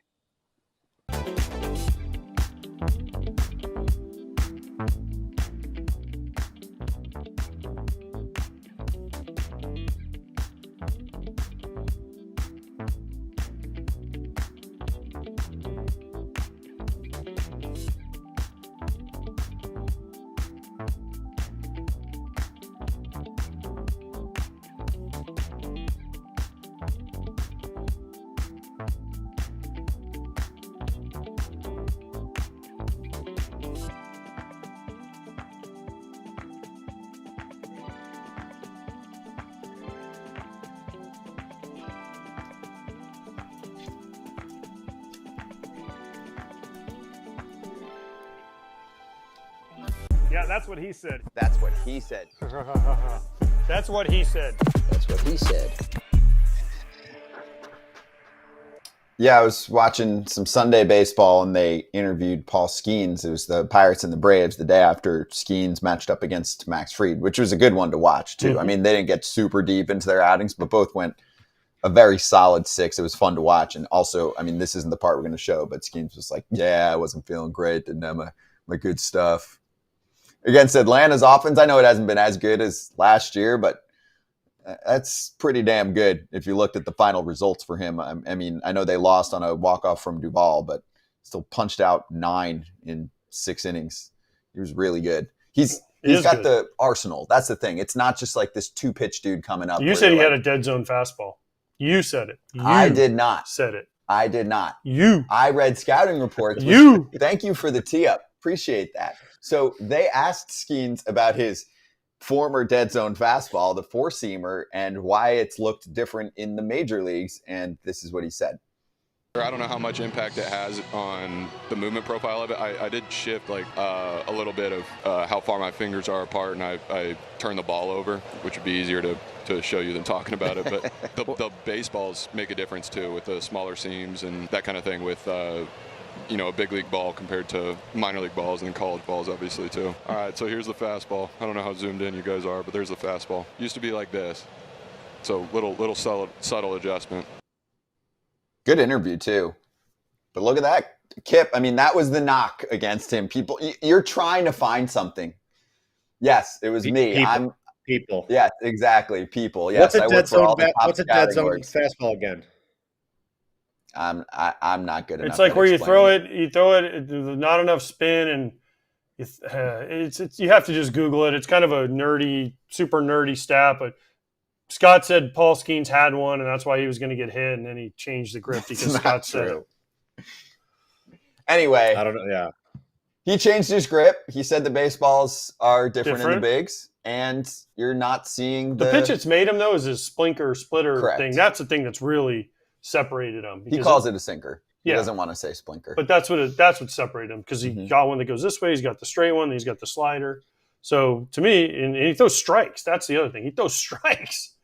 Yeah, that's what he said. That's what he said. That's what he said. That's what he said. Yeah, I was watching some Sunday baseball, and they interviewed Paul Skenes. It was the Pirates and the Braves the day after Skenes matched up against Max Fried, which was a good one to watch, too. Mm-hmm. I mean, they didn't get super deep into their outings, but both went a very solid 6. It was fun to watch. And also, I mean, this isn't the part we're going to show, but Skenes was like, yeah, I wasn't feeling great. Didn't have my good stuff. Against Atlanta's offense, I know it hasn't been as good as last year, but that's pretty damn good if you looked at the final results for him. I mean, I know they lost on a walk-off from Duvall, but still punched out 9 in 6 innings. He was really good. He's got the arsenal. That's the thing. It's not just like this 2-pitch dude coming up. You said he had a dead zone fastball. You said it. I did not. Said it. I did not. I read scouting reports. Thank you for the tee-up. Appreciate that. So they asked Skenes about his former dead zone fastball, the 4-seamer, and why it's looked different in the major leagues. And this is what he said. I don't know how much impact it has on the movement profile of it. I did shift like a little bit of how far my fingers are apart, and I turned the ball over, which would be easier to show you than talking about it. But the baseballs make a difference too, with the smaller seams and that kind of thing, with a big league ball compared to minor league balls and college balls, obviously, too. All right, so here's the fastball. I don't know how zoomed in you guys are, but there's the fastball. Used to be like this. So little subtle adjustment. Good interview, too. But look at that. Kip, I mean, that was the knock against him. People, you're trying to find something. Yes, it was me. People. Yes, exactly. People. Yes, what's a dead zone fastball again? I'm not good enough. It's like where you throw it, not enough spin, and it's you have to just Google it. It's kind of a super nerdy stat, but Scott said Paul Skenes had one, and that's why he was going to get hit, and then he changed the grip because Scott said it. Anyway, I don't know. Yeah, he changed his grip. He said the baseballs are different in the bigs, and you're not seeing the pitch. It's made him though is his splitter Correct. thing. That's the thing that's really separated him. He calls it a sinker. He doesn't want to say splinker. But that's what separated him, because he got one that goes this way. He's got the straight one. He's got the slider. So to me, and he throws strikes. That's the other thing. He throws strikes.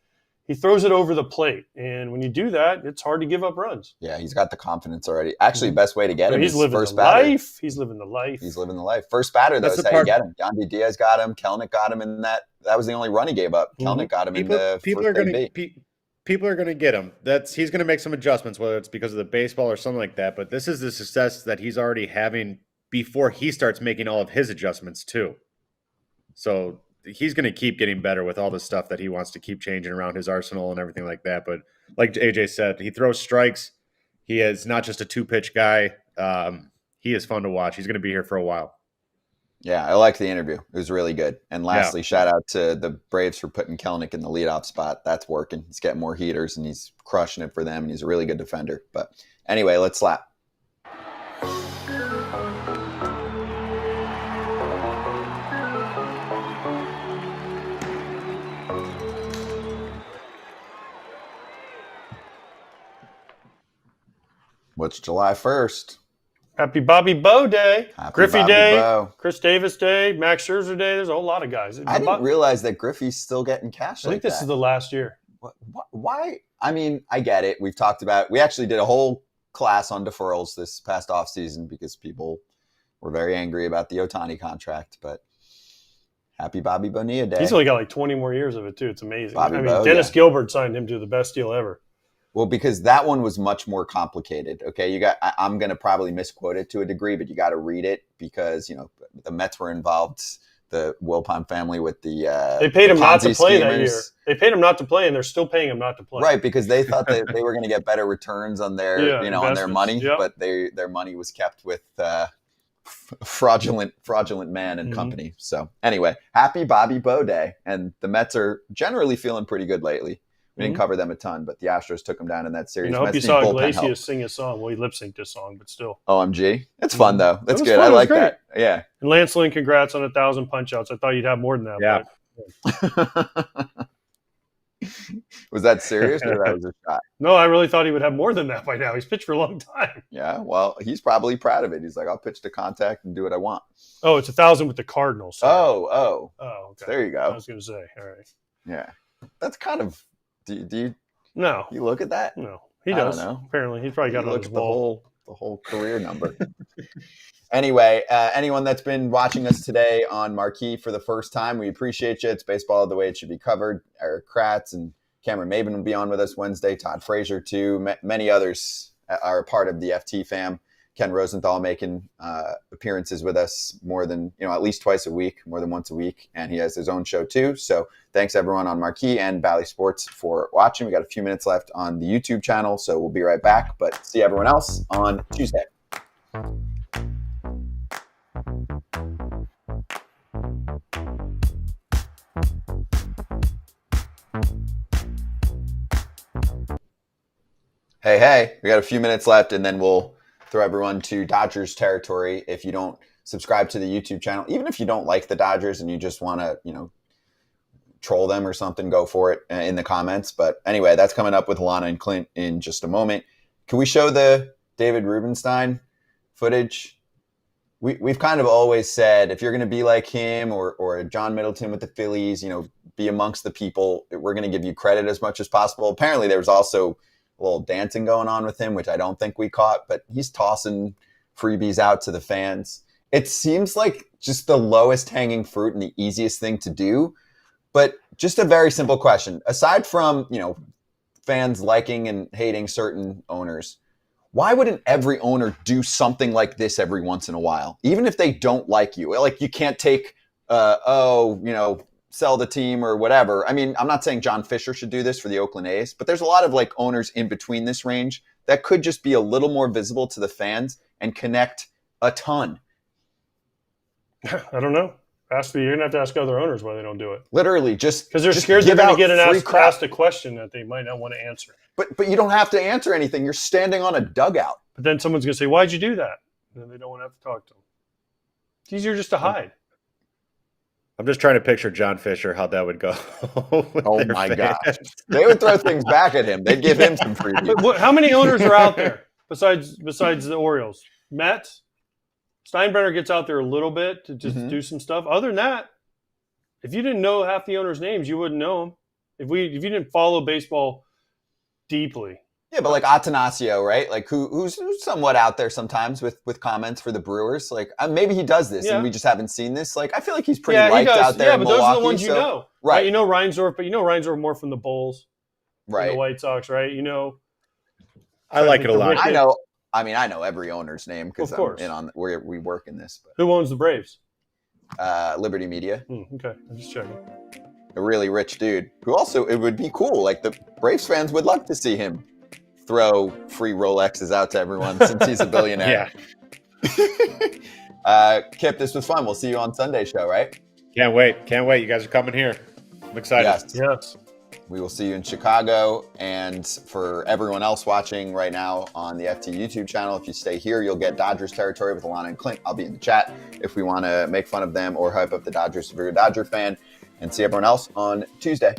He throws it over the plate. And when you do that, it's hard to give up runs. Yeah, he's got the confidence already. Actually, best way to get him is first batter. He's living the life. He's living the life. First batter, though, is how you get him. Yandy Diaz got him. Kelenic got him in that. That was the only run he gave up. Kelenic got him in the People are going to get him. He's going to make some adjustments, whether it's because of the baseball or something like that. But this is the success that he's already having before he starts making all of his adjustments too. So he's going to keep getting better with all the stuff that he wants to keep changing around his arsenal and everything like that. But like AJ said, he throws strikes. He is not just a 2-pitch guy. He is fun to watch. He's going to be here for a while. Yeah, I liked the interview. It was really good. And lastly, shout out to the Braves for putting Kelenic in the leadoff spot. That's working. He's getting more heaters, and he's crushing it for them, and he's a really good defender. But anyway, let's slap. What's July 1st? Happy Bobby Bo Day. Happy Griffey Bobby Day. Bo. Chris Davis Day. Max Scherzer Day. There's a whole lot of guys. I didn't realize that Griffey's still getting cash I think this is the last year. Why? I mean, I get it. We've talked about, we actually did a whole class on deferrals this past offseason because people were very angry about the Ohtani contract, but happy Bobby Bonilla Day. He's only got like 20 more years of it too. It's amazing. Bobby I mean, Bo, Dennis Gilbert signed him to the best deal ever. Well, because that one was much more complicated. Okay, I'm going to probably misquote it to a degree, but you got to read it because the Mets were involved, the Wilpon family with the they paid him not to play schemers. that year. They paid him not to play, and they're still paying him not to play. Right, because they thought that they were going to get better returns on their on their money, but their money was kept with fraudulent man and company. So anyway, happy Bobby Bo Day, and the Mets are generally feeling pretty good lately. We didn't cover them a ton, but the Astros took them down in that series. I hope you saw Iglesias sing a song. Well, he lip-synced a song, but still. OMG. It's fun, though. That's good. Fun. I like that. Yeah. And Lance Lynn, congrats on 1,000 punch-outs. I thought you'd have more than that. Yeah. Was that serious or that was a shot? No, I really thought he would have more than that by now. He's pitched for a long time. Yeah, well, he's probably proud of it. He's like, I'll pitch to contact and do what I want. Oh, it's 1,000 with the Cardinals. Oh, okay. There you go. I was going to say, all right. Yeah. That's kind of... Do you? No. You look at that? No, he does. I don't know. Apparently, he's probably got it on his wall. The whole career number. Anyway, anyone that's been watching us today on Marquee for the first time, we appreciate you. It's baseball the way it should be covered. Eric Kratz and Cameron Maben will be on with us Wednesday. Todd Frazier too. Many others are a part of the FT fam. Ken Rosenthal making appearances with us more than, at least twice a week, more than once a week. And he has his own show too. So thanks everyone on Marquee and Bally Sports for watching. We got a few minutes left on the YouTube channel, so we'll be right back. But see everyone else on Tuesday. Hey, we got a few minutes left and then we'll throw everyone to Dodgers territory. If you don't subscribe to the YouTube channel, even if you don't like the Dodgers and you just want to, troll them or something, go for it in the comments. But anyway, that's coming up with Lana and Clint in just a moment. Can we show the David Rubenstein footage? We've kind of always said, if you're going to be like him or John Middleton with the Phillies, be amongst the people, we're going to give you credit as much as possible. Apparently there was also a little dancing going on with him, which I don't think we caught, but he's tossing freebies out to the fans. It seems like just the lowest hanging fruit and the easiest thing to do. But just a very simple question. Aside from, fans liking and hating certain owners, why wouldn't every owner do something like this every once in a while? Even if they don't like you. Like you can't take, sell the team or whatever. I mean, I'm not saying John Fisher should do this for the Oakland A's, but there's a lot of owners in between this range that could just be a little more visible to the fans and connect a ton. I don't know. You're going to have to ask other owners why they don't do it. Literally, just because they're scared they're going to get asked a question that they might not want to answer. But you don't have to answer anything. You're standing on a dugout. But then someone's going to say, why'd you do that? And then they don't want to have to talk to them. It's easier just to hide. I'm just trying to picture John Fisher, how that would go. Oh, my gosh. They would throw things back at him. They'd give him some freebies. How many owners are out there besides the Orioles? Mets? Steinbrenner gets out there a little bit to just do some stuff. Other than that, if you didn't know half the owners' names, you wouldn't know them. If you didn't follow baseball deeply. Yeah, but like Atanasio, right? Like who's somewhat out there sometimes with comments for the Brewers. Like maybe he does this and we just haven't seen this. Like I feel like he's pretty liked out there in Milwaukee. Those are the ones you know. Right. You know Reinsdorf, but you know Reinsdorf more from the Bulls. Right. The White Sox, right? I like it a lot. I know every owner's name because I'm in on where we work in this. But. Who owns the Braves? Liberty Media. Okay, I'm just checking. A really rich dude who also, it would be cool. Like the Braves fans would love to see him throw free Rolexes out to everyone since he's a billionaire. Yeah. Kip, this was fun. We'll see you on Sunday show, right? Can't wait. You guys are coming here. I'm excited. Yes. We will see you in Chicago. And for everyone else watching right now on the FT YouTube channel, if you stay here, you'll get Dodgers territory with Alana and Clint. I'll be in the chat if we want to make fun of them or hype up the Dodgers if you're a Dodger fan. And see everyone else on Tuesday.